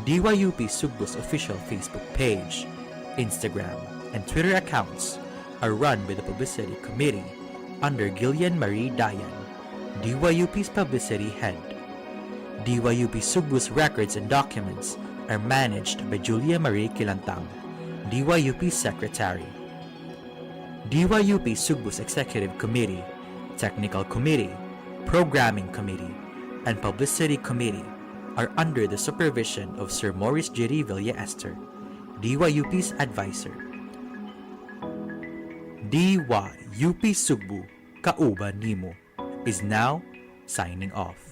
DYUP Sugbo's official Facebook page, Instagram, and Twitter accounts are run by the Publicity Committee under Gillian Marie Dayan, DYUP's Publicity Head. DYUP Sugbo's records and documents are managed by Julia Marie Kilantang, DYUP Secretary. DYUP Sugbo's Executive Committee, Technical Committee, Programming Committee, and Publicity Committee are under the supervision of Sir Maurice Giri Villa-Ester, DYUP's advisor. DYUP Sugbo, Kauban Nimo, is now signing off.